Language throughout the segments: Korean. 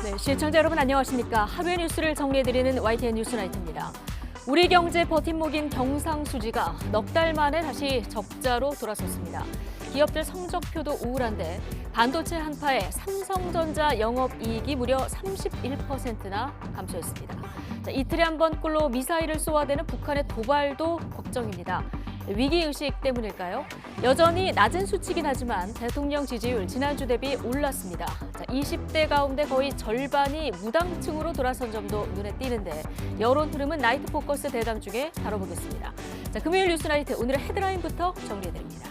네, 시청자 여러분 안녕하십니까. 하루의 뉴스를 정리해드리는 YTN 뉴스나이트입니다. 우리 경제 버팀목인 경상수지가 넉 달 만에 다시 적자로 돌아섰습니다. 기업들 성적표도 우울한데 반도체 한파에 삼성전자 영업이익이 무려 31%나 감소했습니다. 자, 이틀에 한 번꼴로 미사일을 쏘아대는 북한의 도발도 걱정입니다. 위기의식 때문일까요? 여전히 낮은 수치긴 하지만 대통령 지지율 지난주 대비 올랐습니다. 자, 20대 가운데 거의 절반이 무당층으로 돌아선 점도 눈에 띄는데 여론 흐름은 나이트 포커스 대담 중에 다뤄보겠습니다. 자, 금요일 뉴스나이트 오늘의 헤드라인부터 정리해드립니다.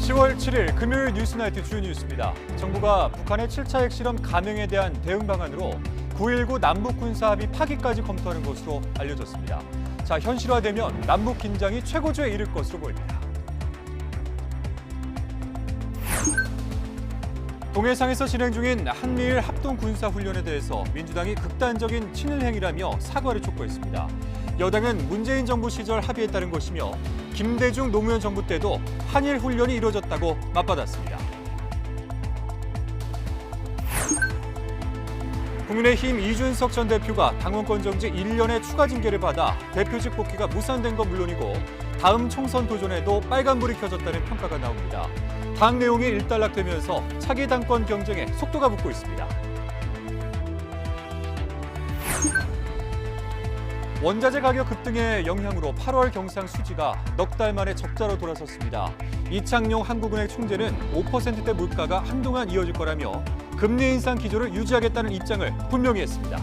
(10월 7일) 금요일 뉴스나이트 주요 뉴스입니다. 정부가 북한의 7차 핵실험 감행에 대한 대응 방안으로 9.19 남북군사합의 파기까지 검토하는 것으로 알려졌습니다. 자, 현실화되면 남북 긴장이 최고조에 이를 것으로 보입니다. 동해상에서 진행 중인 한미일 합동군사훈련에 대해서 민주당이 극단적인 친일 행위라며 사과를 촉구했습니다. 여당은 문재인 정부 시절 합의했다는 것이며 김대중 노무현 정부 때도 한일 훈련이 이뤄졌다고 맞받았습니다. 국민의힘 이준석 전 대표가 당원권 정지 1년의 추가 징계를 받아 대표직 복귀가 무산된 건 물론이고 다음 총선 도전에도 빨간불이 켜졌다는 평가가 나옵니다. 당 내용이 일단락되면서 차기 당권 경쟁에 속도가 붙고 있습니다. 원자재 가격 급등의 영향으로 8월 경상 수지가 넉 달 만에 적자로 돌아섰습니다. 이창용 한국은행 총재는 5%대 물가가 한동안 이어질 거라며 금리 인상 기조를 유지하겠다는 입장을 분명히 했습니다.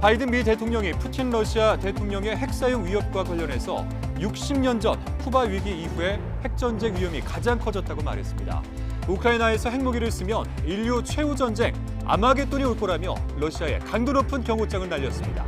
바이든 미 대통령이 푸틴 러시아 대통령의 핵 사용 위협과 관련해서 60년 전 쿠바 위기 이후에 핵전쟁 위험이 가장 커졌다고 말했습니다. 우크라이나에서 핵무기를 쓰면 인류 최후 전쟁 아마겟돈이 올 거라며 러시아에 강도 높은 경고장을 날렸습니다.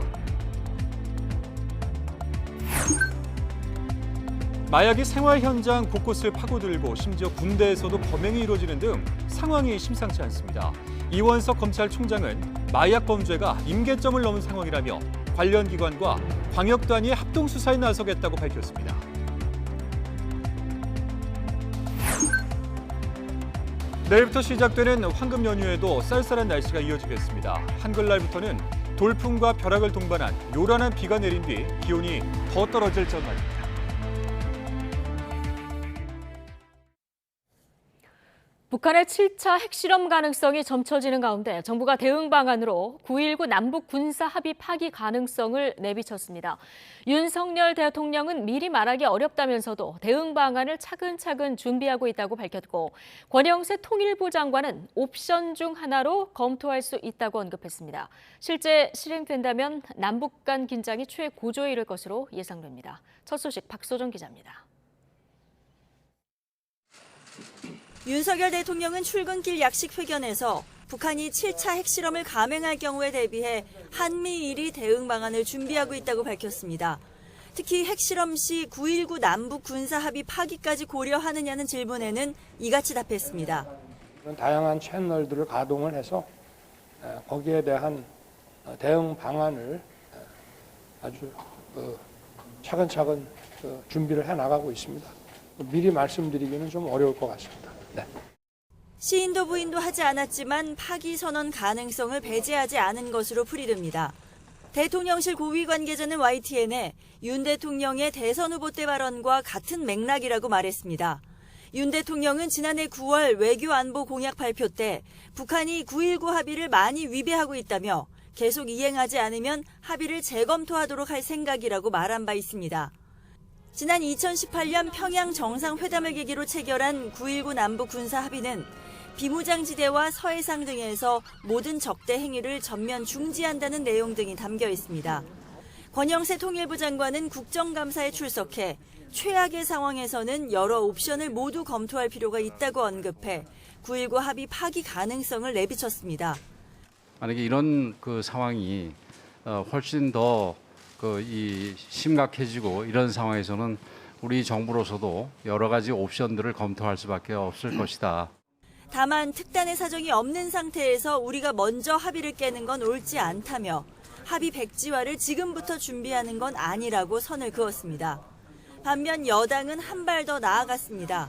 마약이 생활 현장 곳곳을 파고들고 심지어 군대에서도 범행이 이루어지는 등 상황이 심상치 않습니다. 이원석 검찰총장은 마약 범죄가 임계점을 넘은 상황이라며 관련 기관과 광역단위의 합동수사에 나서겠다고 밝혔습니다. 내일부터 시작되는 황금 연휴에도 쌀쌀한 날씨가 이어지겠습니다. 한글날부터는 돌풍과 벼락을 동반한 요란한 비가 내린 뒤 기온이 더 떨어질 전망입니다. 북한의 7차 핵실험 가능성이 점쳐지는 가운데 정부가 대응 방안으로 9.19 남북 군사 합의 파기 가능성을 내비쳤습니다. 윤석열 대통령은 미리 말하기 어렵다면서도 대응 방안을 차근차근 준비하고 있다고 밝혔고 권영세 통일부 장관은 옵션 중 하나로 검토할 수 있다고 언급했습니다. 실제 실행된다면 남북 간 긴장이 최고조에 이를 것으로 예상됩니다. 첫 소식 박소정 기자입니다. 윤석열 대통령은 출근길 약식 회견에서 북한이 7차 핵실험을 감행할 경우에 대비해 한미일이 대응 방안을 준비하고 있다고 밝혔습니다. 특히 핵실험 시 9.19 남북 군사 합의 파기까지 고려하느냐는 질문에는 이같이 답했습니다. 다양한 채널들을 가동을 해서 거기에 대한 대응 방안을 아주 차근차근 준비를 해나가고 있습니다. 미리 말씀드리기는 좀 어려울 것 같습니다. 네. 시인도 부인도 하지 않았지만 파기 선언 가능성을 배제하지 않은 것으로 풀이됩니다. 대통령실 고위 관계자는 YTN에 윤 대통령의 대선 후보 때 발언과 같은 맥락이라고 말했습니다. 윤 대통령은 지난해 9월 외교안보 공약 발표 때 북한이 9.19 합의를 많이 위배하고 있다며 계속 이행하지 않으면 합의를 재검토하도록 할 생각이라고 말한 바 있습니다. 지난 2018년 평양 정상회담을 계기로 체결한 9.19 남북 군사 합의는 비무장지대와 서해상 등에서 모든 적대 행위를 전면 중지한다는 내용 등이 담겨 있습니다. 권영세 통일부 장관은 국정감사에 출석해 최악의 상황에서는 여러 옵션을 모두 검토할 필요가 있다고 언급해 9.19 합의 파기 가능성을 내비쳤습니다. 만약에 이런 상황이 훨씬 더 심각해지고 이런 상황에서는 우리 정부로서도 여러 가지 옵션들을 검토할 수밖에 없을 것이다. 다만 특단의 사정이 없는 상태에서 우리가 먼저 합의를 깨는 건 옳지 않다며 합의 백지화를 지금부터 준비하는 건 아니라고 선을 그었습니다. 반면 여당은 한 발 더 나아갔습니다.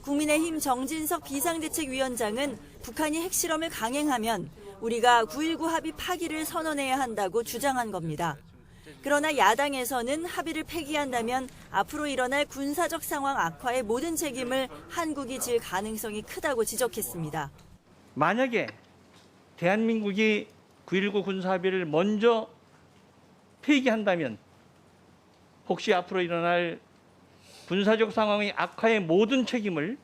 국민의힘 정진석 비상대책위원장은 북한이 핵실험을 강행하면 우리가 9.19 합의 파기를 선언해야 한다고 주장한 겁니다. 그러나 야당에서는 합의를 폐기한다면 앞으로 일어날 군사적 상황 악화의 모든 책임을 한국이 질 가능성이 크다고 지적했습니다. 만약에 대한민국이 9.19 군사합의를 먼저 폐기한다면 혹시 앞으로 일어날 군사적 상황의 악화의 모든 책임을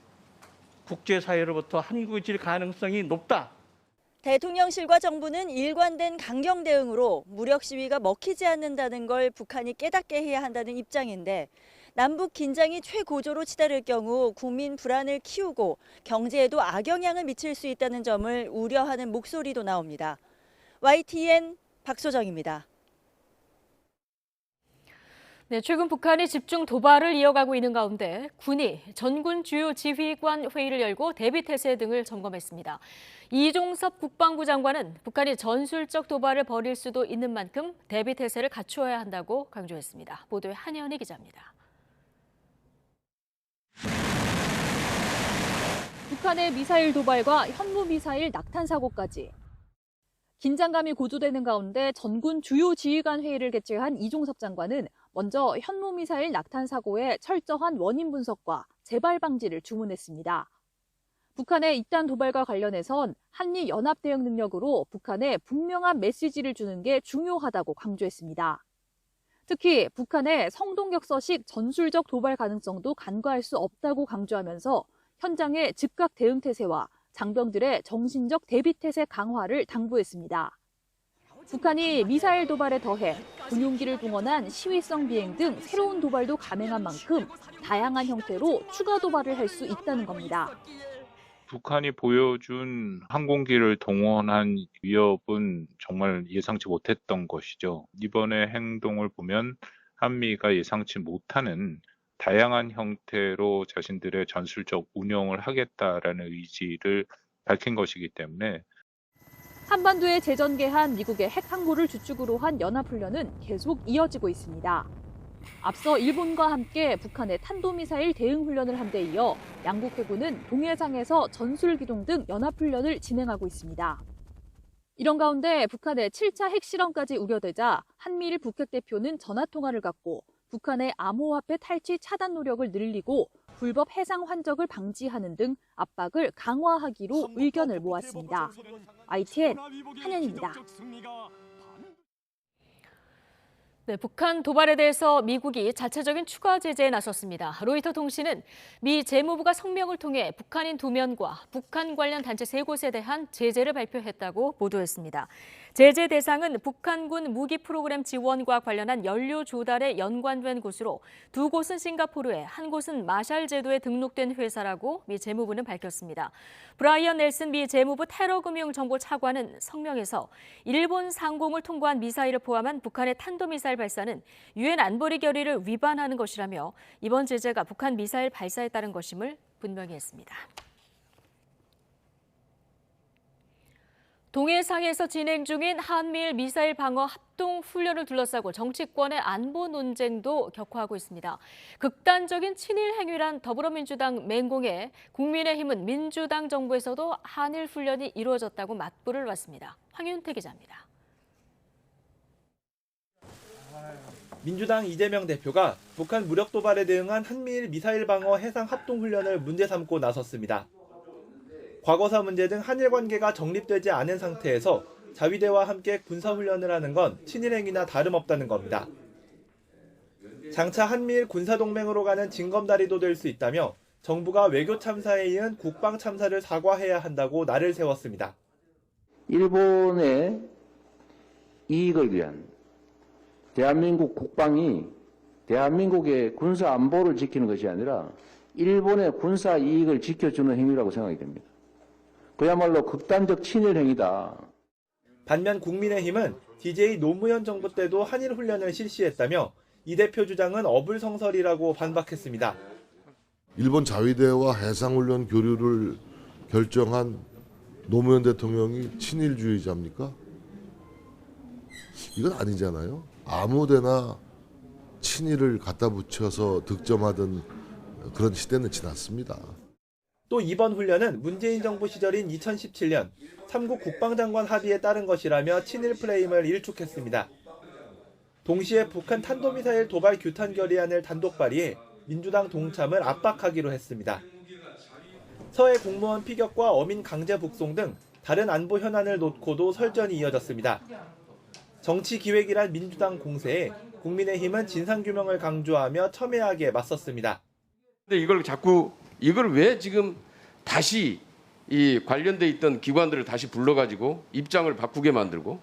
국제사회로부터 한국이 질 가능성이 높다. 대통령실과 정부는 일관된 강경 대응으로 무력 시위가 먹히지 않는다는 걸 북한이 깨닫게 해야 한다는 입장인데 남북 긴장이 최고조로 치달을 경우 국민 불안을 키우고 경제에도 악영향을 미칠 수 있다는 점을 우려하는 목소리도 나옵니다. YTN 박소정입니다. 네, 최근 북한이 집중 도발을 이어가고 있는 가운데 군이 전군 주요 지휘관 회의를 열고 대비태세 등을 점검했습니다. 이종섭 국방부 장관은 북한이 전술적 도발을 벌일 수도 있는 만큼 대비태세를 갖추어야 한다고 강조했습니다. 보도에 한혜연이 기자입니다. 북한의 미사일 도발과 현무미사일 낙탄 사고까지. 긴장감이 고조되는 가운데 전군 주요 지휘관 회의를 개최한 이종섭 장관은 먼저 현무미사일 낙탄 사고의 철저한 원인 분석과 재발 방지를 주문했습니다. 북한의 이딴 도발과 관련해선 한미 연합 대응 능력으로 북한에 분명한 메시지를 주는 게 중요하다고 강조했습니다. 특히 북한의 성동격서식 전술적 도발 가능성도 간과할 수 없다고 강조하면서 현장의 즉각 대응 태세와 장병들의 정신적 대비 태세 강화를 당부했습니다. 북한이 미사일 도발에 더해 군용기를 동원한 시위성 비행 등 새로운 도발도 감행한 만큼 다양한 형태로 추가 도발을 할 수 있다는 겁니다. 북한이 보여준 항공기를 동원한 위협은 정말 예상치 못했던 것이죠. 이번의 행동을 보면 한미가 예상치 못하는 다양한 형태로 자신들의 전술적 운영을 하겠다라는 의지를 밝힌 것이기 때문에 한반도에 재전개한 미국의 핵 항모를 주축으로 한 연합훈련은 계속 이어지고 있습니다. 앞서 일본과 함께 북한의 탄도미사일 대응훈련을 한 데 이어 양국 해군은 동해상에서 전술기동 등 연합훈련을 진행하고 있습니다. 이런 가운데 북한의 7차 핵실험까지 우려되자 한미일 북핵 대표는 전화통화를 갖고 북한의 암호화폐 탈취 차단 노력을 늘리고 불법 해상 환적을 방지하는 등 압박을 강화하기로 의견을 모았습니다. YTN 한현입니다. 네, 북한 도발에 대해서 미국이 자체적인 추가 제재에 나섰습니다. 로이터 통신은 미 재무부가 성명을 통해 북한인 2명과 북한 관련 단체 3곳에 대한 제재를 발표했다고 보도했습니다. 제재 대상은 북한군 무기 프로그램 지원과 관련한 연료 조달에 연관된 곳으로 2곳은 싱가포르에, 1곳은 마샬 제도에 등록된 회사라고 미 재무부는 밝혔습니다. 브라이언 넬슨 미 재무부 테러금융정보 차관은 성명에서 일본 상공을 통과한 미사일을 포함한 북한의 탄도미사일 발사는 유엔 안보리 결의를 위반하는 것이라며 이번 제재가 북한 미사일 발사에 따른 것임을 분명히 했습니다. 동해상에서 진행 중인 한미일 미사일 방어 합동 훈련을 둘러싸고 정치권의 안보 논쟁도 격화하고 있습니다. 극단적인 친일 행위란 더불어민주당 맹공에 국민의힘은 민주당 정부에서도 한일 훈련이 이루어졌다고 맞불을 놨습니다. 황윤태 기자입니다. 민주당 이재명 대표가 북한 무력 도발에 대응한 한미일 미사일 방어 해상 합동 훈련을 문제 삼고 나섰습니다. 과거사 문제 등 한일 관계가 정립되지 않은 상태에서 자위대와 함께 군사훈련을 하는 건 친일행위나 다름없다는 겁니다. 장차 한미일 군사동맹으로 가는 징검다리도 될 수 있다며 정부가 외교 참사에 이은 국방 참사를 사과해야 한다고 날을 세웠습니다. 일본의 이익을 위한 대한민국 국방이 대한민국의 군사 안보를 지키는 것이 아니라 일본의 군사 이익을 지켜주는 행위라고 생각이 됩니다. 그야말로 극단적 친일 행위다. 반면 국민의힘은 DJ 노무현 정부 때도 한일 훈련을 실시했다며 이 대표 주장은 어불성설이라고 반박했습니다. 일본 자위대와 해상훈련 교류를 결정한 노무현 대통령이 친일주의자입니까? 이건 아니잖아요. 아무데나 친일을 갖다 붙여서 득점하던 그런 시대는 지났습니다. 또 이번 훈련은 문재인 정부 시절인 2017년 3국 국방장관 합의에 따른 것이라며 친일 프레임을 일축했습니다. 동시에 북한 탄도미사일 도발 규탄 결의안을 단독 발의해 민주당 동참을 압박하기로 했습니다. 서해 공무원 피격과 어민 강제 북송 등 다른 안보 현안을 놓고도 설전이 이어졌습니다. 정치기획이란 민주당 공세에 국민의힘은 진상규명을 강조하며 첨예하게 맞섰습니다. 근데 이걸 왜 지금 다시 이 관련돼 있던 기관들을 다시 불러가지고 입장을 바꾸게 만들고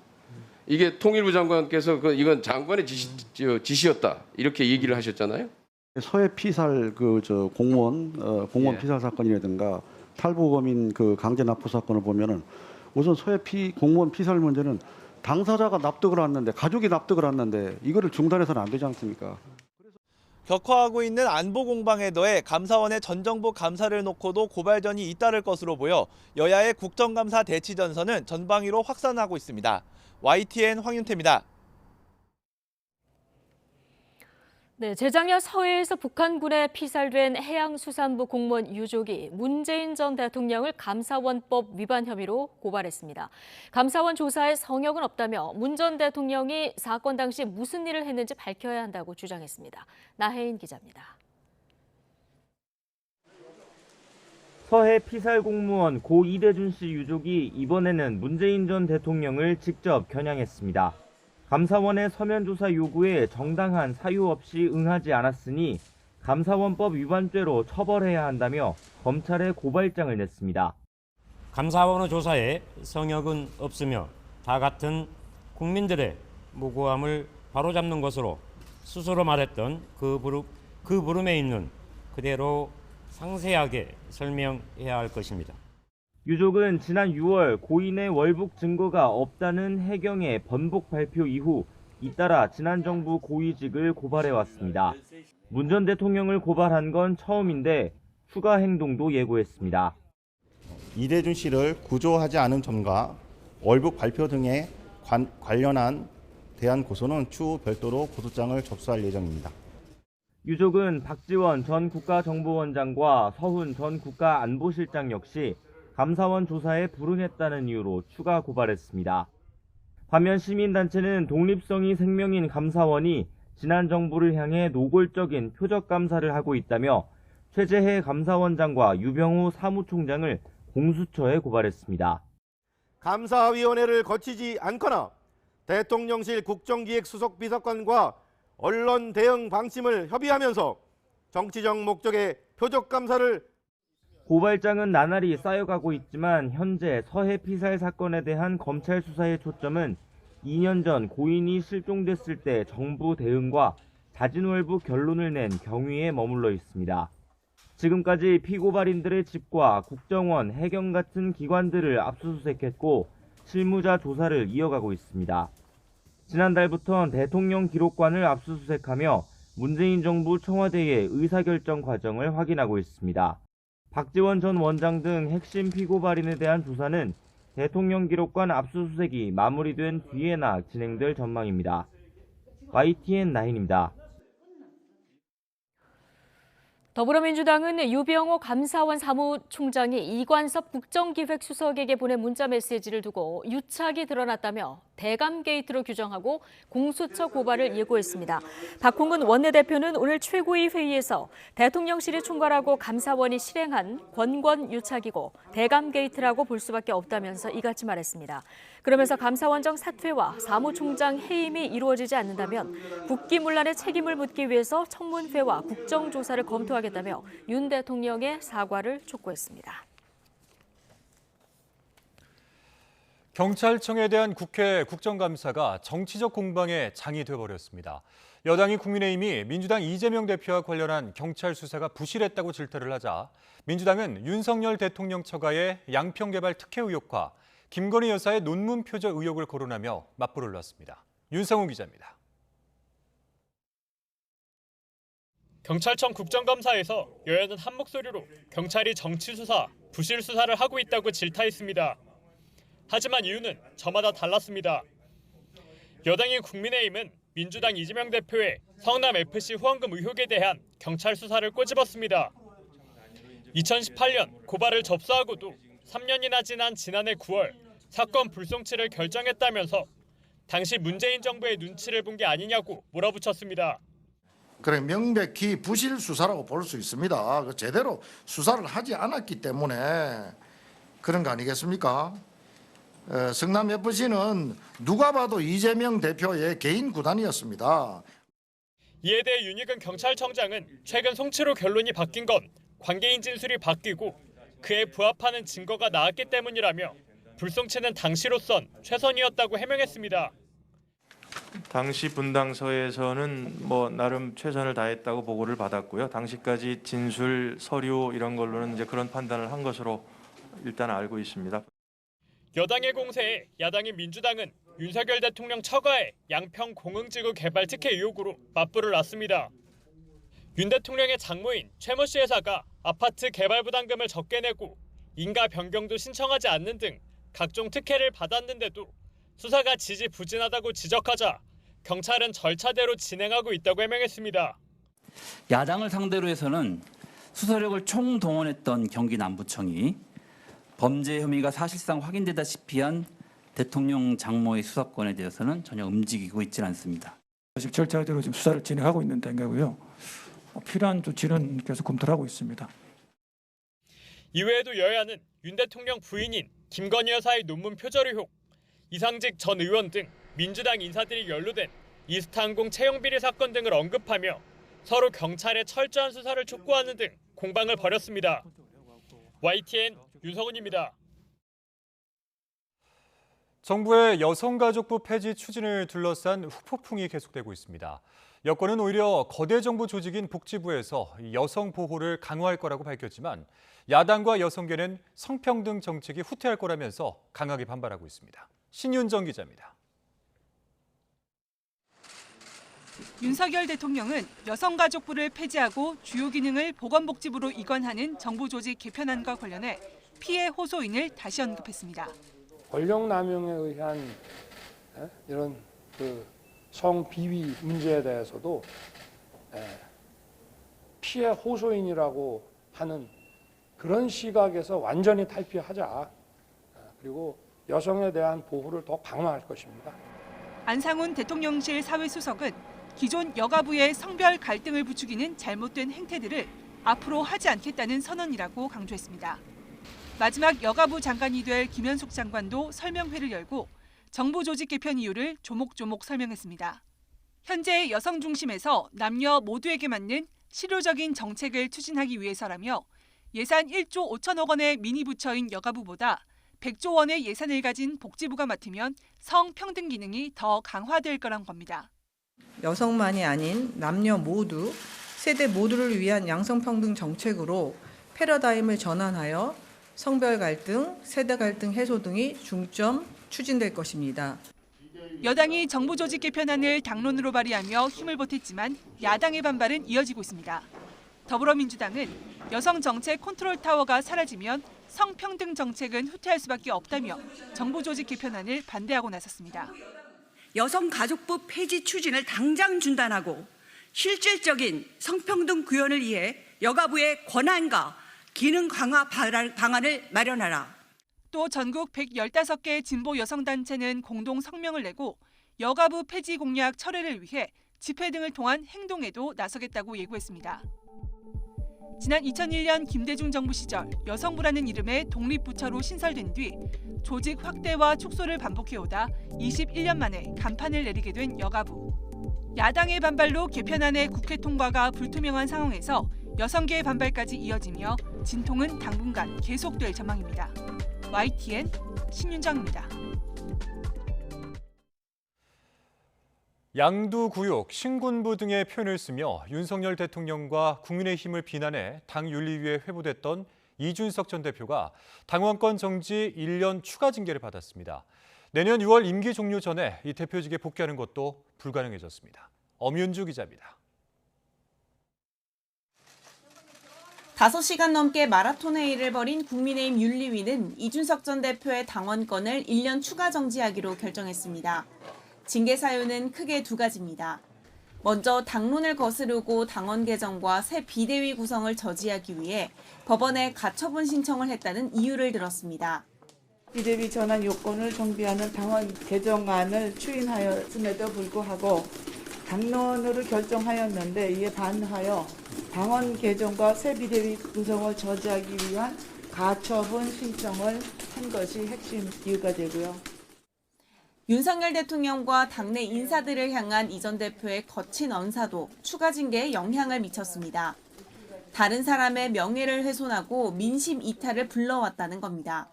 이게 통일부 장관께서 이건 장관의 지시였다 이렇게 얘기를 하셨잖아요. 서해 피살 공무원 예. 피살 사건이라든가 탈북어민 강제 납부 사건을 보면은 우선 공무원 피살 문제는 당사자가 납득을 했는데 가족이 납득을 했는데 이거를 중단해서는 안 되지 않습니까? 격화하고 있는 안보 공방에 더해 감사원의 전 정부 감사를 놓고도 고발전이 잇따를 것으로 보여 여야의 국정감사 대치 전선은 전방위로 확산하고 있습니다. YTN 황윤태입니다. 네, 재작년 서해에서 북한군에 피살된 해양수산부 공무원 유족이 문재인 전 대통령을 감사원법 위반 혐의로 고발했습니다. 감사원 조사에 성역은 없다며 문 전 대통령이 사건 당시 무슨 일을 했는지 밝혀야 한다고 주장했습니다. 나혜인 기자입니다. 서해 피살 공무원 고 이대준 씨 유족이 이번에는 문재인 전 대통령을 직접 겨냥했습니다. 감사원의 서면 조사 요구에 정당한 사유 없이 응하지 않았으니 감사원법 위반죄로 처벌해야 한다며 검찰에 고발장을 냈습니다. 감사원의 조사에 성역은 없으며 다 같은 국민들의 무고함을 바로잡는 것으로 스스로 말했던 그 부름에 있는 그대로 상세하게 설명해야 할 것입니다. 유족은 지난 6월 고인의 월북 증거가 없다는 해경의 번복 발표 이후 잇따라 지난 정부 고위직을 고발해왔습니다. 문 전 대통령을 고발한 건 처음인데 추가 행동도 예고했습니다. 이대준 씨를 구조하지 않은 점과 월북 발표 등에 관련한 대한 고소는 추후 별도로 고소장을 접수할 예정입니다. 유족은 박지원 전 국가정보원장과 서훈 전 국가안보실장 역시 감사원 조사에 불응했다는 이유로 추가 고발했습니다. 반면 시민단체는 독립성이 생명인 감사원이 지난 정부를 향해 노골적인 표적 감사를 하고 있다며 최재해 감사원장과 유병우 사무총장을 공수처에 고발했습니다. 감사위원회를 거치지 않거나 대통령실 국정기획수석비서관과 언론 대응 방침을 협의하면서 정치적 목적의 표적 감사를 고발장은 나날이 쌓여가고 있지만 현재 서해 피살 사건에 대한 검찰 수사의 초점은 2년 전 고인이 실종됐을 때 정부 대응과 자진월북 결론을 낸 경위에 머물러 있습니다. 지금까지 피고발인들의 집과 국정원, 해경 같은 기관들을 압수수색했고 실무자 조사를 이어가고 있습니다. 지난달부터는 대통령 기록관을 압수수색하며 문재인 정부 청와대의 의사결정 과정을 확인하고 있습니다. 박지원 전 원장 등 핵심 피고발인에 대한 조사는 대통령 기록관 압수수색이 마무리된 뒤에나 진행될 전망입니다. YTN 나인입니다. 더불어민주당은 유병호 감사원 사무총장이 이관섭 국정기획수석에게 보낸 문자 메시지를 두고 유착이 드러났다며 대감 게이트로 규정하고 공수처 고발을 예고했습니다. 박홍근 원내대표는 오늘 최고위 회의에서 대통령실이 총괄하고 감사원이 실행한 권권 유착이고 대감 게이트라고 볼 수밖에 없다면서 이같이 말했습니다. 그러면서 감사원장 사퇴와 사무총장 해임이 이루어지지 않는다면 국기문란의 책임을 묻기 위해서 청문회와 국정조사를 검토하겠다며 윤 대통령의 사과를 촉구했습니다. 경찰청에 대한 국회 국정감사가 정치적 공방의 장이 돼버렸습니다. 여당인 국민의힘이 민주당 이재명 대표와 관련한 경찰 수사가 부실했다고 질타를 하자 민주당은 윤석열 대통령 처가의 양평개발 특혜 의혹과 김건희 여사의 논문 표절 의혹을 거론하며 맞불을 놨습니다. 윤성우 기자입니다. 경찰청 국정감사에서 여야는 한 목소리로 경찰이 정치 수사, 부실 수사를 하고 있다고 질타했습니다. 하지만 이유는 저마다 달랐습니다. 여당인 국민의힘은 민주당 이재명 대표의 성남FC 후원금 의혹에 대한 경찰 수사를 꼬집었습니다. 2018년 고발을 접수하고도 3년이나 지난 지난해 9월 사건 불송치를 결정했다면서 당시 문재인 정부의 눈치를 본 게 아니냐고 몰아붙였습니다. 그래 명백히 부실 수사라고 볼 수 있습니다. 제대로 수사를 하지 않았기 때문에 그런 거 아니겠습니까? 성남FC는 누가 봐도 이재명 대표의 개인 구단이었습니다. 이에 대해 윤익은 경찰청장은 최근 송치로 결론이 바뀐 건 관계인 진술이 바뀌고 그에 부합하는 증거가 나왔기 때문이라며 불송치는 당시로선 최선이었다고 해명했습니다. 당시 분당서에서는 나름 최선을 다했다고 보고를 받았고요. 당시까지 진술, 서류 이런 걸로는 이제 그런 판단을 한 것으로 일단 알고 있습니다. 여당의 공세에 야당인 민주당은 윤석열 대통령 처가의 양평 공흥지구 개발 특혜 의혹으로 맞불을 놨습니다. 윤 대통령의 장모인 최모 씨 회사가 아파트 개발 부담금을 적게 내고 인가 변경도 신청하지 않는 등 각종 특혜를 받았는데도 수사가 지지부진하다고 지적하자 경찰은 절차대로 진행하고 있다고 해명했습니다. 야당을 상대로 해서는 수사력을 총동원했던 경기 남부청이 범죄 혐의가 사실상 확인되다시피 한 대통령 장모의 수사권에 대해서는 전혀 움직이고 있지 않습니다. 절차대로 지금 수사를 진행하고 있는 단계고요. 필요한 조치는 계속 검토를 하고 있습니다. 이외에도 여야는 윤 대통령 부인인 김건희 여사의 논문 표절 의혹, 이상직 전 의원 등 민주당 인사들이 연루된 이스타항공 채용 비리 사건 등을 언급하며 서로 경찰의 철저한 수사를 촉구하는 등 공방을 벌였습니다. YTN 윤성훈입니다. 정부의 여성가족부 폐지 추진을 둘러싼 후폭풍이 계속되고 있습니다. 여권은 오히려 거대 정부 조직인 복지부에서 여성 보호를 강화할 거라고 밝혔지만 야당과 여성계는 성평등 정책이 후퇴할 거라면서 강하게 반발하고 있습니다. 신윤정 기자입니다. 윤석열 대통령은 여성가족부를 폐지하고 주요 기능을 보건복지부로 이관하는 정부 조직 개편안과 관련해 피해 호소인을 다시 언급했습니다. 권력남용에 의한 이런 성비위 문제에 대해서도 피해 호소인이라고 하는 그런 시각에서 완전히 탈피하자. 그리고 여성에 대한 보호를 더 강화할 것입니다. 안상훈 대통령실 사회수석은 기존 여가부의 성별 갈등을 부추기는 잘못된 행태들을 앞으로 하지 않겠다는 선언이라고 강조했습니다. 마지막 여가부 장관이 될 김현숙 장관도 설명회를 열고 정부 조직 개편 이유를 조목조목 설명했습니다. 현재 여성 중심에서 남녀 모두에게 맞는 실효적인 정책을 추진하기 위해서라며 예산 1조 5천억 원의 미니 부처인 여가부보다 100조 원의 예산을 가진 복지부가 맡으면 성평등 기능이 더 강화될 거란 겁니다. 여성만이 아닌 남녀 모두, 세대 모두를 위한 양성평등 정책으로 패러다임을 전환하여 성별 갈등, 세대 갈등 해소 등이 중점 추진될 것입니다. 여당이 정부 조직 개편안을 당론으로 발의하며 힘을 보탰지만 야당의 반발은 이어지고 있습니다. 더불어민주당은 여성 정책 컨트롤 타워가 사라지면 성평등 정책은 후퇴할 수밖에 없다며 정부 조직 개편안을 반대하고 나섰습니다. 여성가족부 폐지 추진을 당장 중단하고 실질적인 성평등 구현을 위해 여가부의 권한과 기능 강화 방안을 마련하라. 또 전국 115개 진보 여성단체는 공동 성명을 내고 여가부 폐지 공약 철회를 위해 집회 등을 통한 행동에도 나서겠다고 예고했습니다. 지난 2001년 김대중 정부 시절 여성부라는 이름의 독립부처로 신설된 뒤 조직 확대와 축소를 반복해오다 21년 만에 간판을 내리게 된 여가부. 야당의 반발로 개편안의 국회 통과가 불투명한 상황에서 여성계의 반발까지 이어지며 진통은 당분간 계속될 전망입니다. YTN 신윤정입니다. 양두구육, 신군부 등의 표현을 쓰며 윤석열 대통령과 국민의힘을 비난해 당 윤리위에 회부됐던 이준석 전 대표가 당원권 정지 1년 추가 징계를 받았습니다. 내년 6월 임기 종료 전에 이 대표직에 복귀하는 것도 불가능해졌습니다. 엄윤주 기자입니다. 5시간 넘게 마라톤 회의를 벌인 국민의힘 윤리위는 이준석 전 대표의 당원권을 1년 추가 정지하기로 결정했습니다. 징계 사유는 크게 두 가지입니다. 먼저 당론을 거스르고 당원 개정과 새 비대위 구성을 저지하기 위해 법원에 가처분 신청을 했다는 이유를 들었습니다. 비대위 전환 요건을 정비하는 당원 개정안을 추인하였음에도 불구하고 당론으로 결정하였는데 이에 반하여 당원 개정과 새 비대위 구성을 저지하기 위한 가처분 신청을 한 것이 핵심 이유가 되고요. 윤석열 대통령과 당내 인사들을 향한 이 전 대표의 거친 언사도 추가 징계에 영향을 미쳤습니다. 다른 사람의 명예를 훼손하고 민심 이탈을 불러왔다는 겁니다.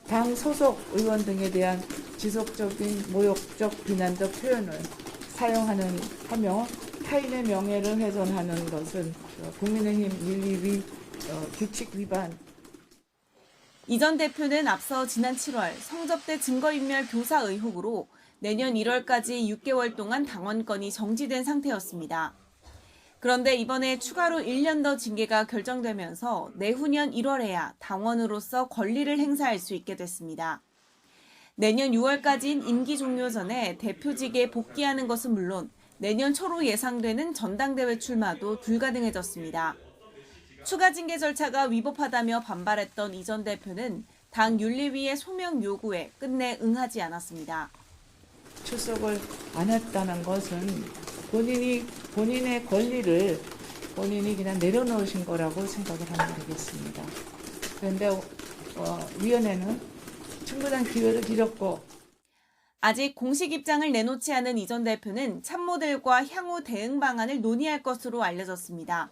당 소속 의원 등에 대한 지속적인 모욕적 비난적 표현을 하며 타인의 명예를 훼손하는 것은 국민의힘 윤리위 규칙 위반. 이 전 대표는 앞서 지난 7월 성접대 증거인멸 교사 의혹으로 내년 1월까지 6개월 동안 당원권이 정지된 상태였습니다. 그런데 이번에 추가로 1년 더 징계가 결정되면서 내후년 1월에야 당원으로서 권리를 행사할 수 있게 됐습니다. 내년 6월까지인 임기 종료 전에 대표직에 복귀하는 것은 물론 내년 초로 예상되는 전당대회 출마도 불가능해졌습니다. 추가 징계 절차가 위법하다며 반발했던 이 전 대표는 당 윤리위의 소명 요구에 끝내 응하지 않았습니다. 출석을 안 했다는 것은 본인의 권리를 본인이 그냥 내려놓으신 거라고 생각을 하면 되겠습니다. 그런데 위원회는 충분한 기회를 드렸고 아직 공식 입장을 내놓지 않은 이 전 대표는 참모들과 향후 대응 방안을 논의할 것으로 알려졌습니다.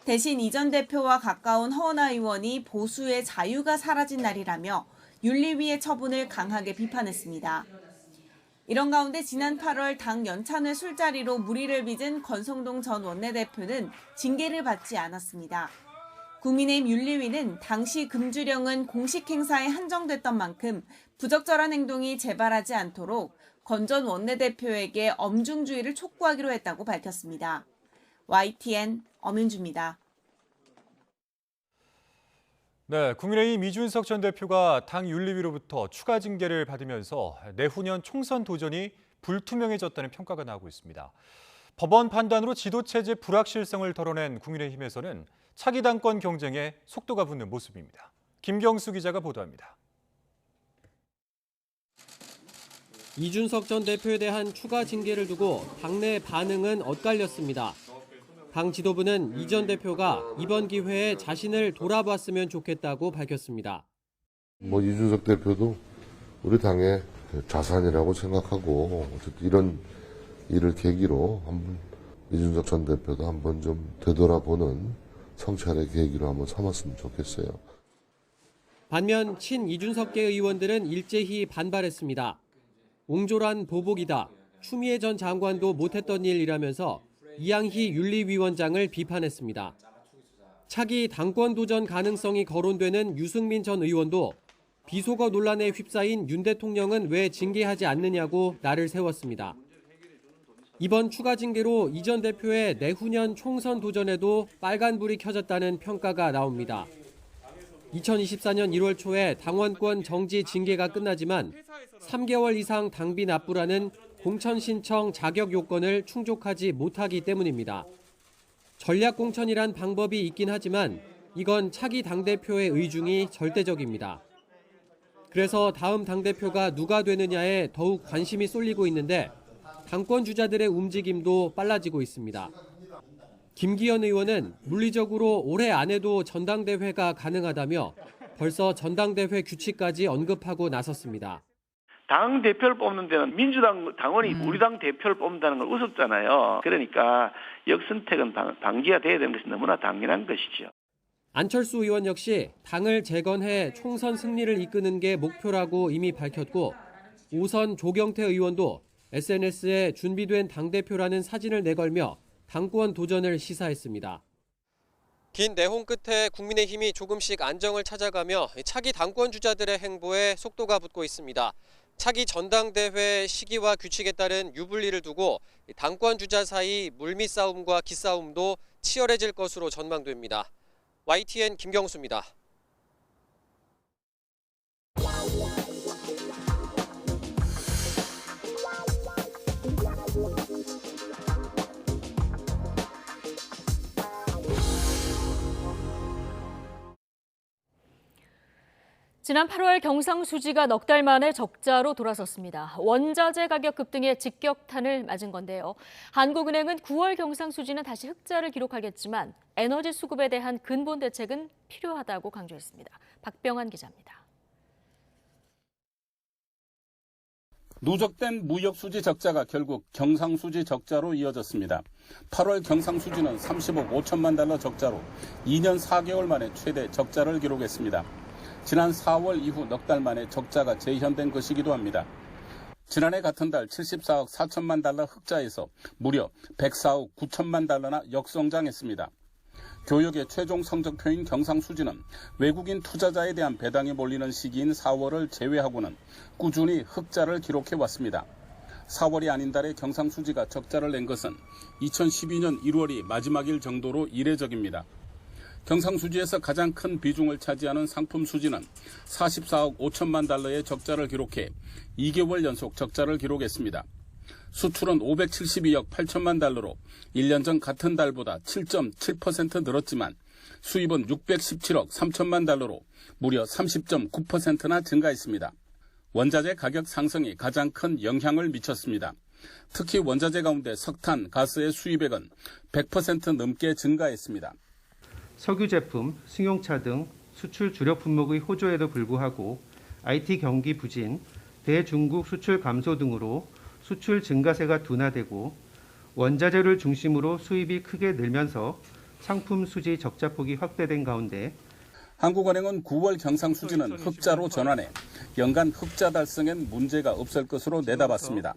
대신 이 전 대표와 가까운 허은하 의원이 보수의 자유가 사라진 날이라며 윤리위의 처분을 강하게 비판했습니다. 이런 가운데 지난 8월 당 연찬회 술자리로 물의를 빚은 권성동 전 원내대표는 징계를 받지 않았습니다. 국민의힘 윤리위는 당시 금주령은 공식 행사에 한정됐던 만큼 부적절한 행동이 재발하지 않도록 권 전 원내대표에게 엄중주의를 촉구하기로 했다고 밝혔습니다. YTN 엄윤주입니다. 네, 국민의힘 이준석 전 대표가 당 윤리위로부터 추가 징계를 받으면서 내후년 총선 도전이 불투명해졌다는 평가가 나오고 있습니다. 법원 판단으로 지도체제 불확실성을 덜어낸 국민의힘에서는 차기 당권 경쟁에 속도가 붙는 모습입니다. 김경수 기자가 보도합니다. 이준석 전 대표에 대한 추가 징계를 두고 당내 반응은 엇갈렸습니다. 당 지도부는 이 전 대표가 이번 기회에 자신을 돌아봤으면 좋겠다고 밝혔습니다. 이준석 대표도 우리 당의 자산이라고 생각하고 어쨌든 이런 일을 계기로 한번 이준석 전 대표도 한번 좀 되돌아보는 성찰의 계기로 한번 삼았으면 좋겠어요. 반면 친 이준석계 의원들은 일제히 반발했습니다. 옹졸한 보복이다. 추미애 전 장관도 못했던 일이라면서 이양희 윤리위원장을 비판했습니다. 차기 당권 도전 가능성이 거론되는 유승민 전 의원도 비속어 논란에 휩싸인 윤 대통령은 왜 징계하지 않느냐고 날을 세웠습니다. 이번 추가 징계로 이 전 대표의 내후년 총선 도전에도 빨간불이 켜졌다는 평가가 나옵니다. 2024년 1월 초에 당원권 정지 징계가 끝나지만 3개월 이상 당비 납부라는 공천 신청 자격 요건을 충족하지 못하기 때문입니다. 전략 공천이란 방법이 있긴 하지만 이건 차기 당대표의 의중이 절대적입니다. 그래서 다음 당대표가 누가 되느냐에 더욱 관심이 쏠리고 있는데 당권 주자들의 움직임도 빨라지고 있습니다. 김기현 의원은 물리적으로 올해 안에도 전당대회가 가능하다며 벌써 전당대회 규칙까지 언급하고 나섰습니다. 당 대표를 뽑는 데는 민주당 당원이 우리 당 대표를 뽑는다는 건 우습잖아요. 그러니까 역선택은 방지가 돼야 되는 것이 너무나 당연한 것이죠. 안철수 의원 역시 당을 재건해 총선 승리를 이끄는 게 목표라고 이미 밝혔고 5선 조경태 의원도 SNS에 준비된 당대표라는 사진을 내걸며 당권 도전을 시사했습니다. 긴 내홍 끝에 국민의힘이 조금씩 안정을 찾아가며 차기 당권 주자들의 행보에 속도가 붙고 있습니다. 차기 전당대회 시기와 규칙에 따른 유불리를 두고 당권 주자 사이 물밑 싸움과 기싸움도 치열해질 것으로 전망됩니다. YTN 김경수입니다. 지난 8월 경상수지가 넉 달 만에 적자로 돌아섰습니다. 원자재 가격 급등에 직격탄을 맞은 건데요. 한국은행은 9월 경상수지는 다시 흑자를 기록하겠지만 에너지 수급에 대한 근본 대책은 필요하다고 강조했습니다. 박병환 기자입니다. 누적된 무역수지 적자가 결국 경상수지 적자로 이어졌습니다. 8월 경상수지는 30억 5천만 달러 적자로 2년 4개월 만에 최대 적자를 기록했습니다. 지난 4월 이후 넉 달 만에 적자가 재현된 것이기도 합니다. 지난해 같은 달 74억 4천만 달러 흑자에서 무려 104억 9천만 달러나 역성장했습니다. 교역의 최종 성적표인 경상수지는 외국인 투자자에 대한 배당이 몰리는 시기인 4월을 제외하고는 꾸준히 흑자를 기록해왔습니다. 4월이 아닌 달에 경상수지가 적자를 낸 것은 2012년 1월이 마지막일 정도로 이례적입니다. 경상수지에서 가장 큰 비중을 차지하는 상품 수지는 44억 5천만 달러의 적자를 기록해 2개월 연속 적자를 기록했습니다. 수출은 572억 8천만 달러로 1년 전 같은 달보다 7.7% 늘었지만 수입은 617억 3천만 달러로 무려 30.9%나 증가했습니다. 원자재 가격 상승이 가장 큰 영향을 미쳤습니다. 특히 원자재 가운데 석탄, 가스의 수입액은 100% 넘게 증가했습니다. 석유 제품, 승용차 등 수출 주력 품목의 호조에도 불구하고 IT 경기 부진, 대중국 수출 감소 등으로 수출 증가세가 둔화되고 원자재를 중심으로 수입이 크게 늘면서 상품 수지 적자폭이 확대된 가운데 한국은행은 9월 경상수지는 흑자로 전환해 연간 흑자 달성엔 문제가 없을 것으로 내다봤습니다.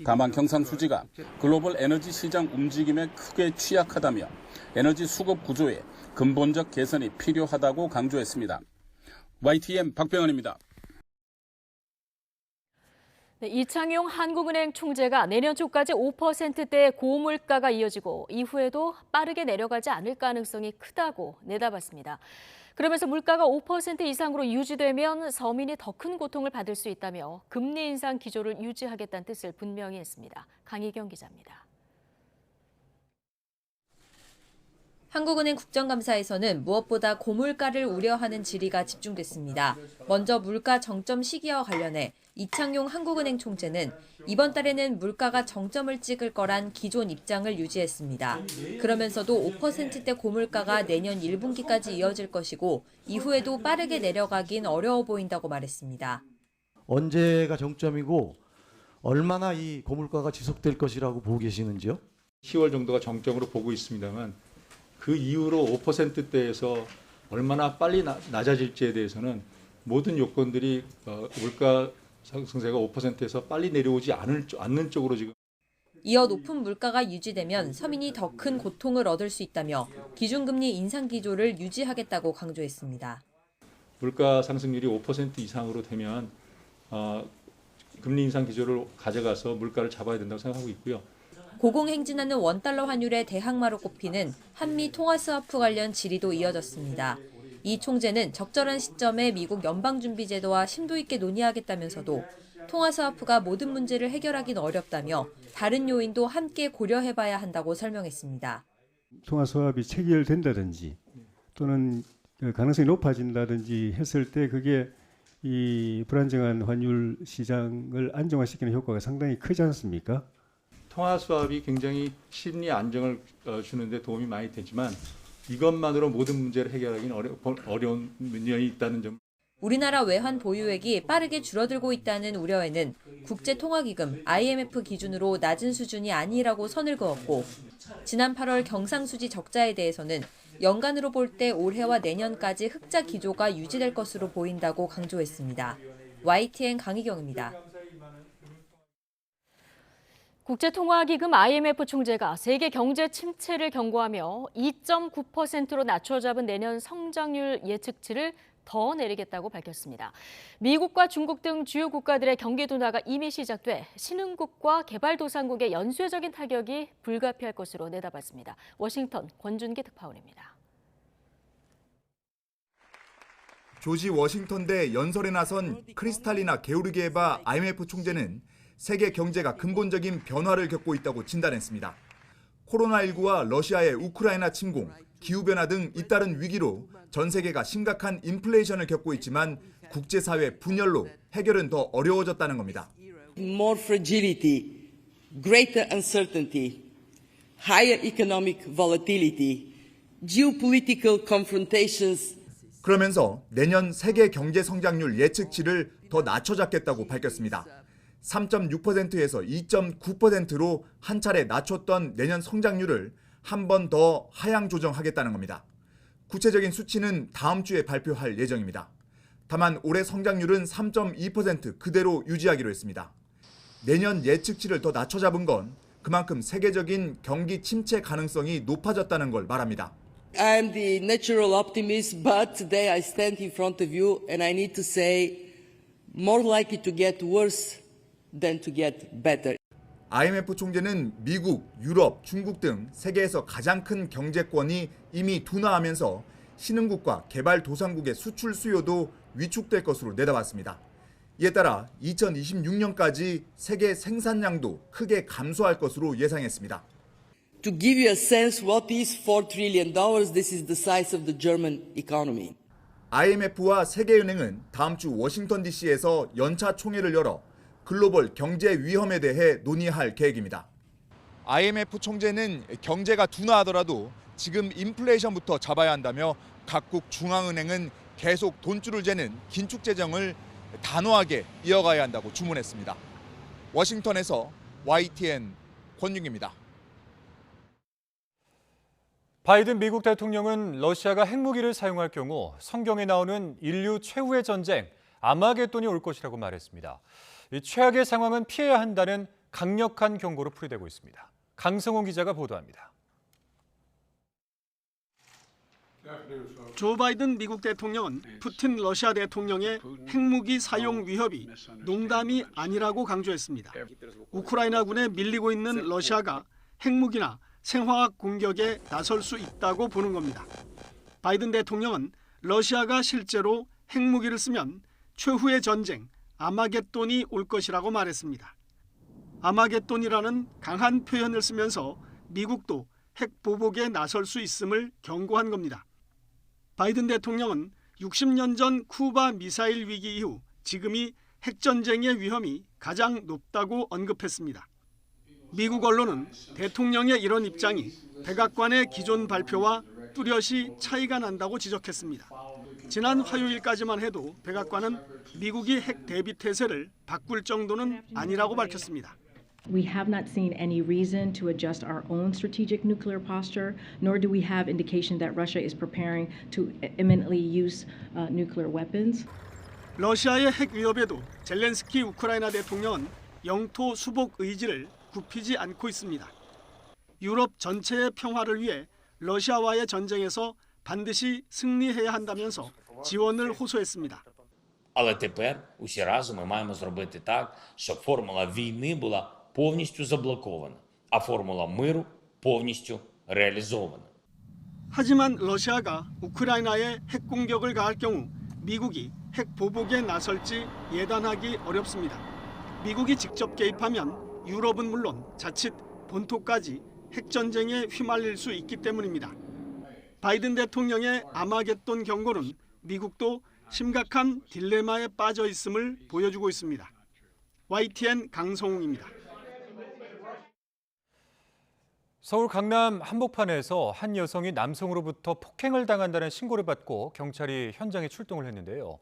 다만 경상수지가 글로벌 에너지 시장 움직임에 크게 취약하다며 에너지 수급 구조에 근본적 개선이 필요하다고 강조했습니다. YTN 박병헌입니다. 네, 이창용 한국은행 총재가 내년 초까지 5%대 고물가가 이어지고 이후에도 빠르게 내려가지 않을 가능성이 크다고 내다봤습니다. 그러면서 물가가 5% 이상으로 유지되면 서민이 더 큰 고통을 받을 수 있다며 금리 인상 기조를 유지하겠다는 뜻을 분명히 했습니다. 강희경 기자입니다. 한국은행 국정감사에서는 무엇보다 고물가를 우려하는 질의가 집중됐습니다. 먼저 물가 정점 시기와 관련해 이창용 한국은행 총재는 이번 달에는 물가가 정점을 찍을 거란 기존 입장을 유지했습니다. 그러면서도 5%대 고물가가 내년 1분기까지 이어질 것이고 이후에도 빠르게 내려가긴 어려워 보인다고 말했습니다. 언제가 정점이고 얼마나 이 고물가가 지속될 것이라고 보고 계시는지요? 10월 정도가 정점으로 보고 있습니다만 그 이후로 5%대에서 얼마나 빨리 낮아질지에 대해서는 모든 요건들이 물가 상승세가 5%에서 빨리 내려오지 않는 쪽으로 지금. 이어 높은 물가가 유지되면 서민이 더 큰 고통을 얻을 수 있다며 기준금리 인상 기조를 유지하겠다고 강조했습니다. 물가 상승률이 5% 이상으로 되면 금리 인상 기조를 가져가서 물가를 잡아야 된다고 생각하고 있고요. 고공행진하는 원달러 환율의 대항마로 꼽히는 한미 통화스와프 관련 질의도 이어졌습니다. 이 총재는 적절한 시점에 미국 연방준비제도와 심도 있게 논의하겠다면서도 통화스와프가 모든 문제를 해결하긴 어렵다며 다른 요인도 함께 고려해봐야 한다고 설명했습니다. 통화스왑이 체결된다든지 또는 가능성이 높아진다든지 했을 때 그게 이 불안정한 환율 시장을 안정화시키는 효과가 상당히 크지 않습니까? 통화스왑이 굉장히 심리 안정을 주는 데 도움이 많이 되지만 이것만으로 모든 문제를 해결하기는 어려운 면이 있다는 점. 우리나라 외환 보유액이 빠르게 줄어들고 있다는 우려에는 국제통화기금 IMF 기준으로 낮은 수준이 아니라고 선을 그었고 지난 8월 경상수지 적자에 대해서는 연간으로 볼 때 올해와 내년까지 흑자 기조가 유지될 것으로 보인다고 강조했습니다. YTN 강희경입니다. 국제통화기금 IMF 총재가 세계 경제 침체를 경고하며 2.9%로 낮춰 잡은 내년 성장률 예측치를 더 내리겠다고 밝혔습니다. 미국과 중국 등 주요 국가들의 경기 둔화가 이미 시작돼 신흥국과 개발도상국의 연쇄적인 타격이 불가피할 것으로 내다봤습니다. 워싱턴 권준기 특파원입니다. 조지 워싱턴대 연설에 나선 크리스탈리나 게오르기에바 IMF 총재는 세계 경제가 근본적인 변화를 겪고 있다고 진단했습니다. 코로나19와 러시아의 우크라이나 침공, 기후변화 등 잇따른 위기로 전 세계가 심각한 인플레이션을 겪고 있지만 국제사회 분열로 해결은 더 어려워졌다는 겁니다. More fragility, greater uncertainty, higher economic volatility, geopolitical confrontations. 그러면서 내년 세계 경제 성장률 예측치를 더 낮춰 잡겠다고 밝혔습니다. 3.6%에서 2.9%로 한 차례 낮췄던 내년 성장률을 한 번 더 하향 조정하겠다는 겁니다. 구체적인 수치는 다음 주에 발표할 예정입니다. 다만 올해 성장률은 3.2% 그대로 유지하기로 했습니다. 내년 예측치를 더 낮춰 잡은 건 그만큼 세계적인 경기 침체 가능성이 높아졌다는 걸 말합니다. I am the natural optimist, but today I stand in front of you and I need to say more likely to get worse than to get better. IMF 총재는 미국, 유럽, 중국 등 세계에서 가장 큰 경제권이 이미 둔화하면서 신흥국과 개발도상국의 수출 수요도 위축될 것으로 내다봤습니다. 이에 따라 2026년까지 세계 생산량도 크게 감소할 것으로 예상했습니다. To give you a sense what is $4 trillion, this is the size of the German economy. IMF와 세계은행은 다음 주 워싱턴 DC에서 연차 총회를 열어 글로벌 경제 위험에 대해 논의할 계획입니다. IMF 총재는 경제가 둔화하더라도 지금 인플레이션부터 잡아야 한다며 각국 중앙은행은 계속 돈줄을 재는 긴축 재정을 단호하게 이어가야 한다고 주문했습니다. 워싱턴에서 YTN 권윤기입니다. 바이든 미국 대통령은 러시아가 핵무기를 사용할 경우 성경에 나오는 인류 최후의 전쟁, 아마겟돈이 올 것이라고 말했습니다. 이 최악의 상황은 피해야 한다는 강력한 경고로 풀이되고 있습니다. 강성훈 기자가 보도합니다. 조 바이든 미국 대통령은 푸틴 러시아 대통령의 핵무기 사용 위협이 농담이 아니라고 강조했습니다. 우크라이나군에 밀리고 있는 러시아가 핵무기나 생화학 공격에 나설 수 있다고 보는 겁니다. 바이든 대통령은 러시아가 실제로 핵무기를 쓰면 최후의 전쟁, 아마겟돈이 올 것이라고 말했습니다. 아마겟돈이라는 강한 표현을 쓰면서 미국도 핵 보복에 나설 수 있음을 경고한 겁니다. 바이든 대통령은 60년 전 쿠바 미사일 위기 이후 지금이 핵전쟁의 위험이 가장 높다고 언급했습니다. 미국 언론은 대통령의 이런 입장이 백악관의 기존 발표와 뚜렷이 차이가 난다고 지적했습니다. 지난 화요일까지만 해도 백악관은 미국이 핵 대비 태세를 바꿀 정도는 아니라고 밝혔습니다. We have not seen any reason to adjust our own strategic nuclear posture, nor do we have indication that Russia is preparing to imminently use nuclear weapons. 러시아의 핵 위협에도 젤렌스키 우크라이나 대통령은 영토 수복 의지를 굽히지 않고 있습니다. 유럽 전체의 평화를 위해 러시아와의 전쟁에서 반드시 승리해야 한다면서 지원을 호소했습니다. Але тепер усі разом ми маємо зробити так, щоб формула війни була повністю заблокована, а формула миру повністю реалізована. 하지만 러시아가 우크라이나에 핵 공격을 가할 경우 미국이 핵 보복에 나설지 예단하기 어렵습니다. 미국이 직접 개입하면 유럽은 물론 자칫 본토까지 핵전쟁에 휘말릴 수 있기 때문입니다. 바이든 대통령의 아마겟돈 경고는 미국도 심각한 딜레마에 빠져 있음을 보여주고 있습니다. YTN 강성웅입니다. 서울 강남 한복판에서 한 여성이 남성으로부터 폭행을 당한다는 신고를 받고 경찰이 현장에 출동을 했는데요.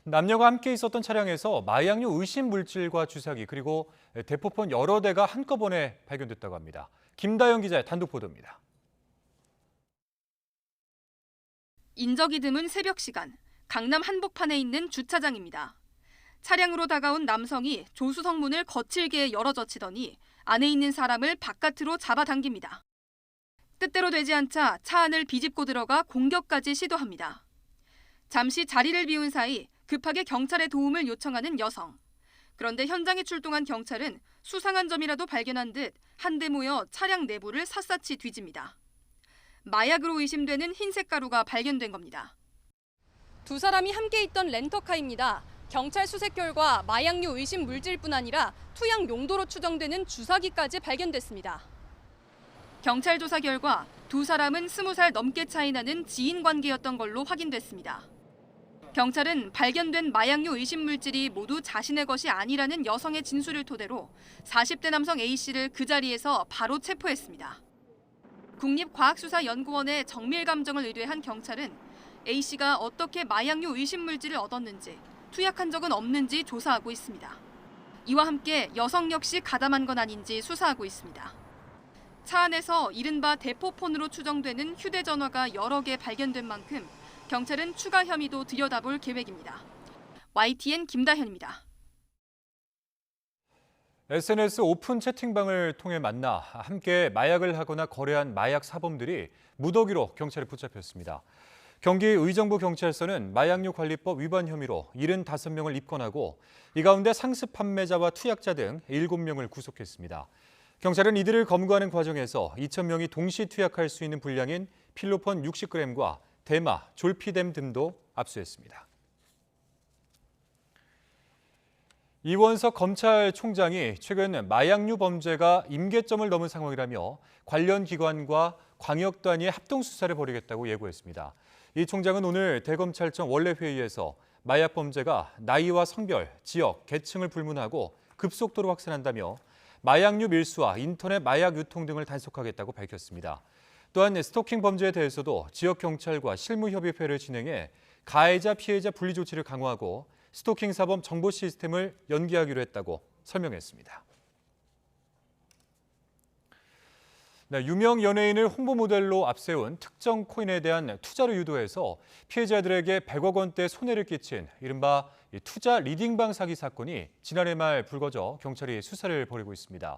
남녀가 함께 있었던 차량에서 마약류 의심 물질과 주사기 그리고 대포폰 여러 대가 한꺼번에 발견됐다고 합니다. 김다영 기자의 단독 보도입니다. 인적이 드문 새벽 시간, 강남 한복판에 있는 주차장입니다. 차량으로 다가온 남성이 조수석 문을 거칠게 열어젖히더니 안에 있는 사람을 바깥으로 잡아당깁니다. 뜻대로 되지 않자 차 안을 비집고 들어가 공격까지 시도합니다. 잠시 자리를 비운 사이 급하게 경찰의 도움을 요청하는 여성. 그런데 현장에 출동한 경찰은 수상한 점이라도 발견한 듯 한데 모여 차량 내부를 샅샅이 뒤집니다. 마약으로 의심되는 흰색 가루가 발견된 겁니다. 두 사람이 함께 있던 렌터카입니다. 경찰 수색 결과 마약류 의심 물질뿐 아니라 투약 용도로 추정되는 주사기까지 발견됐습니다. 경찰 조사 결과 두 사람은 20살 넘게 차이 나는 지인 관계였던 걸로 확인됐습니다. 경찰은 발견된 마약류 의심 물질이 모두 자신의 것이 아니라는 여성의 진술을 토대로 40대 남성 A씨를 그 자리에서 바로 체포했습니다. 국립과학수사연구원에 정밀감정을 의뢰한 경찰은 A씨가 어떻게 마약류 의심 물질을 얻었는지, 투약한 적은 없는지 조사하고 있습니다. 이와 함께 여성 역시 가담한 건 아닌지 수사하고 있습니다. 차 안에서 이른바 대포폰으로 추정되는 휴대전화가 여러 개 발견된 만큼 경찰은 추가 혐의도 들여다볼 계획입니다. YTN 김다현입니다. SNS 오픈 채팅방을 통해 만나 함께 마약을 하거나 거래한 마약 사범들이 무더기로 경찰에 붙잡혔습니다. 경기 의정부경찰서는 마약류 관리법 위반 혐의로 75명을 입건하고 이 가운데 상습 판매자와 투약자 등 7명을 구속했습니다. 경찰은 이들을 검거하는 과정에서 2,000명이 동시 투약할 수 있는 분량인 필로폰 60g과 대마, 졸피뎀 등도 압수했습니다. 이원석 검찰총장이 최근 마약류 범죄가 임계점을 넘은 상황이라며 관련 기관과 광역단위의 합동수사를 벌이겠다고 예고했습니다. 이 총장은 오늘 대검찰청 원래회의에서 마약 범죄가 나이와 성별, 지역, 계층을 불문하고 급속도로 확산한다며 마약류 밀수와 인터넷 마약 유통 등을 단속하겠다고 밝혔습니다. 또한 스토킹 범죄에 대해서도 지역경찰과 실무협의회를 진행해 가해자, 피해자 분리 조치를 강화하고 스토킹 사범 정보 시스템을 연계하기로 했다고 설명했습니다. 네, 유명 연예인을 홍보 모델로 앞세운 특정 코인에 대한 투자를 유도해서 피해자들에게 100억 원대 손해를 끼친 이른바 투자 리딩방 사기 사건이 지난해 말 불거져 경찰이 수사를 벌이고 있습니다.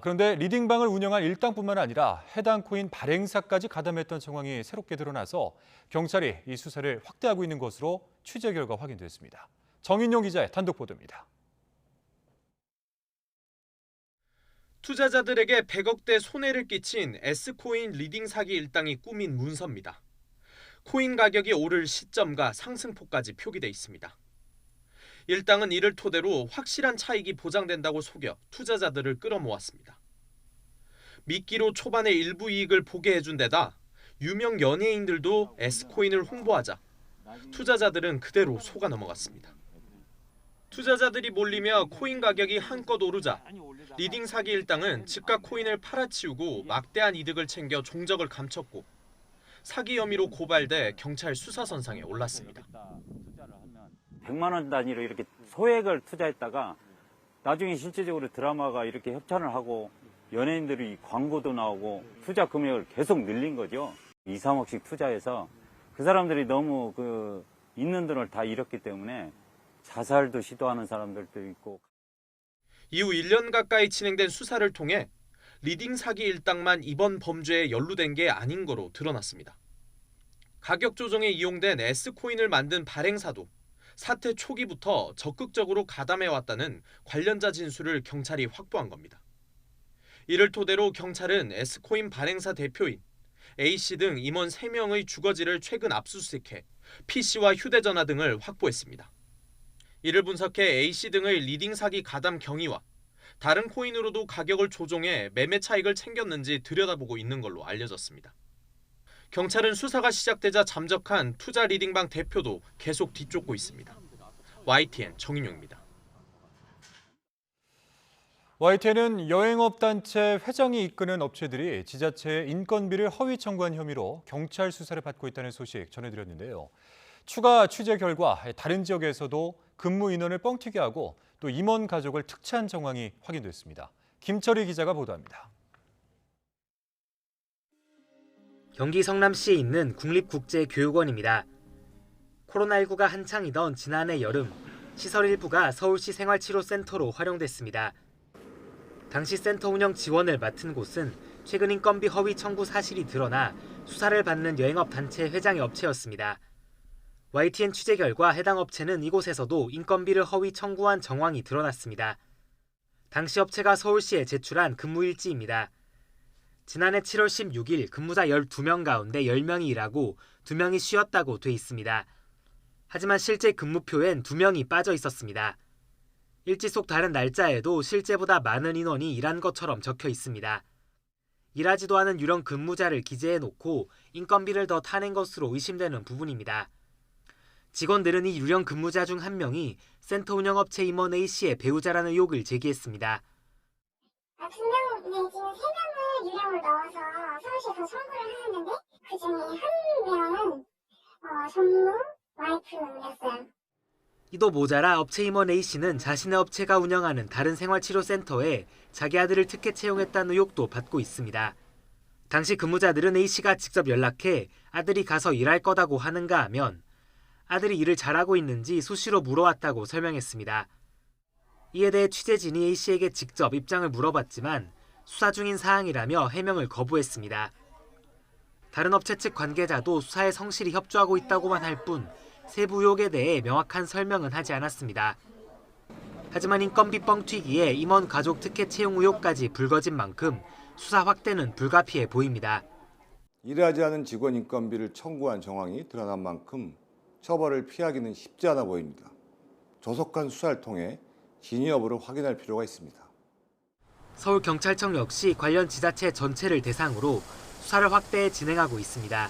그런데 리딩방을 운영한 일당뿐만 아니라 해당 코인 발행사까지 가담했던 정황이 새롭게 드러나서 경찰이 이 수사를 확대하고 있는 것으로 취재 결과 확인됐습니다. 정인용 기자의 단독 보도입니다. 투자자들에게 100억대 손해를 끼친 S코인 리딩 사기 일당이 꾸민 문서입니다. 코인 가격이 오를 시점과 상승폭까지 표기돼 있습니다. 일당은 이를 토대로 확실한 차익이 보장된다고 속여 투자자들을 끌어모았습니다. 미끼로 초반에 일부 이익을 보게 해준 데다 유명 연예인들도 S코인을 홍보하자 투자자들은 그대로 속아 넘어갔습니다. 투자자들이 몰리며 코인 가격이 한껏 오르자 리딩 사기 일당은 즉각 코인을 팔아치우고 막대한 이득을 챙겨 종적을 감췄고 사기 혐의로 고발돼 경찰 수사선상에 올랐습니다. 100만 원 단위로 이렇게 소액을 투자했다가 나중에 실질적으로 드라마가 이렇게 협찬을 하고 연예인들이 광고도 나오고 투자 금액을 계속 늘린 거죠. 2, 3억씩 투자해서 그 사람들이 너무 있는 돈을 다 잃었기 때문에 자살도 시도하는 사람들도 있고. 이후 1년 가까이 진행된 수사를 통해 리딩 사기 일당만 이번 범죄에 연루된 게 아닌 거로 드러났습니다. 가격 조정에 이용된 S코인을 만든 발행사도 사태 초기부터 적극적으로 가담해왔다는 관련자 진술을 경찰이 확보한 겁니다. 이를 토대로 경찰은 S코인 발행사 대표인 A씨 등 임원 3명의 주거지를 최근 압수수색해 PC와 휴대전화 등을 확보했습니다. 이를 분석해 A씨 등의 리딩 사기 가담 경위와 다른 코인으로도 가격을 조정해 매매 차익을 챙겼는지 들여다보고 있는 걸로 알려졌습니다. 경찰은 수사가 시작되자 잠적한 투자 리딩방 대표도 계속 뒤쫓고 있습니다. YTN 정인용입니다. YTN은 여행업단체 회장이 이끄는 업체들이 지자체의 인건비를 허위 청구한 혐의로 경찰 수사를 받고 있다는 소식 전해드렸는데요. 추가 취재 결과 다른 지역에서도 근무 인원을 뻥튀기 하고 또 임원 가족을 특채한 정황이 확인됐습니다. 김철희 기자가 보도합니다. 경기 성남시에 있는 국립국제교육원입니다. 코로나19가 한창이던 지난해 여름, 시설 일부가 서울시 생활치료센터로 활용됐습니다. 당시 센터 운영 지원을 맡은 곳은 최근 인건비 허위 청구 사실이 드러나 수사를 받는 여행업 단체 회장의 업체였습니다. YTN 취재 결과 해당 업체는 이곳에서도 인건비를 허위 청구한 정황이 드러났습니다. 당시 업체가 서울시에 제출한 근무일지입니다. 지난해 7월 16일 근무자 12명 가운데 10명이 일하고 2명이 쉬었다고 돼 있습니다. 하지만 실제 근무표엔 2명이 빠져 있었습니다. 일지 속 다른 날짜에도 실제보다 많은 인원이 일한 것처럼 적혀 있습니다. 일하지도 않은 유령 근무자를 기재해놓고 인건비를 더 타낸 것으로 의심되는 부분입니다. 직원들은 이 유령 근무자 중 한 명이 센터 운영업체 임원 A씨의 배우자라는 의혹을 제기했습니다. 분명 지금 3명을 유령을 넣어서 서울시에서 청구를 하는데 그중에 한 명은 전무 와이프였어요. 이도 모자라 업체 임원 A씨는 자신의 업체가 운영하는 다른 생활치료센터에 자기 아들을 특혜 채용했다는 의혹도 받고 있습니다. 당시 근무자들은 A씨가 직접 연락해 아들이 가서 일할 거다고 하는가 하면 아들이 일을 잘하고 있는지 수시로 물어왔다고 설명했습니다. 이에 대해 취재진이 A씨에게 직접 입장을 물어봤지만 수사 중인 사항이라며 해명을 거부했습니다. 다른 업체 측 관계자도 수사에 성실히 협조하고 있다고만 할 뿐 세부 의혹에 대해 명확한 설명은 하지 않았습니다. 하지만 인건비 뻥튀기에 임원 가족 특혜 채용 의혹까지 불거진 만큼 수사 확대는 불가피해 보입니다. 일하지 않은 직원 인건비를 청구한 정황이 드러난 만큼 처벌을 피하기는 쉽지 않아 보입니다. 조속한 수사를 통해 진위 여부를 확인할 필요가 있습니다. 서울경찰청 역시 관련 지자체 전체를 대상으로 수사를 확대해 진행하고 있습니다.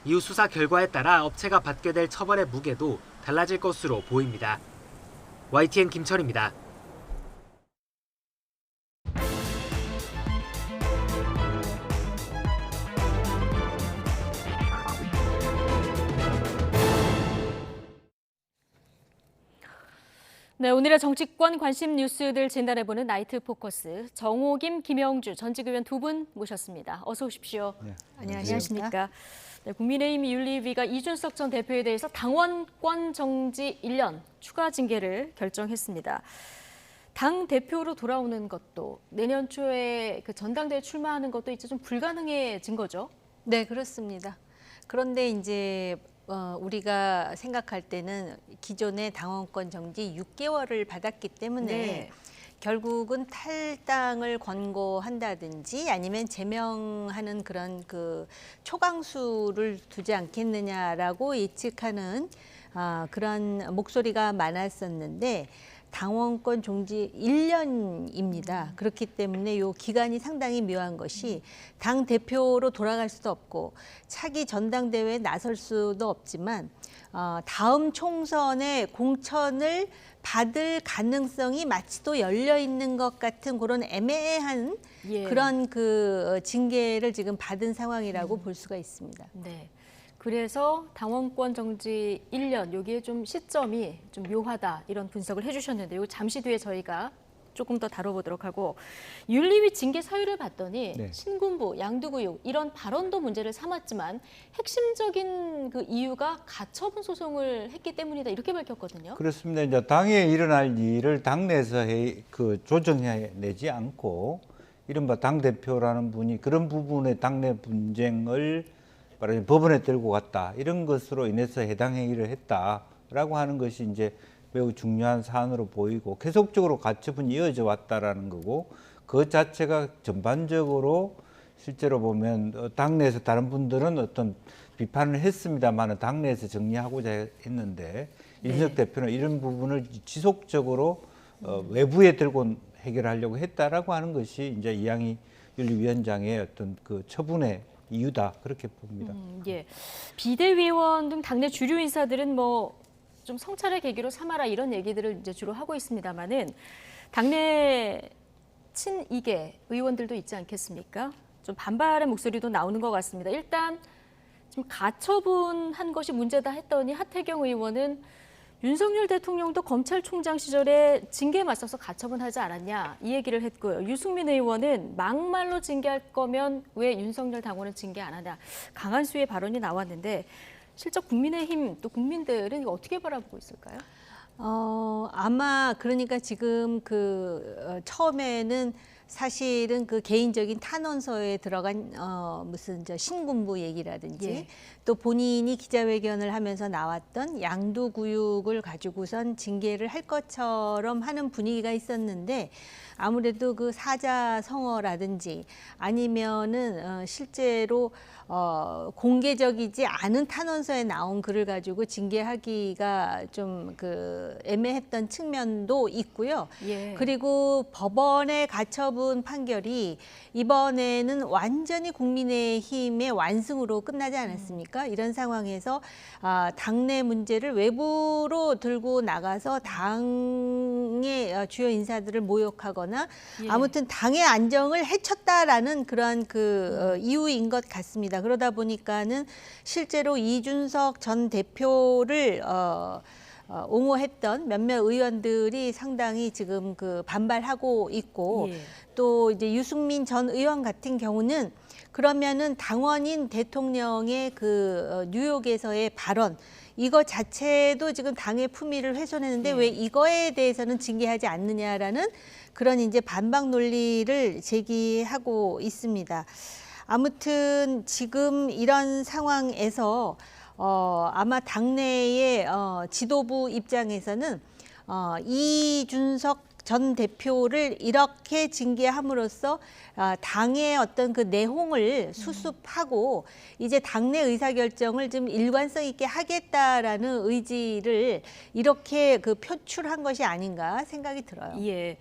이후 수사 결과에 따라 업체가 받게 될 처벌의 무게도 달라질 것으로 보입니다. YTN 김철입니다. 네, 오늘의 정치권 관심 뉴스들 진단해보는 나이트 포커스. 정호김, 김영주 전직 의원 두 분 모셨습니다. 어서 오십시오. 네, 안녕하십니까. 네, 국민의힘 윤리위가 이준석 전 대표에 대해서 당원권 정지 1년 추가 징계를 결정했습니다. 당 대표로 돌아오는 것도 내년 초에 그 전당대회 출마하는 것도 이제 좀 불가능해진 거죠? 네, 그렇습니다. 그런데 이제 우리가 생각할 때는 기존의 당원권 정지 6개월을 받았기 때문에 네. 결국은 탈당을 권고한다든지 아니면 제명하는 그런 그 초강수를 두지 않겠느냐라고 예측하는 그런 목소리가 많았었는데 당원권 정지 1년입니다. 그렇기 때문에 이 기간이 상당히 묘한 것이 당 대표로 돌아갈 수도 없고 차기 전당대회에 나설 수도 없지만 다음 총선에 공천을 받을 가능성이 마치 또 열려 있는 것 같은 그런 애매한 그런 그 징계를 지금 받은 상황이라고 볼 수가 있습니다. 네. 그래서 당원권 정지 1년, 여기에 좀 시점이 좀 묘하다 이런 분석을 해주셨는데요. 잠시 뒤에 저희가 조금 더 다뤄보도록 하고 윤리위 징계 사유를 봤더니 네. 신군부, 양두구육 이런 발언도 문제를 삼았지만 핵심적인 그 이유가 가처분 소송을 했기 때문이다 이렇게 밝혔거든요. 그렇습니다. 이제 당에 일어날 일을 당내에서 조정해내지 않고 이른바 당 대표라는 분이 그런 부분의 당내 분쟁을 말하자면 법원에 들고 갔다 이런 것으로 인해서 해당 행위를 했다라고 하는 것이 이제 매우 중요한 사안으로 보이고 계속적으로 가처분이 이어져 왔다라는 거고 그 자체가 전반적으로 실제로 보면 당내에서 다른 분들은 어떤 비판을 했습니다만 당내에서 정리하고자 했는데 이준석 대표는 이런 부분을 지속적으로 외부에 들고 해결하려고 했다라고 하는 것이 이제 이양희 윤리위원장의 어떤 그 처분의 이유다 그렇게 봅니다. 예, 비대위원 등 당내 주류 인사들은 뭐 좀 성찰의 계기로 삼아라 이런 얘기들을 이제 주로 하고 있습니다만은 당내 친이계 의원들도 있지 않겠습니까? 좀 반발의 목소리도 나오는 것 같습니다. 일단 지금 가처분한 것이 문제다 했더니 하태경 의원은 윤석열 대통령도 검찰총장 시절에 징계에 맞서서 가처분하지 않았냐 이 얘기를 했고요. 유승민 의원은 막말로 징계할 거면 왜 윤석열 당원은 징계 안 하냐 강한 수의 발언이 나왔는데 실제 국민의힘 또 국민들은 이거 어떻게 바라보고 있을까요? 아마 그러니까 지금 처음에는 사실은 그 개인적인 탄원서에 들어간 무슨 신군부 얘기라든지 예. 또 본인이 기자회견을 하면서 나왔던 양도구육을 가지고선 징계를 할 것처럼 하는 분위기가 있었는데 아무래도 그 사자성어라든지 아니면은 실제로 공개적이지 않은 탄원서에 나온 글을 가지고 징계하기가 좀 그 애매했던 측면도 있고요. 예. 그리고 법원의 가처분 판결이 이번에는 완전히 국민의힘의 완승으로 끝나지 않았습니까? 이런 상황에서 당내 문제를 외부로 들고 나가서 당의 주요 인사들을 모욕하거나 예. 아무튼 당의 안정을 해쳤다라는 그런 이유인 것 같습니다. 그러다 보니까는 실제로 이준석 전 대표를 옹호했던 몇몇 의원들이 상당히 지금 반발하고 있고 예. 또 이제 유승민 전 의원 같은 경우는 그러면은 당원인 대통령의 뉴욕에서의 발언 이거 자체도 지금 당의 품위를 훼손했는데 왜 이거에 대해서는 징계하지 않느냐라는 그런 이제 반박 논리를 제기하고 있습니다. 아무튼 지금 이런 상황에서 아마 당내의 지도부 입장에서는 이준석 전 대표를 이렇게 징계함으로써 당의 어떤 그 내홍을 수습하고 이제 당내 의사결정을 좀 일관성 있게 하겠다라는 의지를 이렇게 표출한 것이 아닌가 생각이 들어요. 예.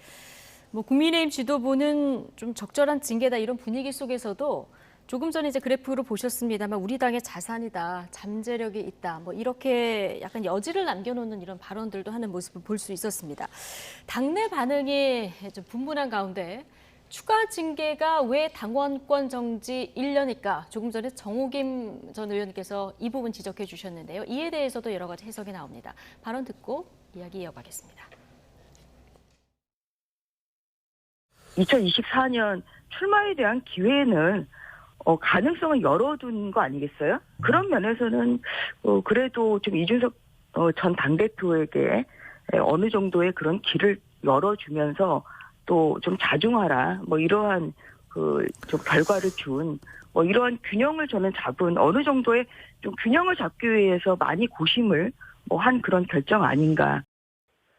뭐 국민의힘 지도부는 좀 적절한 징계다 이런 분위기 속에서도 조금 전에 이제 그래프로 보셨습니다만 우리 당의 자산이다, 잠재력이 있다, 뭐 이렇게 약간 여지를 남겨놓는 이런 발언들도 하는 모습을 볼 수 있었습니다. 당내 반응이 좀 분분한 가운데 추가 징계가 왜 당원권 정지 1년일까? 조금 전에 정호김 전 의원께서 이 부분 지적해 주셨는데요. 이에 대해서도 여러 가지 해석이 나옵니다. 발언 듣고 이야기 이어가겠습니다. 2024년 출마에 대한 기회는 가능성을 열어둔 거 아니겠어요? 그런 면에서는 그래도 좀 이준석 전 당대표에게 어느 정도의 그런 길을 열어주면서 또 좀 자중하라 뭐 이러한 좀 결과를 준 이러한 균형을 저는 잡은 어느 정도의 좀 균형을 잡기 위해서 많이 고심을 한 그런 결정 아닌가.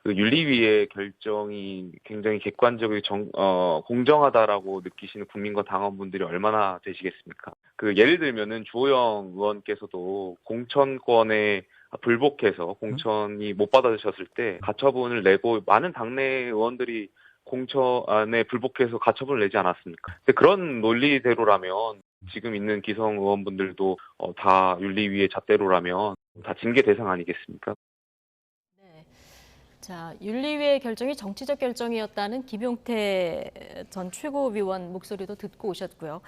윤리위의 결정이 굉장히 객관적이고 공정하다라고 느끼시는 국민과 당원분들이 얼마나 되시겠습니까? 예를 들면은 주호영 의원께서도 공천권에 불복해서 공천이 못 받아주셨을 때 가처분을 내고 많은 당내 의원들이 공천에 불복해서 가처분을 내지 않았습니까? 근데 그런 논리대로라면 지금 있는 기성 의원분들도 다 윤리위의 잣대로라면 다 징계 대상 아니겠습니까? 자, 윤리위의 결정이 정치적 결정이었다는 김용태 전 최고위원 목소리도 듣고 오셨고요.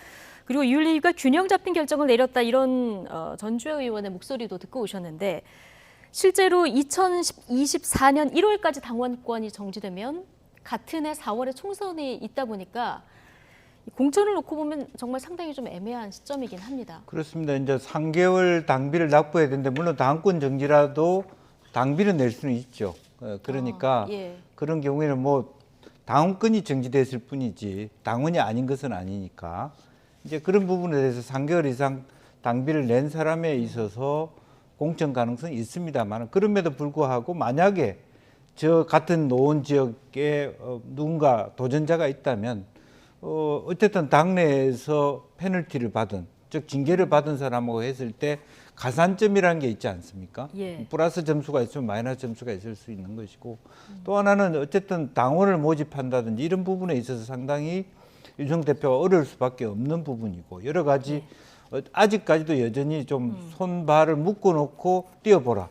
그리고 윤리위가 균형 잡힌 결정을 내렸다 이런 전주혜 의원의 목소리도 듣고 오셨는데 실제로 2024년 1월까지 당원권이 정지되면 같은 해 4월에 총선이 있다 보니까 공천을 놓고 보면 정말 상당히 좀 애매한 시점이긴 합니다. 그렇습니다. 이제 3개월 당비를 납부해야 되는데 물론 당원권 정지라도 당비를 낼 수는 있죠. 그러니까 예. 그런 경우에는 뭐 당원권이 정지됐을 뿐이지 당원이 아닌 것은 아니니까 이제 그런 부분에 대해서 3개월 이상 당비를 낸 사람에 있어서 공천 가능성이 있습니다만 그럼에도 불구하고 만약에 저 같은 노원 지역에 누군가 도전자가 있다면 어쨌든 당내에서 페널티를 받은 즉 징계를 받은 사람하고 했을 때 가산점이라는 게 있지 않습니까? 예. 플러스 점수가 있으면 마이너스 점수가 있을 수 있는 것이고 또 하나는 어쨌든 당원을 모집한다든지 이런 부분에 있어서 상당히 윤석 대표가 어려울 수밖에 없는 부분이고 여러 가지 아직까지도 여전히 좀 손발을 묶어놓고 뛰어보라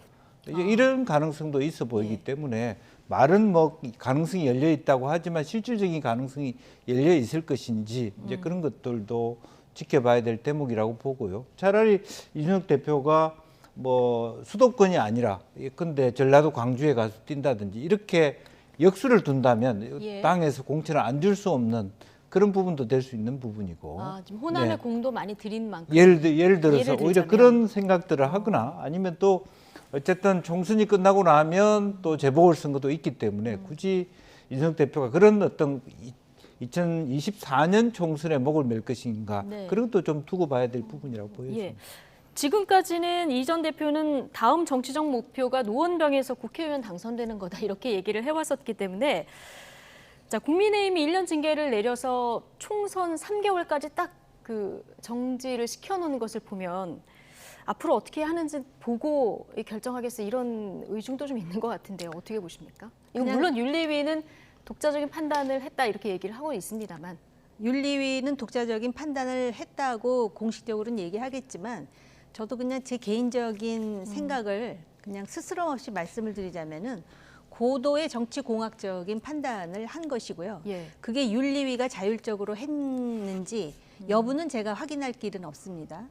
이런 가능성도 있어 보이기 때문에 말은 뭐 가능성이 열려 있다고 하지만 실질적인 가능성이 열려 있을 것인지 이제 그런 것들도 지켜봐야 될 대목이라고 보고요. 차라리 이준석 대표가 뭐 수도권이 아니라 근데 전라도 광주에 가서 뛴다든지 이렇게 역수를 둔다면 예. 당에서 공천을 안 줄 수 없는 그런 부분도 될 수 있는 부분이고. 지금 호남의 공도 많이 들인 만큼. 예를 들어서 오히려 그런 생각들을 하거나 아니면 또 어쨌든 총선이 끝나고 나면 또 재보궐선거도 있기 때문에 굳이 이준석 대표가 그런 어떤 2024년 총선에 목을 맬 것인가 네. 그런 것도 좀 두고 봐야 될 부분이라고 보여집니다. 예. 지금까지는 이 전 대표는 다음 정치적 목표가 노원병에서 국회의원 당선되는 거다 이렇게 얘기를 해왔었기 때문에 자, 국민의힘이 1년 징계를 내려서 총선 3개월까지 딱 그 정지를 시켜놓는 것을 보면 앞으로 어떻게 하는지 보고 결정하겠어 이런 의중도 좀 있는 것 같은데요. 어떻게 보십니까? 이거 물론 윤리위는 독자적인 판단을 했다 이렇게 얘기를 하고 있습니다만. 윤리위는 독자적인 판단을 했다고 공식적으로는 얘기하겠지만 저도 그냥 제 개인적인 생각을 그냥 스스럼 없이 말씀을 드리자면은 고도의 정치공학적인 판단을 한 것이고요. 예. 그게 윤리위가 자율적으로 했는지 여부는 제가 확인할 길은 없습니다.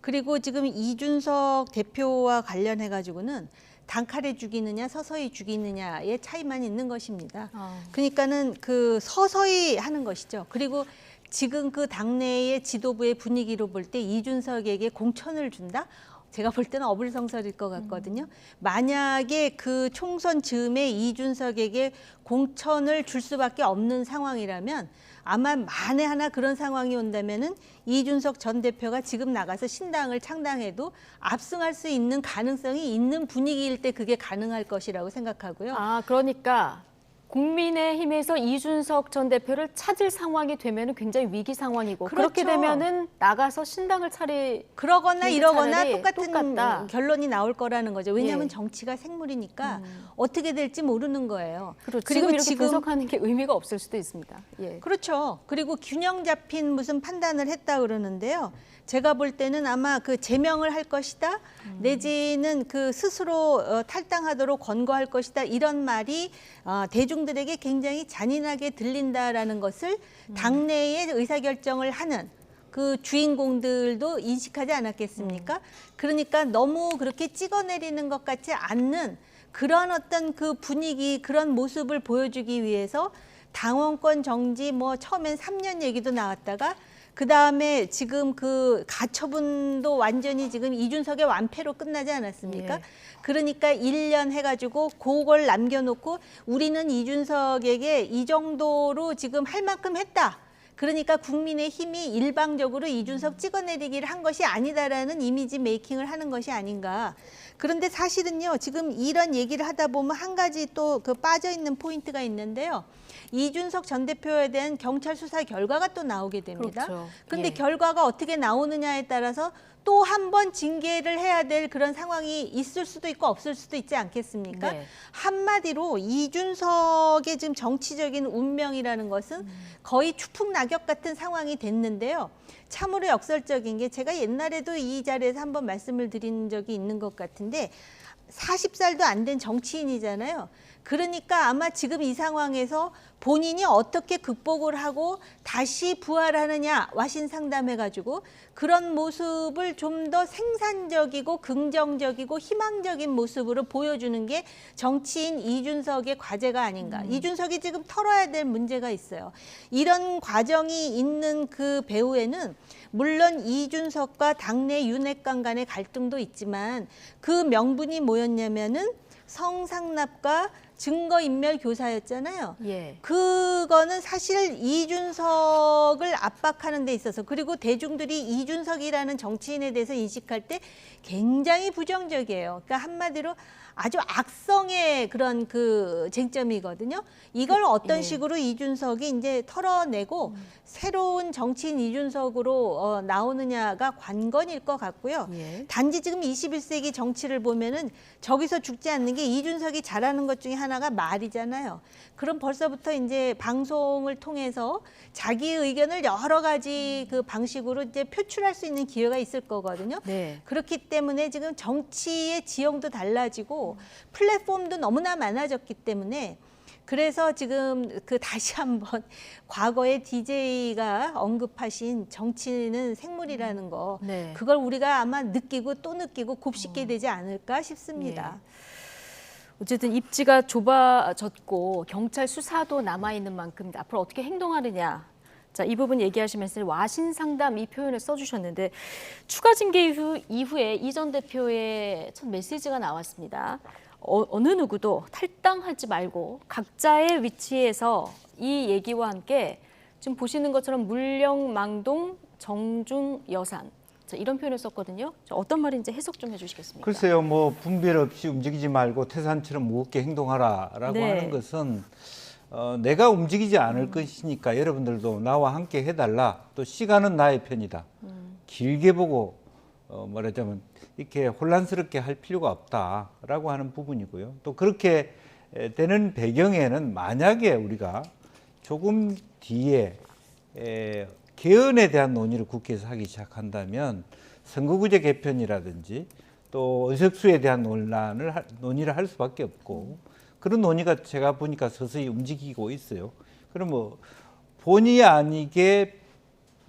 그리고 지금 이준석 대표와 관련해 가지고는 단칼에 죽이느냐 서서히 죽이느냐의 차이만 있는 것입니다. 그러니까는 그 서서히 하는 것이죠. 그리고 지금 그 당내의 지도부의 분위기로 볼 때 이준석에게 공천을 준다? 제가 볼 때는 어불성설일 것 같거든요. 만약에 그 총선 즈음에 이준석에게 공천을 줄 수밖에 없는 상황이라면 아마 만에 하나 그런 상황이 온다면은 이준석 전 대표가 지금 나가서 신당을 창당해도 압승할 수 있는 가능성이 있는 분위기일 때 그게 가능할 것이라고 생각하고요. 아, 그러니까 국민의힘에서 이준석 전 대표를 찾을 상황이 되면은 굉장히 위기 상황이고 그렇죠. 그렇게 되면은 나가서 신당을 그러거나 이러거나 차라리 똑같은 결론이 나올 거라는 거죠. 왜냐하면 예. 정치가 생물이니까 어떻게 될지 모르는 거예요. 그리고 이렇게 분석하는 게 의미가 없을 수도 있습니다. 예. 그렇죠. 그리고 균형 잡힌 무슨 판단을 했다 그러는데요. 제가 볼 때는 아마 그 제명을 할 것이다, 내지는 그 스스로 탈당하도록 권고할 것이다 이런 말이 대중들에게 굉장히 잔인하게 들린다라는 것을 당내에 의사결정을 하는 그 주인공들도 인식하지 않았겠습니까? 그러니까 너무 그렇게 찍어내리는 것 같지 않는 그런 어떤 그 분위기, 그런 모습을 보여주기 위해서 당원권 정지 뭐 처음엔 3년 얘기도 나왔다가 그다음에 지금 그 가처분도 완전히 지금 이준석의 완패로 끝나지 않았습니까? 예. 그러니까 1년 해가지고 그걸 남겨놓고 우리는 이준석에게 이 정도로 지금 할 만큼 했다. 그러니까 국민의힘이 일방적으로 이준석 찍어내리기를 한 것이 아니다라는 이미지 메이킹을 하는 것이 아닌가. 그런데 사실은요, 지금 이런 얘기를 하다 보면 한 가지 또 그 빠져있는 포인트가 있는데요. 이준석 전 대표에 대한 경찰 수사 결과가 또 나오게 됩니다. 그렇죠. 근데 예. 결과가 어떻게 나오느냐에 따라서 또 한 번 징계를 해야 될 그런 상황이 있을 수도 있고 없을 수도 있지 않겠습니까? 네. 한마디로 이준석의 지금 정치적인 운명이라는 것은 거의 추풍낙엽 같은 상황이 됐는데요. 참으로 역설적인 게 제가 옛날에도 이 자리에서 한번 말씀을 드린 적이 있는 것 같은데 40살도 안 된 정치인이잖아요. 그러니까 아마 지금 이 상황에서 본인이 어떻게 극복을 하고 다시 부활하느냐 와신 상담해가지고 그런 모습을 좀 더 생산적이고 긍정적이고 희망적인 모습으로 보여주는 게 정치인 이준석의 과제가 아닌가. 이준석이 지금 털어야 될 문제가 있어요. 이런 과정이 있는 그 배후에는 물론 이준석과 당내 윤핵관 간의 갈등도 있지만 그 명분이 뭐였냐면은 성상납과 증거인멸 교사였잖아요. 예. 그거는 사실 이준석을 압박하는 데 있어서 그리고 대중들이 이준석이라는 정치인에 대해서 인식할 때 굉장히 부정적이에요. 그러니까 한마디로 아주 악성의 그런 그 쟁점이거든요. 이걸 어떤 예. 식으로 이준석이 이제 털어내고 새로운 정치인 이준석으로 나오느냐가 관건일 것 같고요. 예. 단지 지금 21세기 정치를 보면은 저기서 죽지 않는 게 이준석이 잘하는 것 중에 하나가 말이잖아요. 그럼 벌써부터 이제 방송을 통해서 자기의 의견을 여러 가지 그 방식으로 이제 표출할 수 있는 기회가 있을 거거든요. 네. 그렇기 때문에 지금 정치의 지형도 달라지고 플랫폼도 너무나 많아졌기 때문에 그래서 지금 그 다시 한번 과거에 DJ가 언급하신 정치는 생물이라는 거 네. 그걸 우리가 아마 느끼고 또 느끼고 곱씹게 되지 않을까 싶습니다. 예. 어쨌든 입지가 좁아졌고 경찰 수사도 남아있는 만큼 앞으로 어떻게 행동하느냐. 자, 이 부분 얘기하시면서 와신 상담 이 표현을 써주셨는데 추가 징계 이후에 이 전 대표의 첫 메시지가 나왔습니다. 어느 누구도 탈당하지 말고 각자의 위치에서 이 얘기와 함께 지금 보시는 것처럼 물령망동 정중 여산. 자, 이런 표현을 썼거든요. 어떤 말인지 해석 좀 해주시겠습니까? 글쎄요, 뭐 분별 없이 움직이지 말고 태산처럼 무겁게 행동하라라고 네. 하는 것은 내가 움직이지 않을 것이니까 여러분들도 나와 함께 해달라. 또 시간은 나의 편이다. 길게 보고 말하자면 이렇게 혼란스럽게 할 필요가 없다라고 하는 부분이고요. 또 그렇게 되는 배경에는 만약에 우리가 조금 뒤에 개헌에 대한 논의를 국회에서 하기 시작한다면 선거구제 개편이라든지 또 의석수에 대한 논의를 할 수밖에 없고 그런 논의가 제가 보니까 서서히 움직이고 있어요. 그럼 뭐 본의 아니게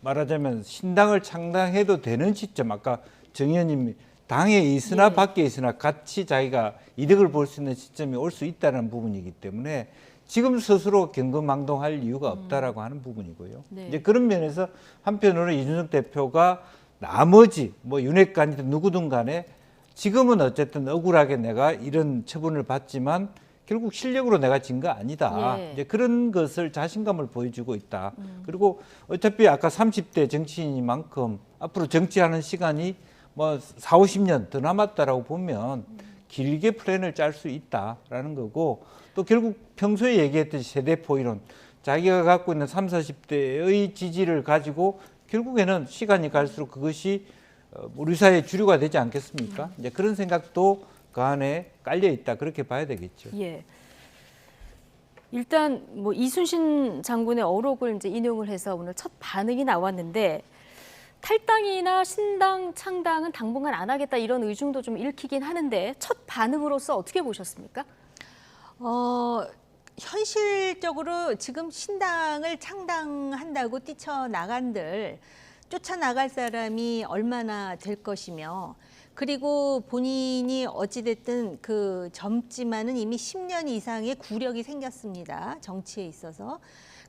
말하자면 신당을 창당해도 되는 시점, 아까 정 의원님이 당에 있으나 밖에 있으나 같이 자기가 이득을 볼 수 있는 시점이 올 수 있다는 부분이기 때문에 지금 스스로 경거망동할 이유가 없다라고 하는 부분이고요. 네. 이제 그런 면에서 한편으로는 이준석 대표가 나머지 뭐 윤핵관이든 누구든 간에 지금은 어쨌든 억울하게 내가 이런 처분을 받지만 결국 실력으로 내가 진 거 아니다. 예. 이제 그런 것을 자신감을 보여주고 있다. 그리고 어차피 아까 30대 정치인이만큼 앞으로 정치하는 시간이 뭐 4, 50년 더 남았다라고 보면 길게 플랜을 짤 수 있다라는 거고 또 결국 평소에 얘기했듯이 세대포 이론 자기가 갖고 있는 30, 40대의 지지를 가지고 결국에는 시간이 갈수록 그것이 우리 사회의 주류가 되지 않겠습니까? 이제 그런 생각도 그 안에 깔려 있다 그렇게 봐야 되겠죠. 예. 일단 뭐 이순신 장군의 어록을 이제 인용을 해서 오늘 첫 반응이 나왔는데 탈당이나 신당 창당은 당분간 안 하겠다 이런 의중도 좀 읽히긴 하는데 첫 반응으로서 어떻게 보셨습니까? 현실적으로 지금 신당을 창당한다고 뛰쳐나간들 쫓아나갈 사람이 얼마나 될 것이며 그리고 본인이 어찌됐든 그 젊지만은 이미 10년 이상의 구력이 생겼습니다. 정치에 있어서.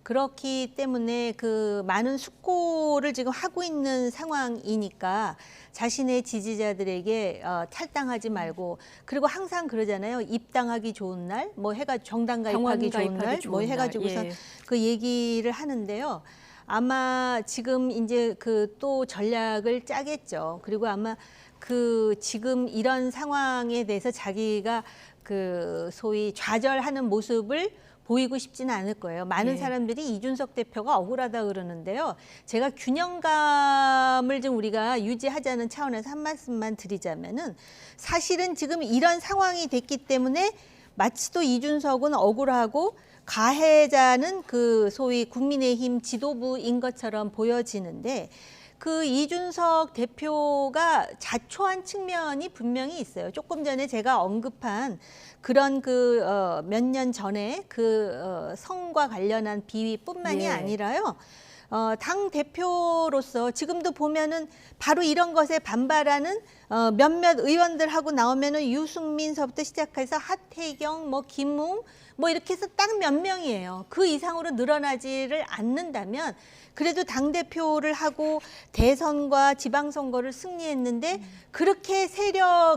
그렇기 때문에 그 많은 숙고를 지금 하고 있는 상황이니까 자신의 지지자들에게 탈당하지 말고 그리고 항상 그러잖아요. 입당하기 좋은 날, 뭐 해가 정당 가입하기 좋은 날, 뭐 해가지고서 예. 그 얘기를 하는데요. 아마 지금 이제 그 또 전략을 짜겠죠. 그리고 아마 그 지금 이런 상황에 대해서 자기가 그 소위 좌절하는 모습을 보이고 싶지는 않을 거예요. 많은 네. 사람들이 이준석 대표가 억울하다 그러는데요. 제가 균형감을 좀 우리가 유지하자는 차원에서 한 말씀만 드리자면은 사실은 지금 이런 상황이 됐기 때문에 마치 또 이준석은 억울하고 가해자는 그 소위 국민의힘 지도부인 것처럼 보여지는데 그 이준석 대표가 자초한 측면이 분명히 있어요. 조금 전에 제가 언급한 그런 그 몇 년 전에 그 성과 관련한 비위뿐만이 예. 아니라요. 당 대표로서 지금도 보면은 바로 이런 것에 반발하는 몇몇 의원들하고 나오면은 유승민서부터 시작해서 하태경, 뭐 김웅, 뭐 이렇게 해서 딱 몇 명이에요. 그 이상으로 늘어나지를 않는다면 그래도 당대표를 하고 대선과 지방선거를 승리했는데 그렇게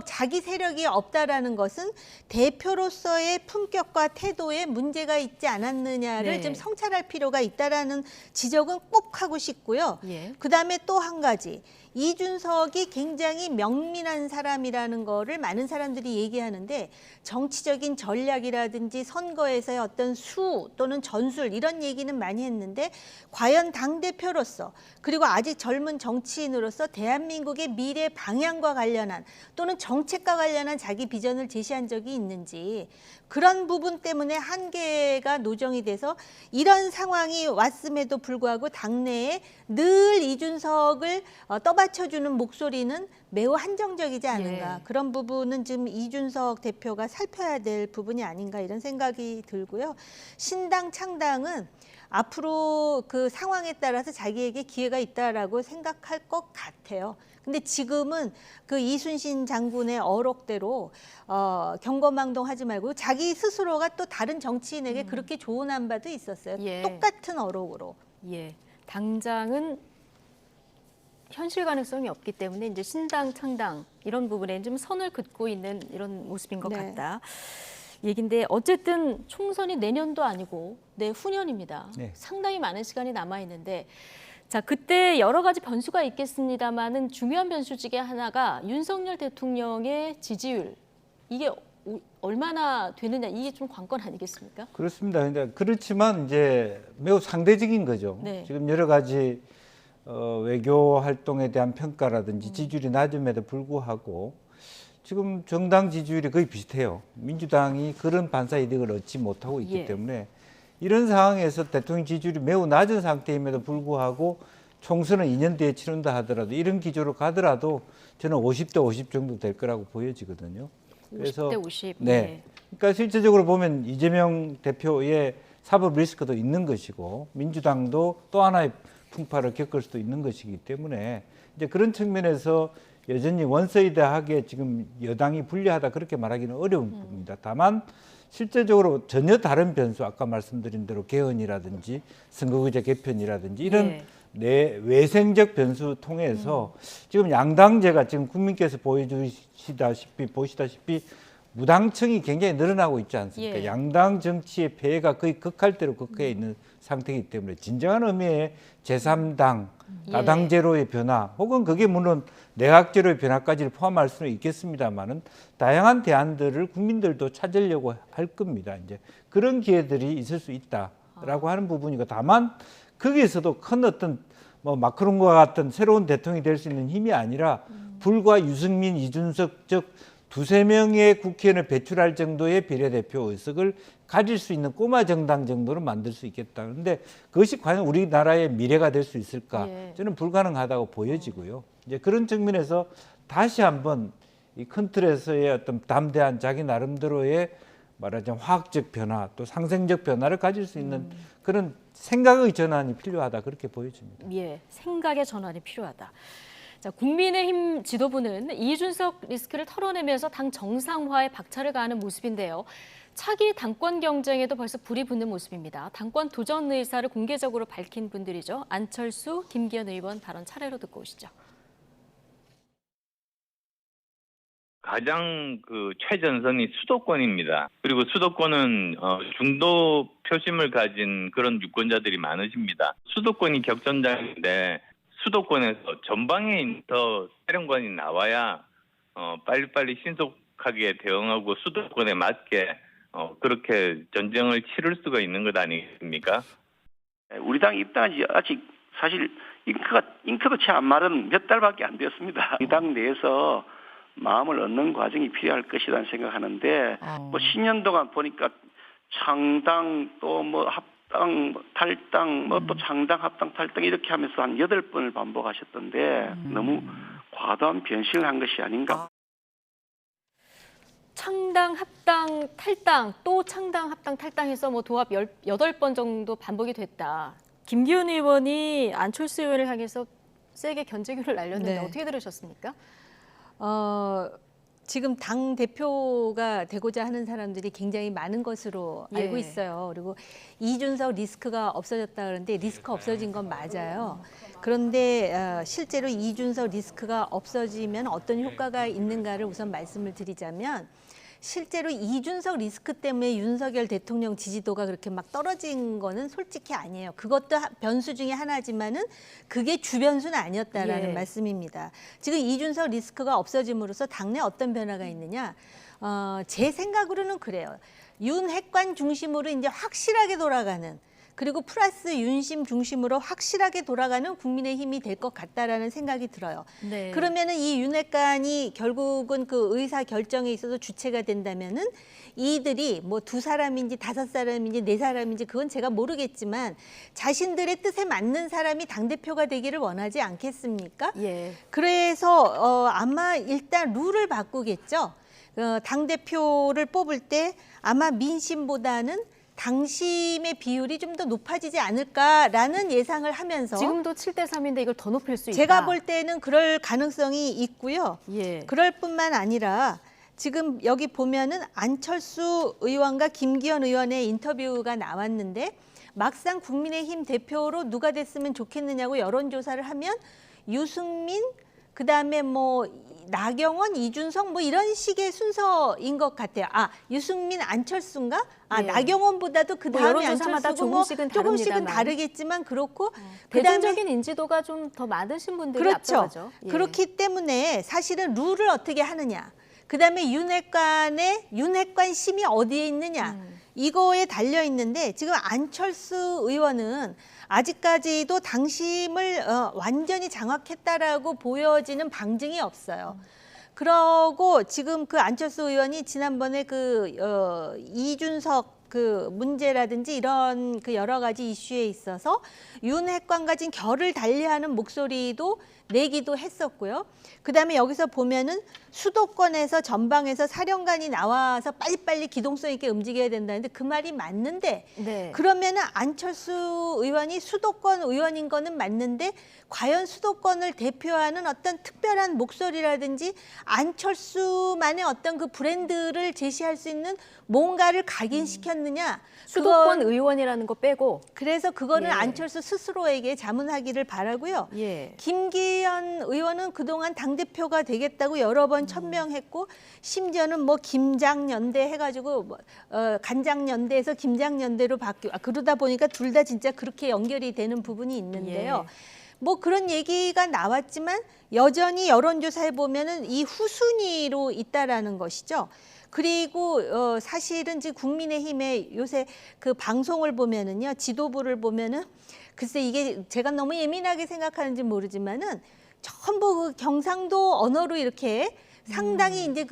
자기 세력이 없다라는 것은 대표로서의 품격과 태도에 문제가 있지 않았느냐를 네. 좀 성찰할 필요가 있다라는 지적은 꼭 하고 싶고요. 예. 그다음에 또 한 가지. 이준석이 굉장히 명민한 사람이라는 거를 많은 사람들이 얘기하는데 정치적인 전략이라든지 선거에서의 어떤 수 또는 전술 이런 얘기는 많이 했는데 과연 당대표로서 그리고 아직 젊은 정치인으로서 대한민국의 미래 방향과 관련한 또는 정책과 관련한 자기 비전을 제시한 적이 있는지 그런 부분 때문에 한계가 노정이 돼서 이런 상황이 왔음에도 불구하고 당내에 늘 이준석을 떠받쳐주는 목소리는 매우 한정적이지 않은가. 예. 그런 부분은 지금 이준석 대표가 살펴야 될 부분이 아닌가 이런 생각이 들고요. 신당 창당은 앞으로 그 상황에 따라서 자기에게 기회가 있다라고 생각할 것 같아요. 근데 지금은 그 이순신 장군의 어록대로 경거망동하지 말고 자기 스스로가 또 다른 정치인에게 그렇게 조언한 바도 있었어요. 예. 똑같은 어록으로. 예. 당장은 현실 가능성이 없기 때문에 이제 신당 창당 이런 부분에 좀 선을 긋고 있는 이런 모습인 것 네. 같다. 얘긴데 어쨌든 총선이 내년도 아니고 내후년입니다. 네. 상당히 많은 시간이 남아 있는데 자 그때 여러 가지 변수가 있겠습니다만은 중요한 변수 중에 하나가 윤석열 대통령의 지지율 이게 얼마나 되느냐 이게 좀 관건 아니겠습니까? 그렇습니다. 근데 그렇지만 이제 매우 상대적인 거죠. 네. 지금 여러 가지 외교 활동에 대한 평가라든지 지지율이 낮음에도 불구하고 지금 정당 지지율이 거의 비슷해요. 민주당이 그런 반사 이득을 얻지 못하고 있기 예. 때문에 이런 상황에서 대통령 지지율이 매우 낮은 상태임에도 불구하고 총선은 2년 뒤에 치른다 하더라도 이런 기조로 가더라도 저는 50대 50 정도 될 거라고 보여지거든요. 그래서 50대 50. 네. 그러니까 실제적으로 보면 이재명 대표의 사법 리스크도 있는 것이고 민주당도 또 하나의 풍파를 겪을 수도 있는 것이기 때문에 이제 그런 측면에서 여전히 원사이드하게 지금 여당이 불리하다 그렇게 말하기는 어려운 겁니다. 다만 실제적으로 전혀 다른 변수 아까 말씀드린 대로 개헌이라든지 선거구제 개편이라든지 이런 내 외생적 변수 통해서 지금 양당제가 지금 국민께서 보시다시피 무당층이 굉장히 늘어나고 있지 않습니까? 예. 양당 정치의 폐해가 거의 극할대로 극해에 있는 상태이기 때문에 진정한 의미의 제3당 다당제로의 변화 혹은 그게 물론 내각제로의 변화까지를 포함할 수는 있겠습니다만은 다양한 대안들을 국민들도 찾으려고 할 겁니다. 이제 그런 기회들이 있을 수 있다라고 하는 부분이고 다만 거기에서도 큰 어떤 뭐 마크롱과 같은 새로운 대통령이 될 수 있는 힘이 아니라 불과 유승민, 이준석 즉 두세 명의 국회의원을 배출할 정도의 비례대표 의석을 가질 수 있는 꼬마 정당 정도로 만들 수 있겠다. 그런데 그것이 과연 우리나라의 미래가 될 수 있을까? 저는 불가능하다고 보여지고요. 이제 그런 측면에서 다시 한번 이 큰 틀에서의 어떤 담대한 자기 나름대로의 말하자면 화학적 변화 또 상생적 변화를 가질 수 있는 그런 생각의 전환이 필요하다 그렇게 보여집니다. 예, 생각의 전환이 필요하다. 자, 국민의힘 지도부는 이준석 리스크를 털어내면서 당 정상화에 박차를 가하는 모습인데요. 차기 당권 경쟁에도 벌써 불이 붙는 모습입니다. 당권 도전 의사를 공개적으로 밝힌 분들이죠. 안철수, 김기현 의원 발언 차례로 듣고 오시죠. 가장 최전선이 수도권입니다. 그리고 수도권은 중도 표심을 가진 그런 유권자들이 많으십니다. 수도권이 격전장인데 수도권에서 전방에 더 사령관이 나와야 빨리빨리 신속하게 대응하고 수도권에 맞게 그렇게 전쟁을 치를 수가 있는 것 아니겠습니까? 우리 당 입당한 지 아직 사실 잉크도 채 안 마른 몇 달밖에 안 되었습니다. 이 당 내에서 마음을 얻는 과정이 필요할 것이라는 생각하는데 뭐 10년 동안 보니까 창당 또 뭐 합당 탈당 뭐 또 창당 합당 탈당 이렇게 하면서 한 8번을 반복하셨던데 너무 과도한 변신을 한 것이 아닌가. 창당, 합당, 탈당, 또 창당, 합당, 탈당해서 뭐 도합 8번 정도 반복이 됐다. 김기현 의원이 안철수 의원을 향해서 세게 견제기를 날렸는데 어떻게 들으셨습니까? 지금 당 대표가 되고자 하는 사람들이 굉장히 많은 것으로 알고 있어요. 그리고 이준석 리스크가 없어졌다 그러는데 리스크 없어진 건 맞아요. 그런데 실제로 이준석 리스크가 없어지면 어떤 효과가 있는가를 우선 말씀을 드리자면 실제로 이준석 리스크 때문에 윤석열 대통령 지지도가 그렇게 막 떨어진 거는 솔직히 아니에요. 그것도 변수 중에 하나지만은 그게 주변수는 아니었다라는 말씀입니다. 지금 이준석 리스크가 없어짐으로써 당내 어떤 변화가 있느냐? 제 생각으로는 그래요. 윤핵관 중심으로 이제 확실하게 돌아가는 그리고 플러스 윤심 중심으로 확실하게 돌아가는 국민의힘이 될 것 같다라는 생각이 들어요. 그러면은 이 윤핵관이 결국은 그 의사 결정에 있어서 주체가 된다면은 이들이 뭐 2사람인지 5사람인지 4사람인지 그건 제가 모르겠지만 자신들의 뜻에 맞는 사람이 당대표가 되기를 원하지 않겠습니까? 그래서 아마 일단 룰을 바꾸겠죠. 당대표를 뽑을 때 아마 민심보다는 당심의 비율이 좀 더 높아지지 않을까라는 예상을 하면서 지금도 7대 3인데 이걸 더 높일 수 있다. 제가 볼 때는 그럴 가능성이 있고요. 그럴 뿐만 아니라 지금 여기 보면은 안철수 의원과 김기현 의원의 인터뷰가 나왔는데 막상 국민의힘 대표로 누가 됐으면 좋겠느냐고 여론조사를 하면 유승민 그다음에 뭐 나경원, 이준석 뭐 이런 식의 순서인 것 같아요. 유승민, 안철수인가? 예. 나경원보다도 그 다음에 여론조사마다 안철수고 뭐 조금씩은 조금씩은 다릅니다만. 다르겠지만 그렇고 대중적인 인지도가 좀 더 많으신 분들이 그렇죠. 앞서가죠. 예. 그렇기 때문에 사실은 룰을 어떻게 하느냐. 그다음에 윤핵관 심이 어디에 있느냐. 이거에 달려 있는데 지금 안철수 의원은 아직까지도 당심을 완전히 장악했다라고 보여지는 방증이 없어요. 그러고 지금 그 안철수 의원이 지난번에 이준석 그 문제라든지 이런 그 여러 가지 이슈에 있어서 윤핵관과 지금 결을 달리하는 목소리도 내기도 했었고요. 그다음에 여기서 보면은 수도권에서 전방에서 사령관이 나와서 빨리빨리 기동성 있게 움직여야 된다는데 그 말이 맞는데 네. 그러면은 안철수 의원이 수도권 의원인 거는 맞는데 과연 수도권을 대표하는 어떤 특별한 목소리라든지 안철수만의 어떤 그 브랜드를 제시할 수 있는 뭔가를 각인시켰느냐. 수도권 의원이라는 거 빼고. 그래서 그거는 예. 안철수 스스로에게 자문하기를 바라고요. 예. 김기현 의원은 그동안 당대표가 되겠다고 여러 번 천명했고 심지어는 뭐 김장연대 해가지고 간장연대에서 김장연대로 바뀌고 그러다 보니까 둘 다 진짜 그렇게 연결이 되는 부분이 있는데요. 뭐 그런 얘기가 나왔지만 여전히 여론조사에 보면은 이 후순위로 있다라는 것이죠. 그리고 사실은 지금 국민의힘의 요새 그 방송을 보면은요, 지도부를 보면은 글쎄 이게 제가 너무 예민하게 생각하는지 모르지만은 전부 그 경상도 언어로 이렇게 상당히 이제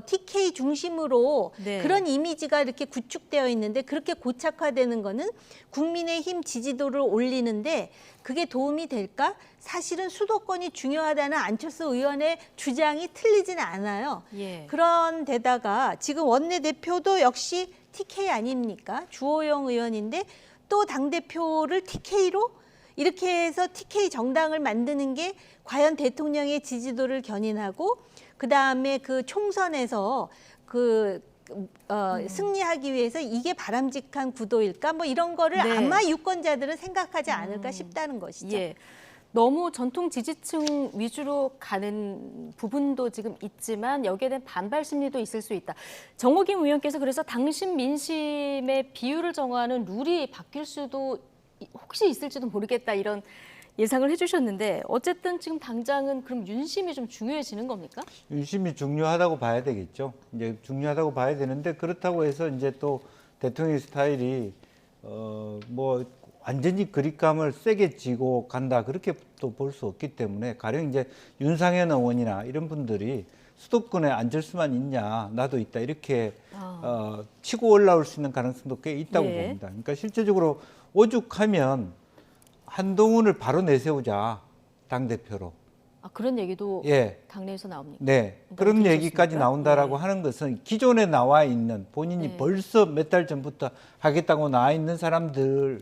TK 중심으로 네. 그런 이미지가 이렇게 구축되어 있는데 그렇게 고착화되는 거는 국민의힘 지지도를 올리는데 그게 도움이 될까? 사실은 수도권이 중요하다는 안철수 의원의 주장이 틀리지는 않아요. 예. 그런데다가 지금 원내대표도 역시 TK 아닙니까? 주호영 의원인데 또 당대표를 TK로 이렇게 해서 TK 정당을 만드는 게 과연 대통령의 지지도를 견인하고 그다음에 그 총선에서 승리하기 위해서 이게 바람직한 구도일까? 뭐 이런 거를 네. 아마 유권자들은 생각하지 않을까 싶다는 것이죠. 예. 너무 전통 지지층 위주로 가는 부분도 지금 있지만 여기에 대한 반발 심리도 있을 수 있다. 정호김 의원께서 그래서 당심 민심의 비율을 정하는 룰이 바뀔 수도 혹시 있을지도 모르겠다 이런 예상을 해주셨는데 어쨌든 지금 당장은 그럼 윤심이 좀 중요해지는 겁니까? 윤심이 중요하다고 봐야 되겠죠. 이제 중요하다고 봐야 되는데 그렇다고 해서 이제 또 대통령 스타일이 뭐 완전히 그립감을 세게 쥐고 간다 그렇게 또 볼 수 없기 때문에 가령 이제 윤상현 의원이나 이런 분들이 수도권에 안철수만 있냐 나도 있다 이렇게 치고 올라올 수 있는 가능성도 꽤 있다고 예. 봅니다. 그러니까 실질적으로 오죽하면 한동훈을 바로 내세우자 당대표로. 그런 얘기도 예. 당내에서 나옵니까? 네, 그런 얘기까지 나온다라고 하는 것은 기존에 나와 있는 본인이 벌써 몇 달 전부터 하겠다고 나와 있는 사람들에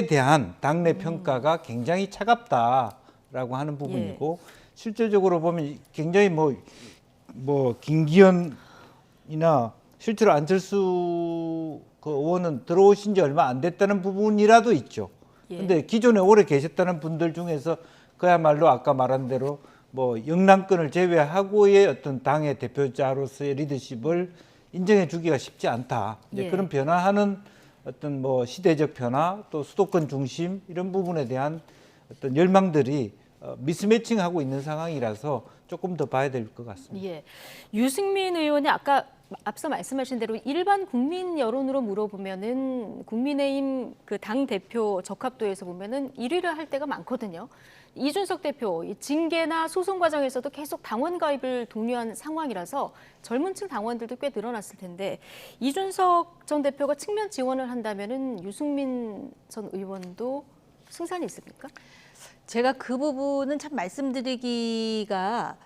대한 당내 평가가 굉장히 차갑다라고 하는 부분이고 실질적으로 보면 굉장히 뭐 김기현이나 실제로 안철수 그 의원은 들어오신 지 얼마 안 됐다는 부분이라도 있죠. 근데 기존에 오래 계셨다는 분들 중에서 그야말로 아까 말한 대로 뭐 영남권을 제외하고의 어떤 당의 대표자로서의 리더십을 인정해 주기가 쉽지 않다. 이제 그런 변화하는 어떤 뭐 시대적 변화 또 수도권 중심 이런 부분에 대한 어떤 열망들이 미스매칭하고 있는 상황이라서 조금 더 봐야 될 것 같습니다. 예. 유승민 의원이 아까 앞서 말씀하신 대로 일반 국민 여론으로 물어보면은 국민의힘 그 당 대표 적합도에서 보면은 1위를 할 때가 많거든요. 이준석 대표 징계나 소송 과정에서도 계속 당원 가입을 독려한 상황이라서 젊은층 당원들도 꽤 늘어났을 텐데 이준석 전 대표가 측면 지원을 한다면은 유승민 전 의원도 승산이 있습니까? 제가 그 부분은 참 말씀드리기가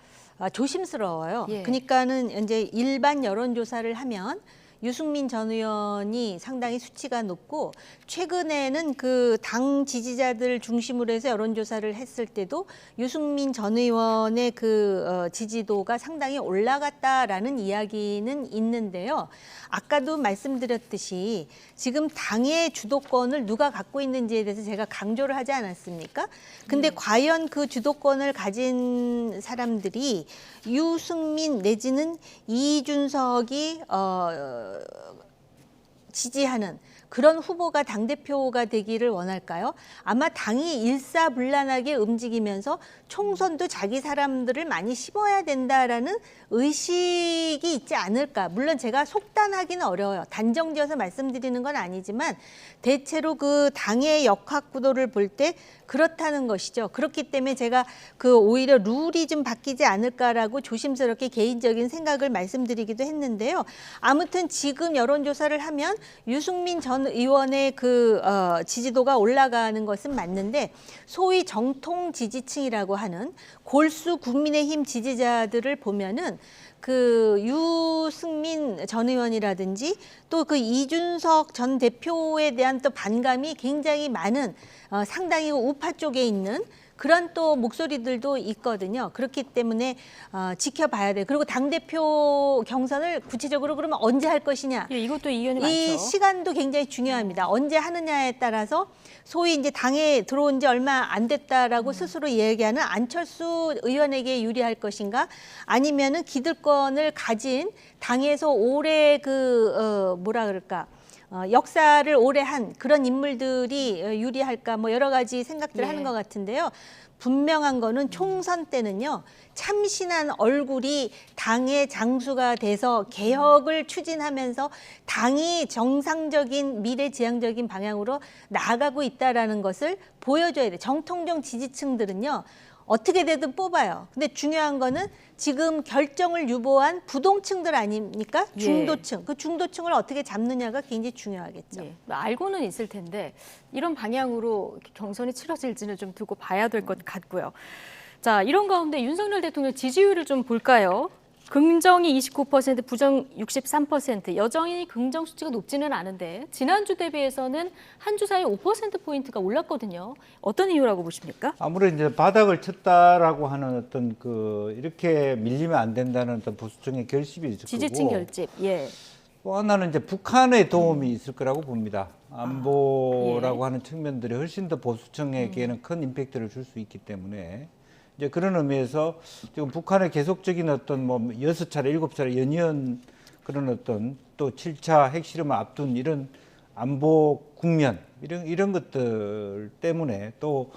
조심스러워요. 예. 그러니까는 이제 일반 여론조사를 하면 유승민 전 의원이 상당히 수치가 높고 최근에는 그 당 지지자들 중심으로 해서 여론조사를 했을 때도 유승민 전 의원의 그 지지도가 상당히 올라갔다라는 이야기는 있는데요. 아까도 말씀드렸듯이 지금 당의 주도권을 누가 갖고 있는지에 대해서 제가 강조를 하지 않았습니까? 근데 과연 그 주도권을 가진 사람들이 유승민 내지는 이준석이 지지하는 그런 후보가 당대표가 되기를 원할까요? 아마 당이 일사불란하게 움직이면서 총선도 자기 사람들을 많이 심어야 된다라는 의식이 있지 않을까. 물론 제가 속단하기는 어려워요. 단정지어서 말씀드리는 건 아니지만 대체로 그 당의 역학구도를 볼 때 그렇다는 것이죠. 그렇기 때문에 제가 그 오히려 룰이 좀 바뀌지 않을까라고 조심스럽게 개인적인 생각을 말씀드리기도 했는데요. 아무튼 지금 여론조사를 하면 유승민 전 의원의 그 지지도가 올라가는 것은 맞는데 소위 정통 지지층이라고 하는 골수 국민의힘 지지자들을 보면은 그 유승민 전 의원이라든지 또 그 이준석 전 대표에 대한 또 반감이 굉장히 많은 상당히 우파 쪽에 있는 그런 또 목소리들도 있거든요. 그렇기 때문에 지켜봐야 돼요. 그리고 당대표 경선을 구체적으로 그러면 언제 할 것이냐. 예, 이것도 이견이 이 많죠. 시간도 굉장히 중요합니다. 언제 하느냐에 따라서 소위 이제 당에 들어온 지 얼마 안 됐다라고 스스로 얘기하는 안철수 의원에게 유리할 것인가 아니면은 기득권을 가진 당에서 오래 뭐라 그럴까 역사를 오래 한 그런 인물들이 유리할까 뭐 여러 가지 생각들을 하는 것 같은데요. 분명한 거는 총선 때는요. 참신한 얼굴이 당의 장수가 돼서 개혁을 추진하면서 당이 정상적인 미래지향적인 방향으로 나아가고 있다는 것을 보여줘야 돼요. 정통적 지지층들은요. 어떻게 되든 뽑아요. 근데 중요한 거는 지금 결정을 유보한 부동층들 아닙니까? 중도층. 그 중도층을 어떻게 잡느냐가 굉장히 중요하겠죠. 알고는 있을 텐데 이런 방향으로 경선이 치러질지는 좀 두고 봐야 될 것 같고요. 자, 이런 가운데 윤석열 대통령 지지율을 좀 볼까요? 긍정이 29%, 부정 63%, 여전히 긍정 수치가 높지는 않은데 지난주 대비해서는 한 주 사이에 5%포인트가 올랐거든요. 어떤 이유라고 보십니까? 아무래도 이제 바닥을 쳤다라고 하는 어떤 이렇게 밀리면 안 된다는 어떤 보수층의 결집이 있을 지지층 거고. 결집, 예. 또 하나는 이제 북한의 도움이 있을 거라고 봅니다. 안보라고 하는 측면들이 훨씬 더 보수층에게는 큰 임팩트를 줄 수 있기 때문에 이제 그런 의미에서 지금 북한의 계속적인 어떤 뭐 6차례, 7차례 연이은 그런 어떤 또 7차 핵실험을 앞둔 이런 안보 국면 이런 것들 때문에 또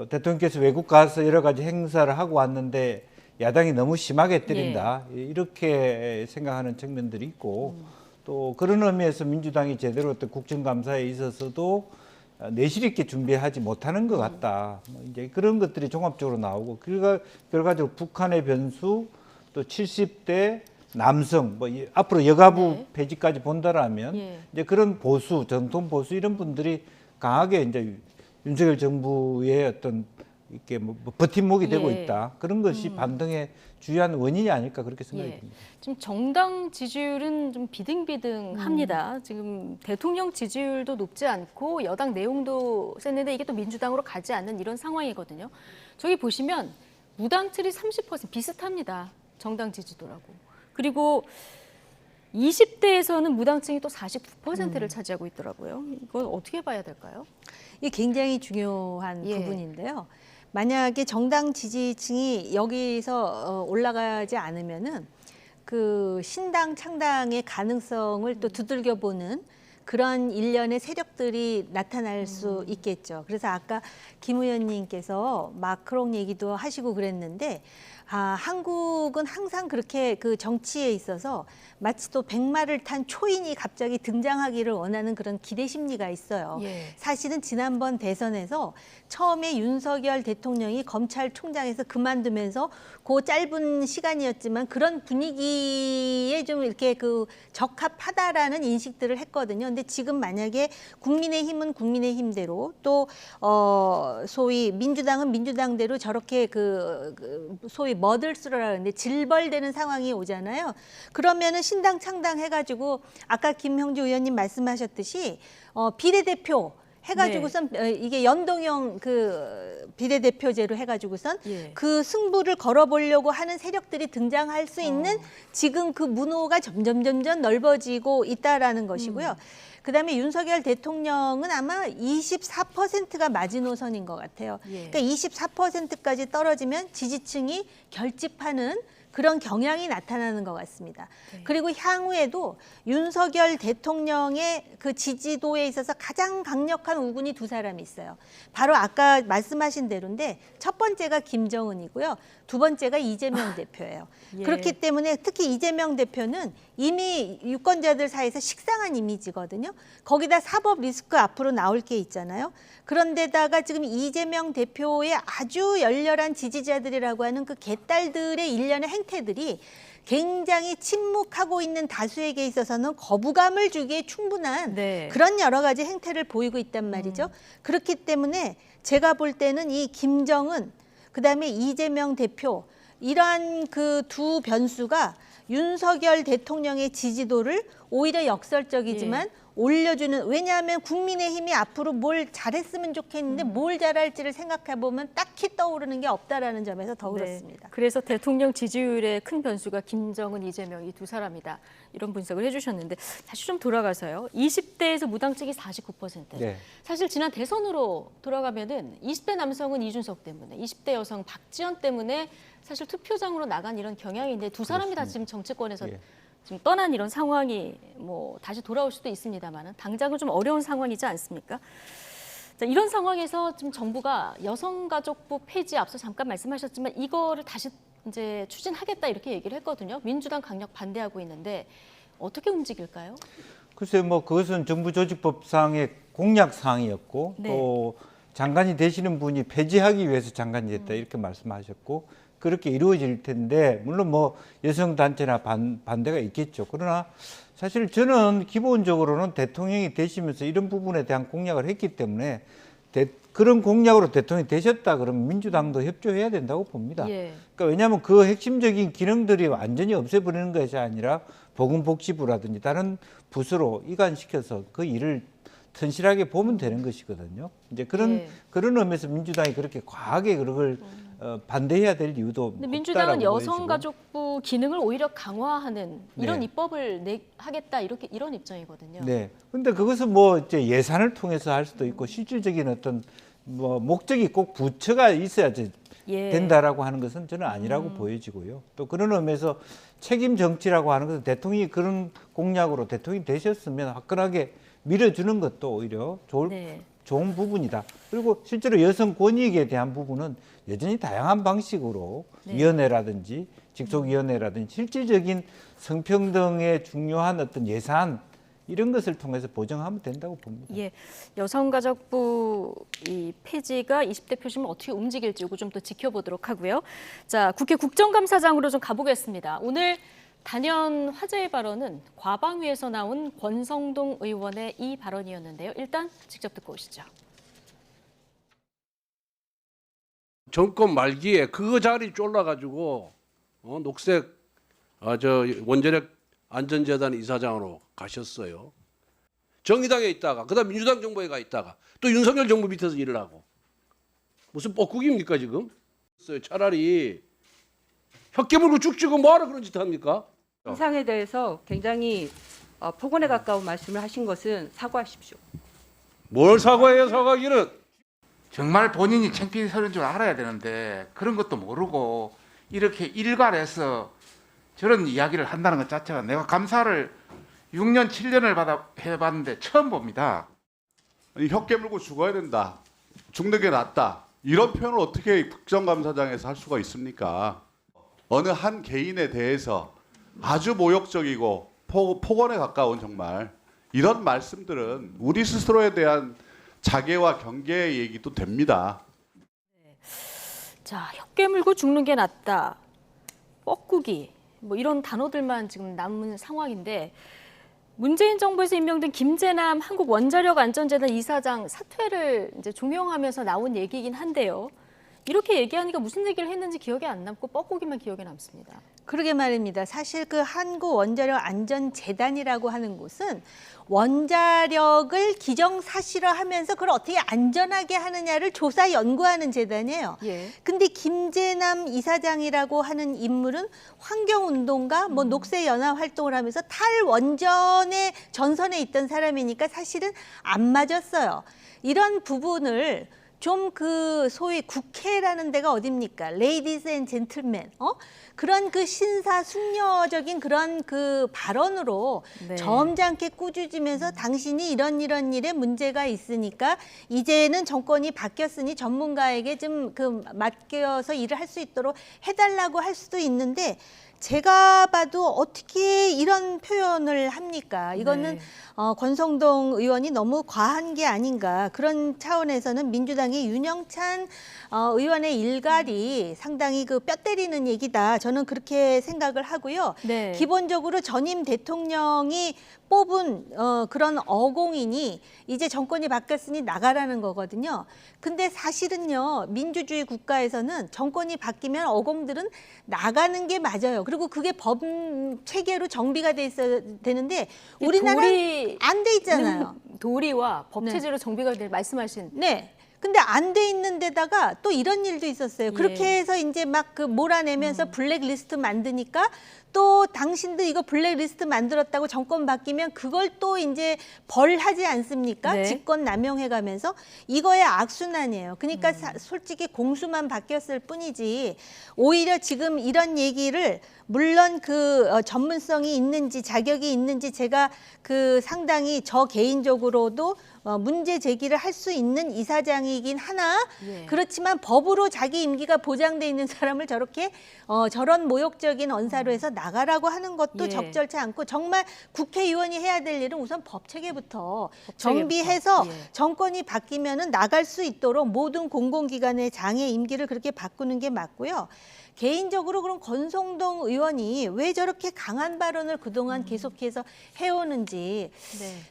대통령께서 외국 가서 여러 가지 행사를 하고 왔는데 야당이 너무 심하게 때린다 이렇게 생각하는 측면들이 있고 또 그런 의미에서 민주당이 제대로 어떤 국정감사에 있어서도 내실 있게 준비하지 못하는 것 같다. 이제 그런 것들이 종합적으로 나오고 결과적으로 북한의 변수 또 70대 남성 뭐 앞으로 여가부 폐지까지 본다라면 이제 그런 보수 전통 보수 이런 분들이 강하게 이제 윤석열 정부의 어떤 이렇게 뭐 버팀목이 되고 있다. 그런 것이 반등의 주요한 원인이 아닐까 그렇게 생각이 듭니다. 지금 정당 지지율은 좀 비등비등합니다. 지금 대통령 지지율도 높지 않고 여당 내용도 셌는데 이게 또 민주당으로 가지 않는 이런 상황이거든요. 저기 보시면 무당층이 30% 비슷합니다. 정당 지지도라고. 그리고 20대에서는 무당층이 또 49%를 차지하고 있더라고요. 이건 어떻게 봐야 될까요? 이게 굉장히 중요한 부분인데요. 만약에 정당 지지층이 여기서 올라가지 않으면은 그 신당 창당의 가능성을 또 두들겨 보는 그런 일련의 세력들이 나타날 수 있겠죠. 그래서 아까 김 의원님께서 마크롱 얘기도 하시고 그랬는데 한국은 항상 그렇게 그 정치에 있어서 마치 또 백마를 탄 초인이 갑자기 등장하기를 원하는 그런 기대 심리가 있어요. 사실은 지난번 대선에서 처음에 윤석열 대통령이 검찰총장에서 그만두면서 그 짧은 시간이었지만 그런 분위기에 좀 이렇게 그 적합하다라는 인식들을 했거든요. 그런데 지금 만약에 국민의힘은 국민의힘대로 또 소위 민주당은 민주당대로 저렇게 소위 머들스러라 하는데 질벌되는 상황이 오잖아요. 그러면은 신당 창당해가지고 아까 김형주 의원님 말씀하셨듯이 비례대표 해가지고선 이게 연동형 비례대표제로 해가지고선 그 승부를 걸어보려고 하는 세력들이 등장할 수 있는 지금 그 문호가 점점 넓어지고 있다라는 것이고요. 그다음에 윤석열 대통령은 아마 24%가 마지노선인 것 같아요. 그러니까 24%까지 떨어지면 지지층이 결집하는 그런 경향이 나타나는 것 같습니다. 그리고 향후에도 윤석열 대통령의 그 지지도에 있어서 가장 강력한 우군이 두 사람이 있어요. 바로 아까 말씀하신 대로인데 첫 번째가 김정은이고요. 두 번째가 이재명 대표예요. 그렇기 때문에 특히 이재명 대표는 이미 유권자들 사이에서 식상한 이미지거든요. 거기다 사법 리스크 앞으로 나올 게 있잖아요. 그런데다가 지금 이재명 대표의 아주 열렬한 지지자들이라고 하는 그 개딸들의 일련의 행태들이 굉장히 침묵하고 있는 다수에게 있어서는 거부감을 주기에 충분한 그런 여러 가지 행태를 보이고 있단 말이죠. 그렇기 때문에 제가 볼 때는 이 김정은 그다음에 이재명 대표 이러한 그 두 변수가 윤석열 대통령의 지지도를 오히려 역설적이지만 올려주는, 왜냐하면 국민의힘이 앞으로 뭘 잘했으면 좋겠는데 뭘 잘할지를 생각해보면 딱히 떠오르는 게 없다라는 점에서 더 그렇습니다. 그래서 대통령 지지율의 큰 변수가 김정은, 이재명 이 두 사람이다. 이런 분석을 해주셨는데 다시 좀 돌아가서요. 20대에서 무당층이 49%. 사실 지난 대선으로 돌아가면은 20대 남성은 이준석 때문에, 20대 여성 박지원 때문에 사실 투표장으로 나간 이런 경향인데 두 사람이 다 지금 정치권에서 지금 떠난 이런 상황이 뭐 다시 돌아올 수도 있습니다만 당장은 좀 어려운 상황이지 않습니까? 자, 이런 상황에서 지금 정부가 여성가족부 폐지 앞서 잠깐 말씀하셨지만 이거를 다시 이제 추진하겠다 이렇게 얘기를 했거든요. 민주당 강력 반대하고 있는데 어떻게 움직일까요? 글쎄요, 뭐 그것은 정부 조직법상의 공약 사항이었고 또 장관이 되시는 분이 폐지하기 위해서 장관이 됐다 이렇게 말씀하셨고 그렇게 이루어질 텐데 물론 뭐 여성 단체나 반대가 있겠죠. 그러나 사실 저는 기본적으로는 대통령이 되시면서 이런 부분에 대한 공약을 했기 때문에 그런 공약으로 대통령이 되셨다 그러면 민주당도 협조해야 된다고 봅니다. 그러니까 왜냐하면 그 핵심적인 기능들이 완전히 없애버리는 것이 아니라 보건복지부라든지 다른 부서로 이관시켜서 그 일을 튼실하게 보면 되는 것이거든요. 이제 그런 의미에서 민주당이 그렇게 과하게 그걸 반대해야 될 이유도 없다라고 민주당은 여성가족부 기능을 오히려 강화하는 이런 입법을 하겠다 이런 입장이거든요. 네. 근데 그것은 뭐 이제 예산을 통해서 할 수도 있고 실질적인 어떤 뭐 목적이 꼭 부처가 있어야지 된다라고 하는 것은 저는 아니라고 보여지고요. 또 그런 의미에서 책임 정치라고 하는 것은 대통령이 그런 공약으로 대통령이 되셨으면 화끈하게 밀어주는 것도 오히려 좋은 부분이다. 그리고 실제로 여성 권익에 대한 부분은 여전히 다양한 방식으로 위원회라든지 직속위원회라든지 실질적인 성평등의 중요한 어떤 예산 이런 것을 통해서 보정하면 된다고 봅니다. 여성가족부 이 폐지가 20대 표심을 어떻게 움직일지 이거 좀 더 지켜보도록 하고요. 자, 국회 국정감사장으로 좀 가보겠습니다. 오늘 단연 화제의 발언은 과방위에서 나온 권성동 의원의 이 발언이었는데요. 일단 직접 듣고 오시죠. 정권 말기에 그 자리 쫄라가지고 녹색 원자력 안전재단 이사장으로 가셨어요. 정의당에 있다가 그다음 민주당 정부에 가 있다가 또 윤석열 정부 밑에서 일을 하고 무슨 뻐꾸기입니까 지금? 차라리 혀 깨물고 쭉 찍고 뭐하러 그런 짓 합니까? 인상에 대해서 굉장히 폭언에 가까운 말씀을 하신 것은 사과하십시오. 뭘 사과해요 사과기는? 정말 본인이 창피스러운 줄 알아야 되는데 그런 것도 모르고 이렇게 일괄해서 저런 이야기를 한다는 것 자체가 내가 감사를 6년 7년을 해봤는데 처음 봅니다. 혀 깨물고 죽어야 된다. 죽는 게 낫다. 이런 표현을 어떻게 국정감사장에서 할 수가 있습니까? 어느 한 개인에 대해서 아주 모욕적이고 폭언에 가까운 정말 이런 말씀들은 우리 스스로에 대한 자괴와 경계의 얘기도 됩니다. 자, 혀 깨물고 죽는 게 낫다. 뻐꾸기 뭐 이런 단어들만 지금 남은 상황인데 문재인 정부에서 임명된 김재남 한국원자력안전재단 이사장 사퇴를 이제 종용하면서 나온 얘기이긴 한데요. 이렇게 얘기하니까 무슨 얘기를 했는지 기억에 안 남고 뻐꾸기만 기억에 남습니다. 그러게 말입니다. 사실 그 한국원자력안전재단이라고 하는 곳은 원자력을 기정사실화하면서 그걸 어떻게 안전하게 하느냐를 조사 연구하는 재단이에요. 근데 김재남 이사장이라고 하는 인물은 환경운동가, 뭐 녹색연합 활동을 하면서 탈원전의 전선에 있던 사람이니까 사실은 안 맞았어요. 이런 부분을 좀 그 소위 국회라는 데가 어딥니까? 레이디스 앤 젠틀맨, 그런 그 신사숙녀적인 그런 그 발언으로 점잖게 꾸짖으면서 당신이 이런 일에 문제가 있으니까 이제는 정권이 바뀌었으니 전문가에게 좀 그 맡겨서 일을 할 수 있도록 해달라고 할 수도 있는데 제가 봐도 어떻게 이런 표현을 합니까? 이거는 권성동 의원이 너무 과한 게 아닌가. 그런 차원에서는 민주당의 윤영찬 의원의 일갈이 상당히 그 뼈 때리는 얘기다. 저는 그렇게 생각을 하고요. 기본적으로 전임 대통령이 뽑은 그런 어공인이 이제 정권이 바뀌었으니 나가라는 거거든요. 근데 사실은요, 민주주의 국가에서는 정권이 바뀌면 어공들은 나가는 게 맞아요. 그리고 그게 법 체계로 정비가 돼 있어야 되는데 우리나라는 안 돼 있잖아요. 도리와 법 체제로 정비가 돼 말씀하신. 근데 안 돼 있는 데다가 또 이런 일도 있었어요. 그렇게 해서 이제 막 그 몰아내면서 블랙리스트 만드니까 또 당신도 이거 블랙리스트 만들었다고 정권 바뀌면 그걸 또 이제 벌하지 않습니까? 직권 남용해가면서 이거의 악순환이에요. 그러니까 솔직히 공수만 바뀌었을 뿐이지 오히려 지금 이런 얘기를 물론 그 전문성이 있는지 자격이 있는지 제가 그 상당히 저 개인적으로도 문제 제기를 할 수 있는 이사장이긴 하나 그렇지만 법으로 자기 임기가 보장돼 있는 사람을 저렇게 저런 모욕적인 언사로 해서 나가라고 하는 것도 적절치 않고 정말 국회의원이 해야 될 일은 우선 법 체계부터 정비해서 정권이 바뀌면은 나갈 수 있도록 모든 공공기관의 장애 임기를 그렇게 바꾸는 게 맞고요. 개인적으로 그럼 권성동 의원이 왜 저렇게 강한 발언을 그동안 계속해서 해오는지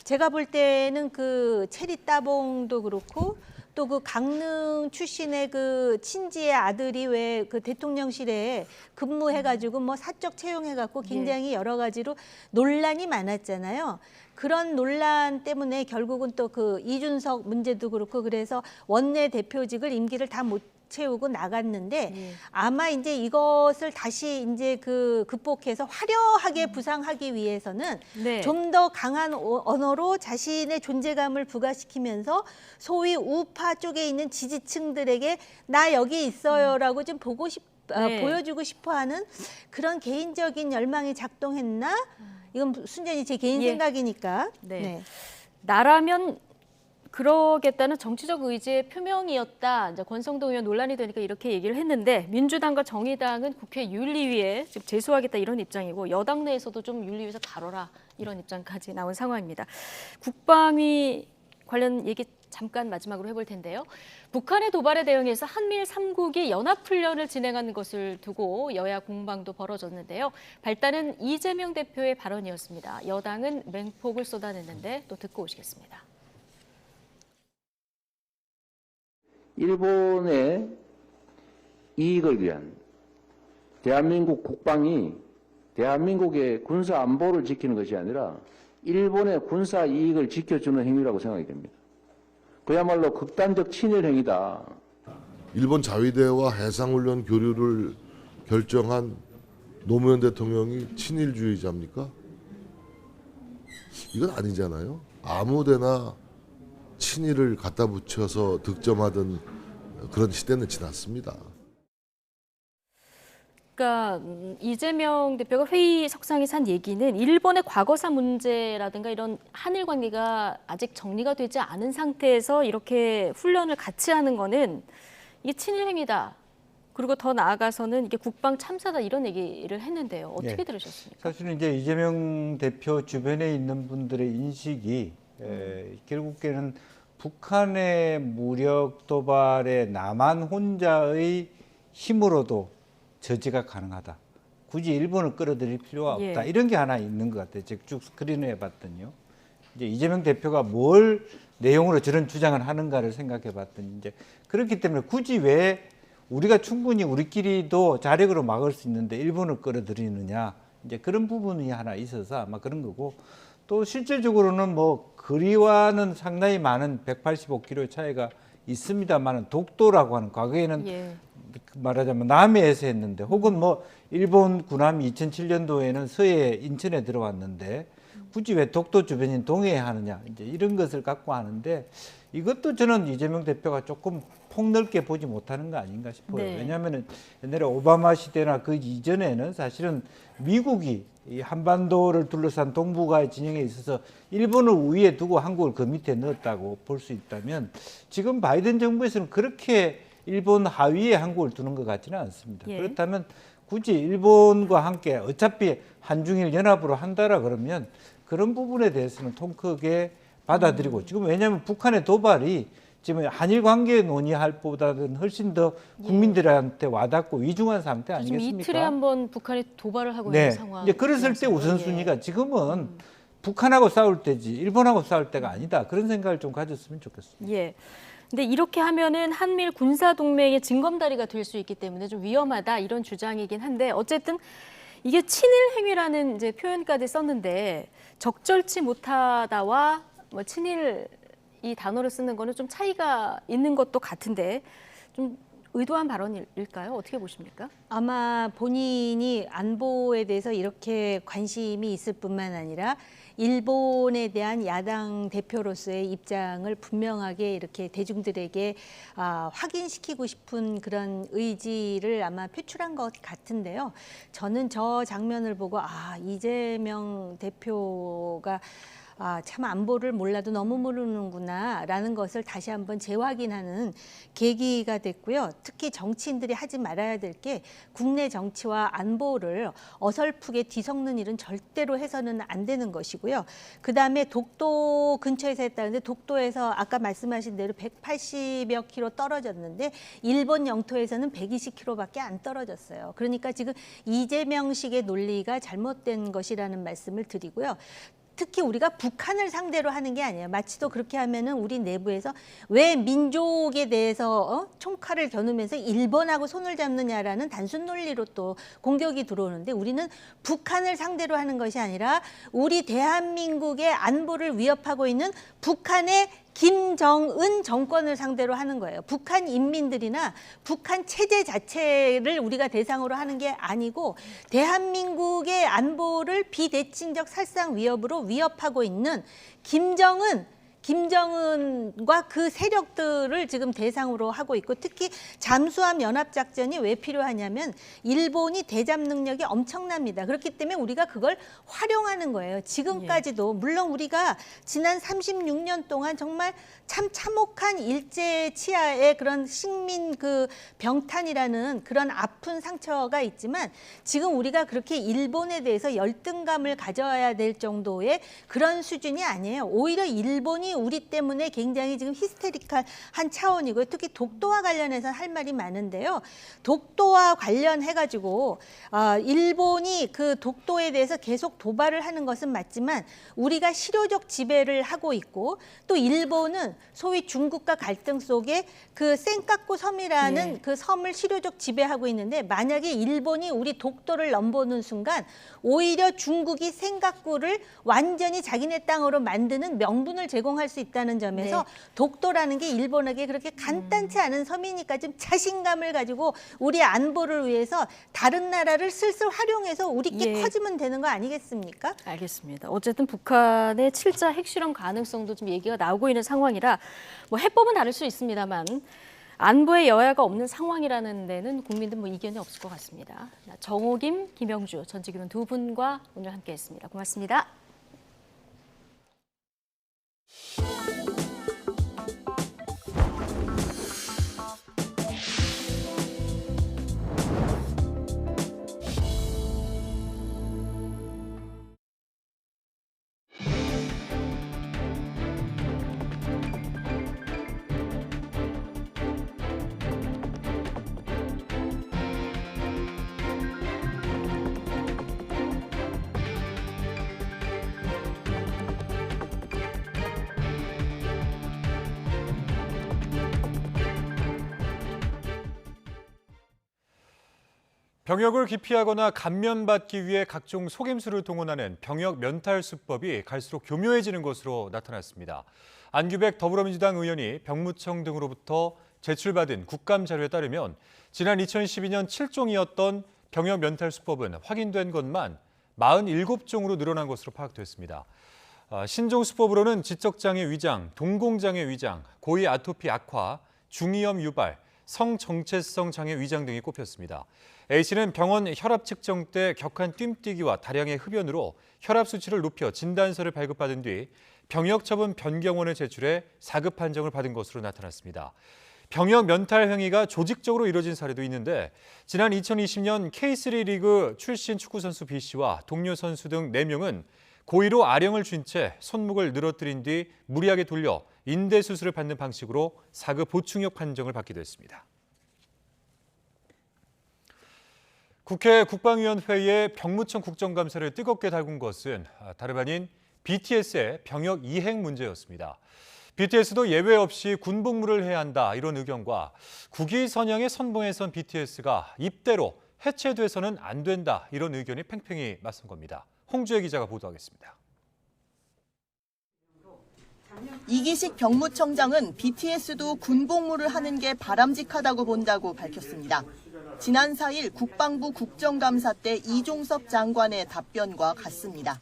제가 볼 때는 그 체리 따봉도 그렇고 또 그 강릉 출신의 그 친지의 아들이 왜 그 대통령실에 근무해가지고 뭐 사적 채용해갖고 굉장히 여러 가지로 논란이 많았잖아요. 그런 논란 때문에 결국은 또 그 이준석 문제도 그렇고 그래서 원내대표직을 임기를 다 못 채우고 나갔는데 아마 이제 이것을 다시 이제 그 극복해서 화려하게 부상하기 위해서는 좀 더 강한 언어로 자신의 존재감을 부각시키면서 소위 우파 쪽에 있는 지지층들에게 나 여기 있어요라고 좀 보여주고 싶어하는 그런 개인적인 열망이 작동했나? 이건 순전히 제 개인 생각이니까. 나라면 그러겠다는 정치적 의지의 표명이었다. 이제 권성동 의원 논란이 되니까 이렇게 얘기를 했는데 민주당과 정의당은 국회 윤리위에 지금 제소하겠다 이런 입장이고 여당 내에서도 좀 윤리위에서 다뤄라 이런 입장까지 나온 상황입니다. 국방위 관련 얘기 잠깐 마지막으로 해볼 텐데요. 북한의 도발에 대응해서 한미일 3국이 연합훈련을 진행하는 것을 두고 여야 공방도 벌어졌는데요. 발단은 이재명 대표의 발언이었습니다. 여당은 맹폭을 쏟아냈는데 또 듣고 오시겠습니다. 일본의 이익을 위한 대한민국 국방이 대한민국의 군사 안보를 지키는 것이 아니라 일본의 군사 이익을 지켜주는 행위라고 생각이 됩니다. 그야말로 극단적 친일 행위다. 일본 자위대와 해상훈련 교류를 결정한 노무현 대통령이 친일주의자입니까? 이건 아니잖아요. 아무데나 친일을 갖다 붙여서 득점하던 그런 시대는 지났습니다. 그러니까 이재명 대표가 회의 석상에서 한 얘기는 일본의 과거사 문제라든가 이런 한일 관계가 아직 정리가 되지 않은 상태에서 이렇게 훈련을 같이 하는 거는 이게 친일 행위다. 그리고 더 나아가서는 이게 국방 참사다 이런 얘기를 했는데요. 어떻게 들으셨습니까? 사실은 이제 이재명 대표 주변에 있는 분들의 인식이 결국에는 북한의 무력 도발에 남한 혼자의 힘으로도 저지가 가능하다. 굳이 일본을 끌어들일 필요가 없다. 이런 게 하나 있는 것 같아요. 제가 쭉 스크린을 해봤더니요. 이제 이재명 대표가 뭘 내용으로 저런 주장을 하는가를 생각해봤더니 이제 그렇기 때문에 굳이 왜 우리가 충분히 우리끼리도 자력으로 막을 수 있는데 일본을 끌어들이느냐, 이제 그런 부분이 하나 있어서 아마 그런 거고, 또 실질적으로는 뭐 거리와는 상당히 많은 185km의 차이가 있습니다만은 독도라고 하는, 과거에는 말하자면 남해에서 했는데, 혹은 뭐 일본 군함이 2007년도에는 서해 인천에 들어왔는데 굳이 왜 독도 주변인 동해에 하느냐, 이제 이런 것을 갖고 하는데, 이것도 저는 이재명 대표가 조금 폭넓게 보지 못하는 거 아닌가 싶어요. 왜냐하면 옛날에 오바마 시대나 그 이전에는 사실은 미국이 이 한반도를 둘러싼 동북아의 진영에 있어서 일본을 우위에 두고 한국을 그 밑에 넣었다고 볼 수 있다면, 지금 바이든 정부에서는 그렇게 일본 하위에 한국을 두는 것 같지는 않습니다. 그렇다면 굳이 일본과 함께 어차피 한중일 연합으로 한다라 그러면 그런 부분에 대해서는 통 크게 받아들이고, 지금 왜냐하면 북한의 도발이 지금 한일 관계 논의할 보다는 훨씬 더 국민들한테 와닿고 위중한 상태 아니겠습니까? 지금 이틀에 한 번 북한이 도발을 하고 있는 상황. 이제 그랬을 때 우선순위가 지금은 북한하고 싸울 때지 일본하고 싸울 때가 아니다. 그런 생각을 좀 가졌으면 좋겠습니다. 근데 이렇게 하면은 한미일 군사 동맹의 징검다리가 될 수 있기 때문에 좀 위험하다, 이런 주장이긴 한데, 어쨌든 이게 친일 행위라는 이제 표현까지 썼는데, 적절치 못하다와 뭐 친일 이 단어를 쓰는 거는 좀 차이가 있는 것도 같은데, 좀 의도한 발언일까요? 어떻게 보십니까? 아마 본인이 안보에 대해서 이렇게 관심이 있을 뿐만 아니라 일본에 대한 야당 대표로서의 입장을 분명하게 이렇게 대중들에게 확인시키고 싶은 그런 의지를 아마 표출한 것 같은데요. 저는 저 장면을 보고 이재명 대표가 참 안보를 몰라도 너무 모르는구나 라는 것을 다시 한번 재확인하는 계기가 됐고요. 특히 정치인들이 하지 말아야 될 게 국내 정치와 안보를 어설프게 뒤섞는 일은 절대로 해서는 안 되는 것이고요. 그다음에 독도 근처에서 했다는데, 독도에서 아까 말씀하신 대로 180여 킬로 떨어졌는데 일본 영토에서는 120킬로밖에 안 떨어졌어요. 그러니까 지금 이재명식의 논리가 잘못된 것이라는 말씀을 드리고요. 특히 우리가 북한을 상대로 하는 게 아니에요. 마치도 그렇게 하면은 우리 내부에서 왜 민족에 대해서 총칼을 겨누면서 일본하고 손을 잡느냐라는 단순 논리로 또 공격이 들어오는데, 우리는 북한을 상대로 하는 것이 아니라 우리 대한민국의 안보를 위협하고 있는 북한의 김정은 정권을 상대로 하는 거예요. 북한 인민들이나 북한 체제 자체를 우리가 대상으로 하는 게 아니고, 대한민국의 안보를 비대칭적 살상 위협으로 위협하고 있는 김정은과 그 세력들을 지금 대상으로 하고 있고, 특히 잠수함 연합작전이 왜 필요하냐면 일본이 대잠 능력이 엄청납니다. 그렇기 때문에 우리가 그걸 활용하는 거예요. 지금까지도 물론 우리가 지난 36년 동안 정말 참 참혹한 일제 치하의 그런 식민 그 병탄이라는 그런 아픈 상처가 있지만, 지금 우리가 그렇게 일본에 대해서 열등감을 가져야 될 정도의 그런 수준이 아니에요. 오히려 일본이 우리 때문에 굉장히 지금 히스테리컬한 차원이고요. 특히 독도와 관련해서 할 말이 많은데요. 독도와 관련해가지고 일본이 그 독도에 대해서 계속 도발을 하는 것은 맞지만, 우리가 실효적 지배를 하고 있고, 또 일본은 소위 중국과 갈등 속에 그 센카쿠 섬이라는 그 섬을 실효적 지배하고 있는데, 만약에 일본이 우리 독도를 넘보는 순간 오히려 중국이 센카쿠를 완전히 자기네 땅으로 만드는 명분을 제공할 수 있다는 점에서 독도라는 게 일본에게 그렇게 간단치 않은 섬이니까 좀 자신감을 가지고 우리 안보를 위해서 다른 나라를 슬슬 활용해서 우리끼리 커지면 되는 거 아니겠습니까? 알겠습니다. 어쨌든 북한의 7자 핵실험 가능성도 좀 얘기가 나오고 있는 상황이라, 뭐 해법은 다를 수 있습니다만 안보에 여야가 없는 상황이라는 데는 국민들 뭐 이견이 없을 것 같습니다. 정호김, 김영주, 전직위원 두 분과 오늘 함께했습니다. 고맙습니다. 병역을 기피하거나 감면받기 위해 각종 속임수를 동원하는 병역 면탈 수법이 갈수록 교묘해지는 것으로 나타났습니다. 안규백 더불어민주당 의원이 병무청 등으로부터 제출받은 국감 자료에 따르면 지난 2012년 7종이었던 병역 면탈 수법은 확인된 것만 47종으로 늘어난 것으로 파악됐습니다. 신종 수법으로는 지적장애 위장, 동공장애 위장, 고위 아토피 악화, 중이염 유발, 성정체성 장애 위장 등이 꼽혔습니다. A씨는 병원 혈압 측정 때 격한 뜀뛰기와 다량의 흡연으로 혈압 수치를 높여 진단서를 발급받은 뒤 병역 처분 변경원에 제출해 4급 판정을 받은 것으로 나타났습니다. 병역 면탈 행위가 조직적으로 이뤄진 사례도 있는데 지난 2020년 K3 리그 출신 축구선수 B씨와 동료 선수 등 4명은 고의로 아령을 쥔 채 손목을 늘어뜨린 뒤 무리하게 돌려 인대 수술을 받는 방식으로 4급 보충역 판정을 받기도 했습니다. 국회 국방위원회에 병무청 국정감사를 뜨겁게 달군 것은 다름 아닌 BTS의 병역 이행 문제였습니다. BTS도 예외 없이 군복무를 해야 한다 이런 의견과 국위 선양의 선봉에 선 BTS가 입대로 해체돼서는 안 된다 이런 의견이 팽팽히 맞선 겁니다. 홍주혜 기자가 보도하겠습니다. 이기식 병무청장은 BTS도 군복무를 하는 게 바람직하다고 본다고 밝혔습니다. 지난 4일 국방부 국정감사 때 이종섭 장관의 답변과 같습니다.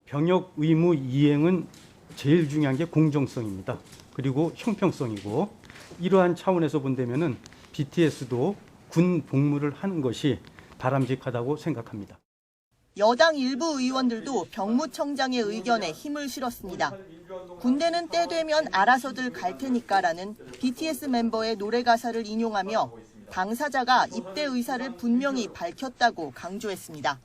병역 의무 이행은 제일 중요한 게 공정성입니다. 그리고 형평성이고 이러한 차원에서 본다면은 BTS도 군 복무를 하는 것이 바람직하다고 생각합니다. 여당 일부 의원들도 병무청장의 의견에 힘을 실었습니다. 군대는 때 되면 알아서들 갈 테니까라는 BTS 멤버의 노래 가사를 인용하며 당사자가 입대 의사를 분명히 밝혔다고 강조했습니다.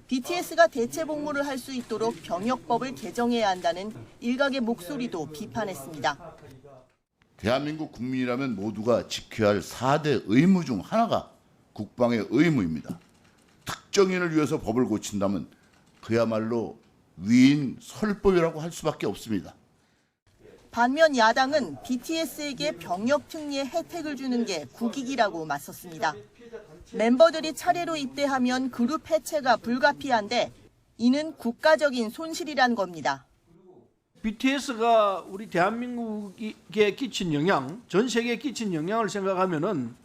BTS가 대체 복무를 할 수 있도록 병역법을 개정해야 한다는 일각의 목소리도 비판했습니다. 대한민국 국민이라면 모두가 지켜야 할 4대 의무 중 하나가 국방의 의무입니다. 특정인을 위해서 법을 고친다면 그야말로 위인 설법이라고 할 수밖에 없습니다. 반면 야당은 BTS에게 병역 특례 혜택을 주는 게 국익이라고 맞섰습니다. 멤버들이 차례로 입대하면 그룹 해체가 불가피한데 이는 국가적인 손실이란 겁니다. BTS가 우리 대한민국에 끼친 영향, 전 세계에 끼친 영향을 생각하면은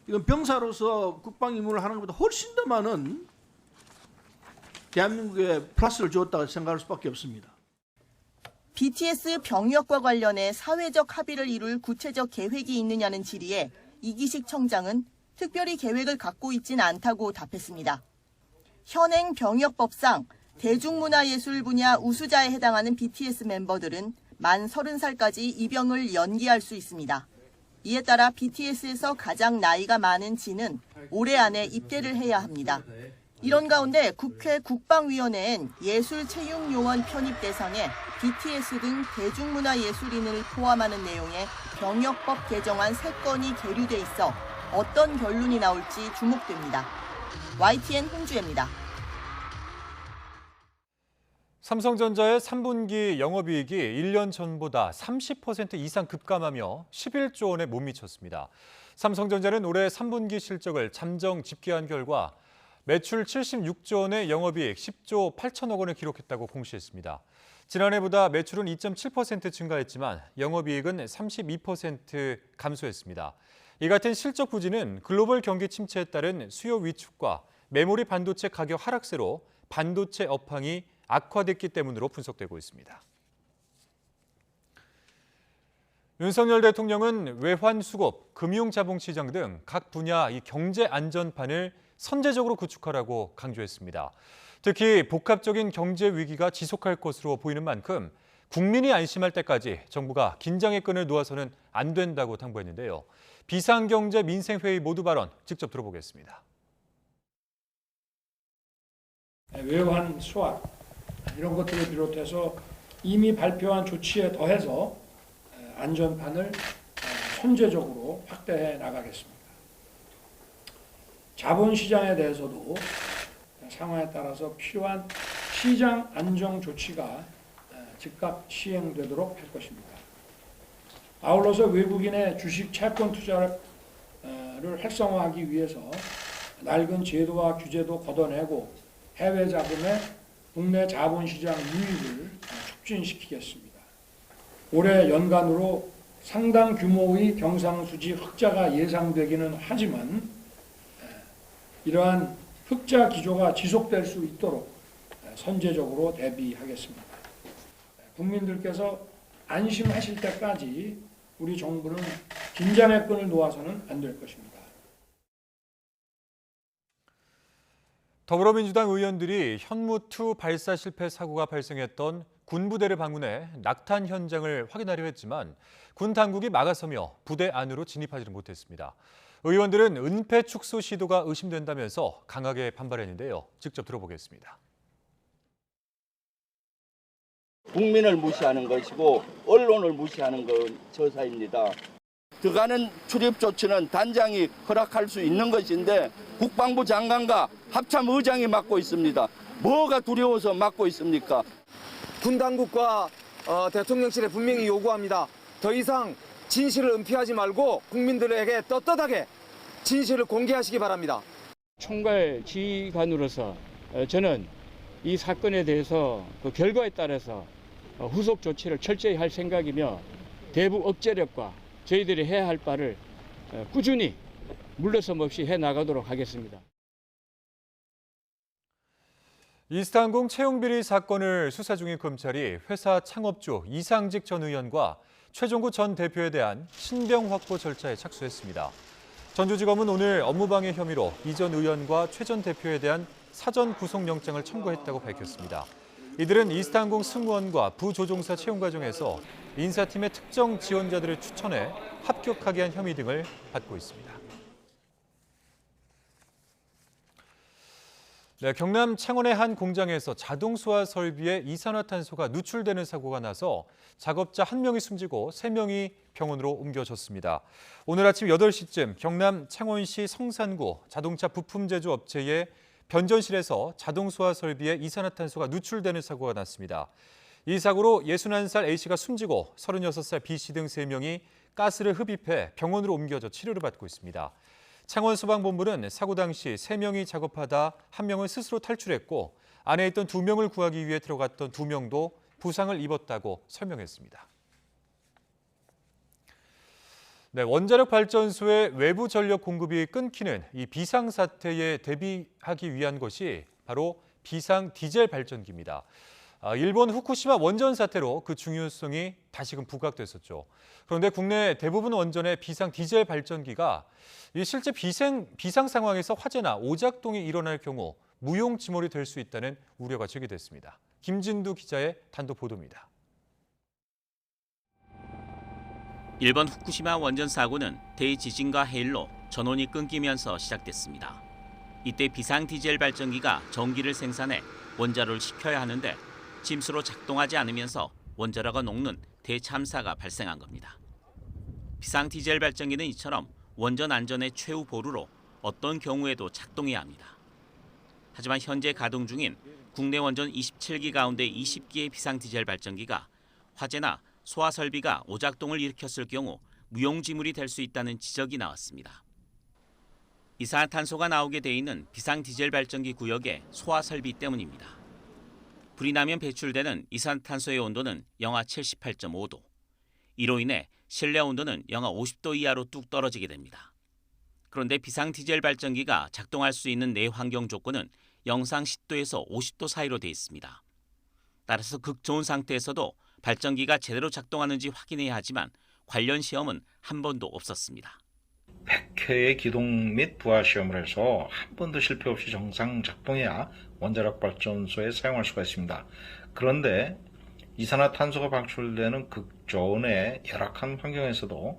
이건 병사로서 국방 임무를 하는 것보다 훨씬 더 많은 대한민국에 플러스를 주었다고 생각할 수밖에 없습니다. BTS 병역과 관련해 사회적 합의를 이룰 구체적 계획이 있느냐는 질의에 이기식 청장은 특별히 계획을 갖고 있진 않다고 답했습니다. 현행 병역법상 대중문화예술 분야 우수자에 해당하는 BTS 멤버들은 만 30살까지 입영을 연기할 수 있습니다. 이에 따라 BTS에서 가장 나이가 많은 진은 올해 안에 입대를 해야 합니다. 이런 가운데 국회 국방위원회엔 예술체육요원 편입 대상에 BTS 등 대중문화예술인을 포함하는 내용의 병역법 개정안 3건이 계류돼 있어 어떤 결론이 나올지 주목됩니다. YTN 홍주혜입니다. 삼성전자의 3분기 영업이익이 1년 전보다 30% 이상 급감하며 11조 원에 못 미쳤습니다. 삼성전자는 올해 3분기 실적을 잠정 집계한 결과 매출 76조 원의 영업이익 10조 8천억 원을 기록했다고 공시했습니다. 지난해보다 매출은 2.7% 증가했지만 영업이익은 32% 감소했습니다. 이 같은 실적 부진은 글로벌 경기 침체에 따른 수요 위축과 메모리 반도체 가격 하락세로 반도체 업황이 악화됐기 때문으로 분석되고 있습니다. 윤석열 대통령은 외환 수급, 금융자본시장 등 각 분야 이 경제 안전판을 선제적으로 구축하라고 강조했습니다. 특히 복합적인 경제 위기가 지속할 것으로 보이는 만큼 국민이 안심할 때까지 정부가 긴장의 끈을 놓아서는 안 된다고 당부했는데요. 비상경제 민생회의 모두 발언 직접 들어보겠습니다. 외환 수합 이런 것들을 비롯해서 이미 발표한 조치에 더해서 안전판을 선제적으로 확대해 나가겠습니다. 자본시장에 대해서도 상황에 따라서 필요한 시장 안정 조치가 즉각 시행되도록 할 것입니다. 아울러서 외국인의 주식 채권 투자를 활성화하기 위해서 낡은 제도와 규제도 걷어내고 해외 자금의 국내 자본시장 유입을 촉진시키겠습니다. 올해 연간으로 상당 규모의 경상수지 흑자가 예상되기는 하지만 이러한 흑자 기조가 지속될 수 있도록 선제적으로 대비하겠습니다. 국민들께서 안심하실 때까지 우리 정부는 긴장의 끈을 놓아서는 안 될 것입니다. 더불어민주당 의원들이 현무2 발사 실패 사고가 발생했던 군부대를 방문해 낙탄 현장을 확인하려 했지만 군 당국이 막아서며 부대 안으로 진입하지를 못했습니다. 의원들은 은폐 축소 시도가 의심된다면서 강하게 반발했는데요. 직접 들어보겠습니다. 국민을 무시하는 것이고 언론을 무시하는 건 저사입니다. 들어가는 출입 조치는 단장이 허락할 수 있는 것인데 국방부 장관과 합참 의장이 맡고 있습니다. 뭐가 두려워서 맡고 있습니까? 군 당국과 대통령실에 분명히 요구합니다. 더 이상 진실을 은폐하지 말고 국민들에게 떳떳하게 진실을 공개하시기 바랍니다. 총괄 지휘관으로서 저는 이 사건에 대해서 그 결과에 따라서 후속 조치를 철저히 할 생각이며 대북 억제력과 저희들이 해야 할 바를 꾸준히 물러섬 없이 해나가도록 하겠습니다. 이스타항공 채용비리 사건을 수사 중인 검찰이 회사 창업주 이상직 전 의원과 최종구 전 대표에 대한 신병 확보 절차에 착수했습니다. 전주지검은 오늘 업무방해 혐의로 이 전 의원과 최 전 대표에 대한 사전 구속영장을 청구했다고 밝혔습니다. 이들은 이스타항공 승무원과 부조종사 채용 과정에서 인사팀의 특정 지원자들을 추천해 합격하게 한 혐의 등을 받고 있습니다. 네, 경남 창원의 한 공장에서 자동 수화 설비에 이산화탄소가 누출되는 사고가 나서 작업자 1명이 숨지고 3명이 병원으로 옮겨졌습니다. 오늘 아침 8시쯤 경남 창원시 성산구 자동차 부품 제조 업체의 변전실에서 자동 수화 설비에 이산화탄소가 누출되는 사고가 났습니다. 이 사고로 61살 A씨가 숨지고 36살 B씨 등 3명이 가스를 흡입해 병원으로 옮겨져 치료를 받고 있습니다. 창원소방본부는 사고 당시 3명이 작업하다 1명은 스스로 탈출했고 안에 있던 2명을 구하기 위해 들어갔던 2명도 부상을 입었다고 설명했습니다. 네, 원자력 발전소의 외부 전력 공급이 끊기는 이 비상사태에 대비하기 위한 것이 바로 비상 디젤 발전기입니다. 일본 후쿠시마 원전 사태로 그 중요성이 다시금 부각됐었죠. 그런데 국내 대부분 원전의 비상 디젤 발전기가 실제 비상 상황에서 화재나 오작동이 일어날 경우 무용지물이 될 수 있다는 우려가 제기됐습니다. 김진두 기자의 단독 보도입니다. 일본 후쿠시마 원전 사고는 대지진과 해일로 전원이 끊기면서 시작됐습니다. 이때 비상 디젤 발전기가 전기를 생산해 원자로를 식혀야 하는데 침수로 작동하지 않으면서 원자로가 녹는 대참사가 발생한 겁니다. 비상 디젤 발전기는 이처럼 원전 안전의 최후 보루로 어떤 경우에도 작동해야 합니다. 하지만 현재 가동 중인 국내 원전 27기 가운데 20기의 비상 디젤 발전기가 화재나 소화 설비가 오작동을 일으켰을 경우 무용지물이 될 수 있다는 지적이 나왔습니다. 이산화탄소가 나오게 돼 있는 비상 디젤 발전기 구역의 소화 설비 때문입니다. 불이 나면 배출되는 이산화탄소의 온도는 영하 78.5도. 이로 인해 실내 온도는 영하 50도 이하로 뚝 떨어지게 됩니다. 그런데 비상 디젤 발전기가 작동할 수 있는 내환경 조건은 영상 10도에서 50도 사이로 돼 있습니다. 따라서 극좋은 상태에서도 발전기가 제대로 작동하는지 확인해야 하지만 관련 시험은 한 번도 없었습니다. 100회의 기동 및 부하 시험을 해서 한 번도 실패 없이 정상 작동해야 원자력 발전소에 사용할 수가 있습니다. 그런데 이산화탄소가 방출되는 극저온의 열악한 환경에서도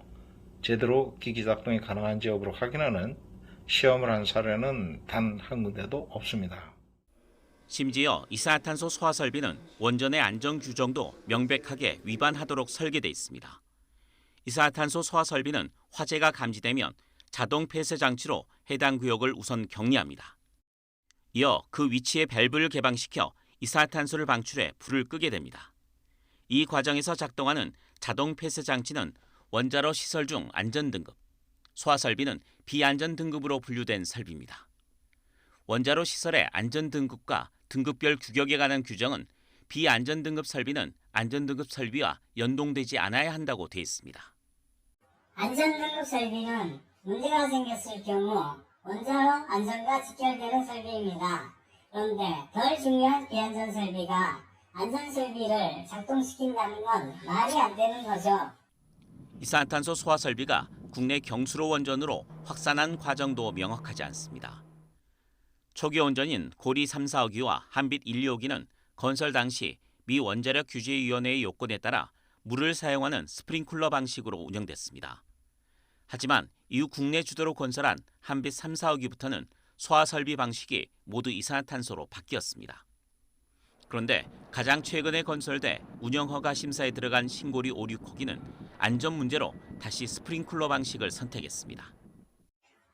제대로 기기 작동이 가능한지 여부를 확인하는 시험을 한 사례는 단 한 군데도 없습니다. 심지어 이산화탄소 소화 설비는 원전의 안전 규정도 명백하게 위반하도록 설계돼 있습니다. 이산화탄소 소화 설비는 화재가 감지되면 자동 폐쇄 장치로 해당 구역을 우선 격리합니다. 이어 그 위치에 밸브를 개방시켜 이산화탄소를 방출해 불을 끄게 됩니다. 이 과정에서 작동하는 자동 폐쇄 장치는 원자로 시설 중 안전 등급, 소화 설비는 비안전 등급으로 분류된 설비입니다. 원자로 시설의 안전등급과 등급별 규격에 관한 규정은 비안전등급 설비는 안전등급 설비와 연동되지 않아야 한다고 돼 있습니다. 안전등급 설비는 문제가 생겼을 경우 원자로 안전과 직결되는 설비입니다. 그런데 덜 중요한 비안전 설비가 안전 설비를 작동시킨다는 건 말이 안 되는 거죠. 이산화탄소 소화 설비가 국내 경수로 원전으로 확산한 과정도 명확하지 않습니다. 초기 원전인 고리 3, 4호기와 한빛 1, 2호기는 건설 당시 미 원자력 규제위원회의 요건에 따라 물을 사용하는 스프링클러 방식으로 운영됐습니다. 하지만 이후 국내 주도로 건설한 한빛 3, 4호기부터는 소화 설비 방식이 모두 이산화탄소로 바뀌었습니다. 그런데 가장 최근에 건설돼 운영허가 심사에 들어간 신고리 5, 6호기는 안전 문제로 다시 스프링클러 방식을 선택했습니다.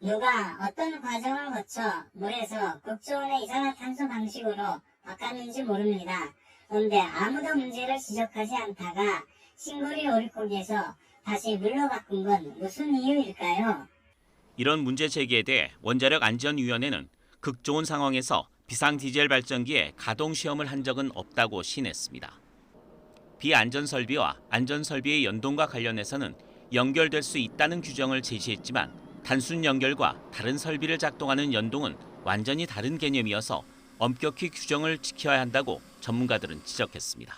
누가 어떤 과정을 거쳐 물에서 극초원의 이산화탄소 방식으로 바꿨는지 모릅니다. 그런데 아무도 문제를 지적하지 않다가 신고리 5, 6호기에서 다시 물로 바꾼 건 무슨 이유일까요? 이런 문제 제기에 대해 원자력안전위원회는 극좋은 상황에서 비상디젤 발전기의 가동 시험을 한 적은 없다고 시인했습니다. 비안전설비와 안전설비의 연동과 관련해서는 연결될 수 있다는 규정을 제시했지만 단순 연결과 다른 설비를 작동하는 연동은 완전히 다른 개념이어서 엄격히 규정을 지켜야 한다고 전문가들은 지적했습니다.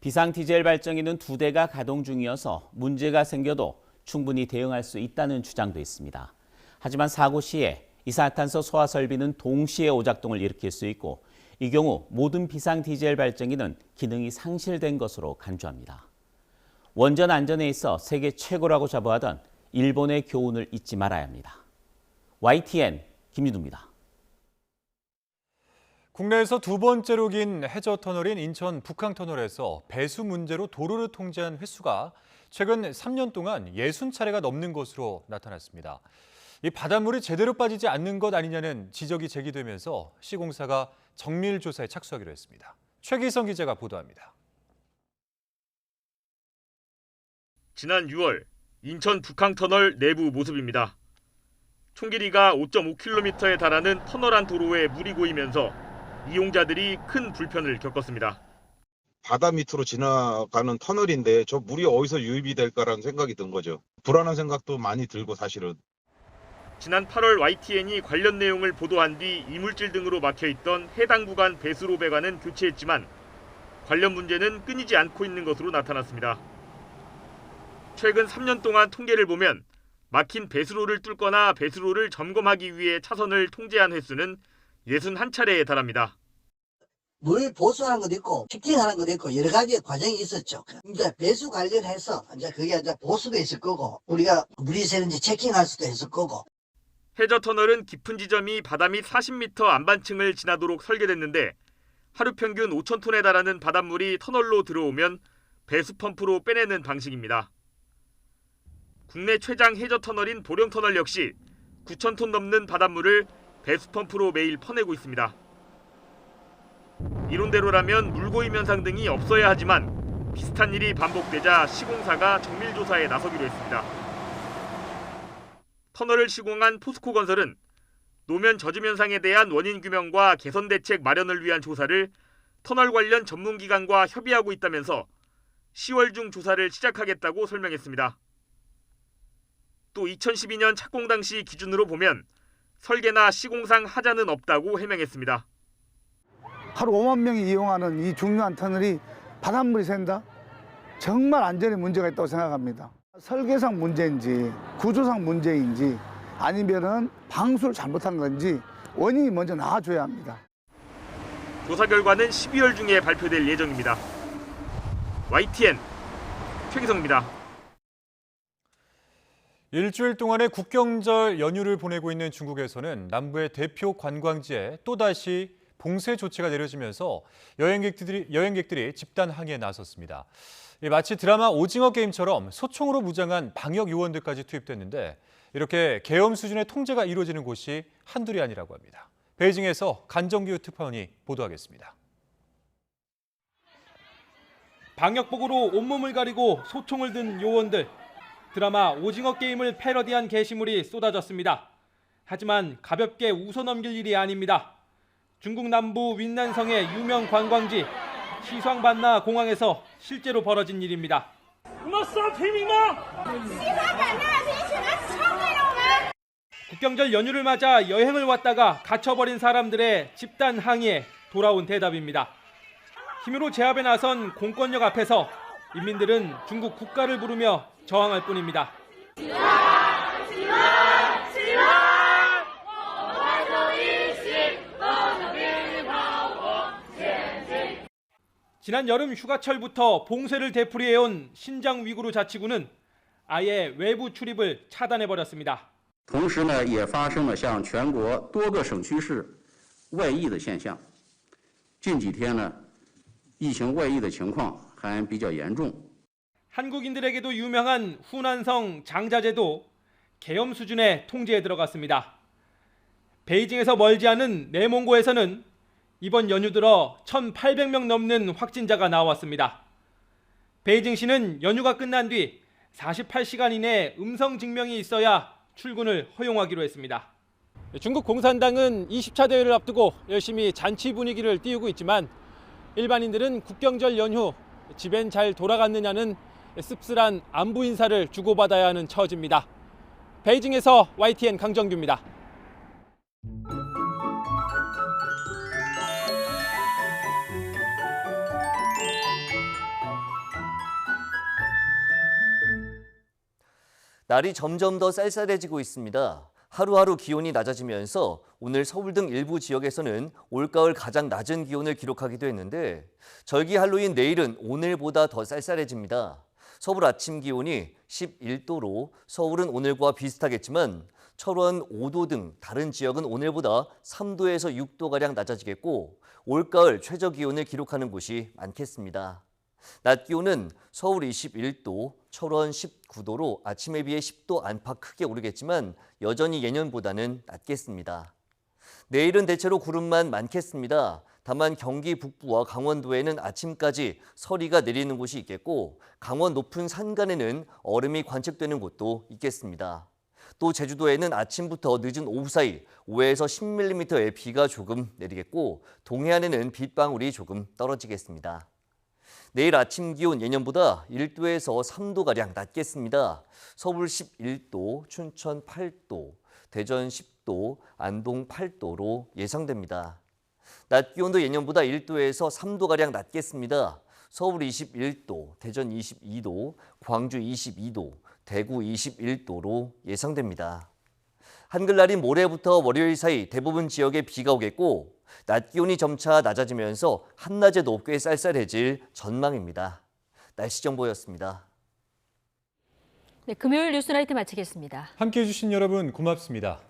비상디젤 발전기는 2대가 가동 중이어서 문제가 생겨도 충분히 대응할 수 있다는 주장도 있습니다. 하지만 사고 시에 이산화탄소 소화 설비는 동시에 오작동을 일으킬 수 있고 이 경우 모든 비상디젤 발전기는 기능이 상실된 것으로 간주합니다. 원전 안전에 있어 세계 최고라고 자부하던 일본의 교훈을 잊지 말아야 합니다. YTN 김유두입니다. 국내에서 두 번째로 긴 해저 터널인 인천 북항터널에서 배수 문제로 도로를 통제한 횟수가 최근 3년 동안 60차례가 넘는 것으로 나타났습니다. 이 바닷물이 제대로 빠지지 않는 것 아니냐는 지적이 제기되면서 시공사가 정밀 조사에 착수하기로 했습니다. 최기성 기자가 보도합니다. 지난 6월 인천 북항터널 내부 모습입니다. 총 길이가 5.5km에 달하는 터널 안 도로에 물이 고이면서 이용자들이 큰 불편을 겪었습니다. 바다 밑으로 지나가는 터널인데 저 물이 어디서 유입이 될까라는 생각이 든 거죠. 불안한 생각도 많이 들고 사실은. 지난 8월 YTN이 관련 내용을 보도한 뒤 이물질 등으로 막혀있던 해당 구간 배수로 배관은 교체했지만 관련 문제는 끊이지 않고 있는 것으로 나타났습니다. 최근 3년 동안 통계를 보면 막힌 배수로를 뚫거나 배수로를 점검하기 위해 차선을 통제한 횟수는 61차례에 달합니다. 물 보수하는 것도 있고 체킹하는 것도 있고 여러 가지 과정이 있었죠. 이제 배수 관련해서 이제 그게 이제 보수도 있을 거고 우리가 물이 새는지 체킹할 수도 있을 거고. 해저 터널은 깊은 지점이 바다 밑 40m 안반층을 지나도록 설계됐는데 하루 평균 5,000톤에 달하는 바닷물이 터널로 들어오면 배수 펌프로 빼내는 방식입니다. 국내 최장 해저 터널인 보령터널 역시 9,000톤 넘는 바닷물을 배수 펌프로 매일 퍼내고 있습니다. 이론대로라면 물고임 현상 등이 없어야 하지만 비슷한 일이 반복되자 시공사가 정밀조사에 나서기로 했습니다. 터널을 시공한 포스코건설은 노면 젖음 현상에 대한 원인 규명과 개선 대책 마련을 위한 조사를 터널 관련 전문기관과 협의하고 있다면서 10월 중 조사를 시작하겠다고 설명했습니다. 또 2012년 착공 당시 기준으로 보면 설계나 시공상 하자는 없다고 해명했습니다. 하루 5만 명이 이용하는 이 중요한 터널이 바닷물이 샌다? 정말 안전에 문제가 있다고 생각합니다. 설계상 문제인지 구조상 문제인지 아니면은 방수를 잘못한 건지 원인이 먼저 나와줘야 합니다. 조사 결과는 12월 중에 발표될 예정입니다. YTN 최기성입니다. 일주일 동안의 국경절 연휴를 보내고 있는 중국에서는 남부의 대표 관광지에 또다시 봉쇄 조치가 내려지면서 여행객들이 집단 항의에 나섰습니다. 마치 드라마 오징어 게임처럼 소총으로 무장한 방역 요원들까지 투입됐는데 이렇게 계엄 수준의 통제가 이루어지는 곳이 한둘이 아니라고 합니다. 베이징에서 간정규 특파원이 보도하겠습니다. 방역복으로 온몸을 가리고 소총을 든 요원들. 드라마 오징어 게임을 패러디한 게시물이 쏟아졌습니다. 하지만 가볍게 웃어넘길 일이 아닙니다. 중국 남부 윈난성의 유명 관광지 시황반나 공항에서 실제로 벌어진 일입니다. 국경절 연휴를 맞아 여행을 왔다가 갇혀버린 사람들의 집단 항의에 돌아온 대답입니다. 힘으로 제압에 나선 공권력 앞에서 인민들은 중국 국가를 부르며 저항할 뿐입니다. 지난 여름 휴가철부터 봉쇄를 되풀이해온 신장 위구르 자치구는 아예 외부 출입을 차단해버렸습니다. 同时呢，也发生了向全国多个省区市外溢的现象。近几天呢，疫情外溢的情况还比较严重。 한국인들에게도 유명한 후난성 장자제도 계엄 수준의 통제에 들어갔습니다. 베이징에서 멀지 않은 내몽고에서는 이번 연휴 들어 1,800명 넘는 확진자가 나왔습니다. 베이징시는 연휴가 끝난 뒤 48시간 이내 음성 증명이 있어야 출근을 허용하기로 했습니다. 중국 공산당은 20차 대회를 앞두고 열심히 잔치 분위기를 띄우고 있지만 일반인들은 국경절 연휴 집엔 잘 돌아갔느냐는 씁쓸한 안부 인사를 주고받아야 하는 처지입니다. 베이징에서 YTN 강정규입니다. 날이 점점 더 쌀쌀해지고 있습니다. 하루하루 기온이 낮아지면서 오늘 서울 등 일부 지역에서는 올가을 가장 낮은 기온을 기록하기도 했는데 절기 할로윈 내일은 오늘보다 더 쌀쌀해집니다. 서울 아침 기온이 11도로 서울은 오늘과 비슷하겠지만 철원 5도 등 다른 지역은 오늘보다 3도에서 6도가량 낮아지겠고 올가을 최저 기온을 기록하는 곳이 많겠습니다. 낮 기온은 서울 21도, 철원 19도로 아침에 비해 10도 안팎 크게 오르겠지만 여전히 예년보다는 낮겠습니다. 내일은 대체로 구름만 많겠습니다. 다만 경기 북부와 강원도에는 아침까지 서리가 내리는 곳이 있겠고 강원 높은 산간에는 얼음이 관측되는 곳도 있겠습니다. 또 제주도에는 아침부터 늦은 오후 사이 5에서 10mm의 비가 조금 내리겠고 동해안에는 빗방울이 조금 떨어지겠습니다. 내일 아침 기온 예년보다 1도에서 3도가량 낮겠습니다. 서울 11도, 춘천 8도, 대전 10도, 안동 8도로 예상됩니다. 낮 기온도 예년보다 1도에서 3도가량 낮겠습니다. 서울 21도, 대전 22도, 광주 22도, 대구 21도로 예상됩니다. 한글날인 모레부터 월요일 사이 대부분 지역에 비가 오겠고 낮 기온이 점차 낮아지면서 한낮에도 꽤 쌀쌀해질 전망입니다. 날씨 정보였습니다. 네, 금요일 뉴스나이트 마치겠습니다. 함께해 주신 여러분 고맙습니다.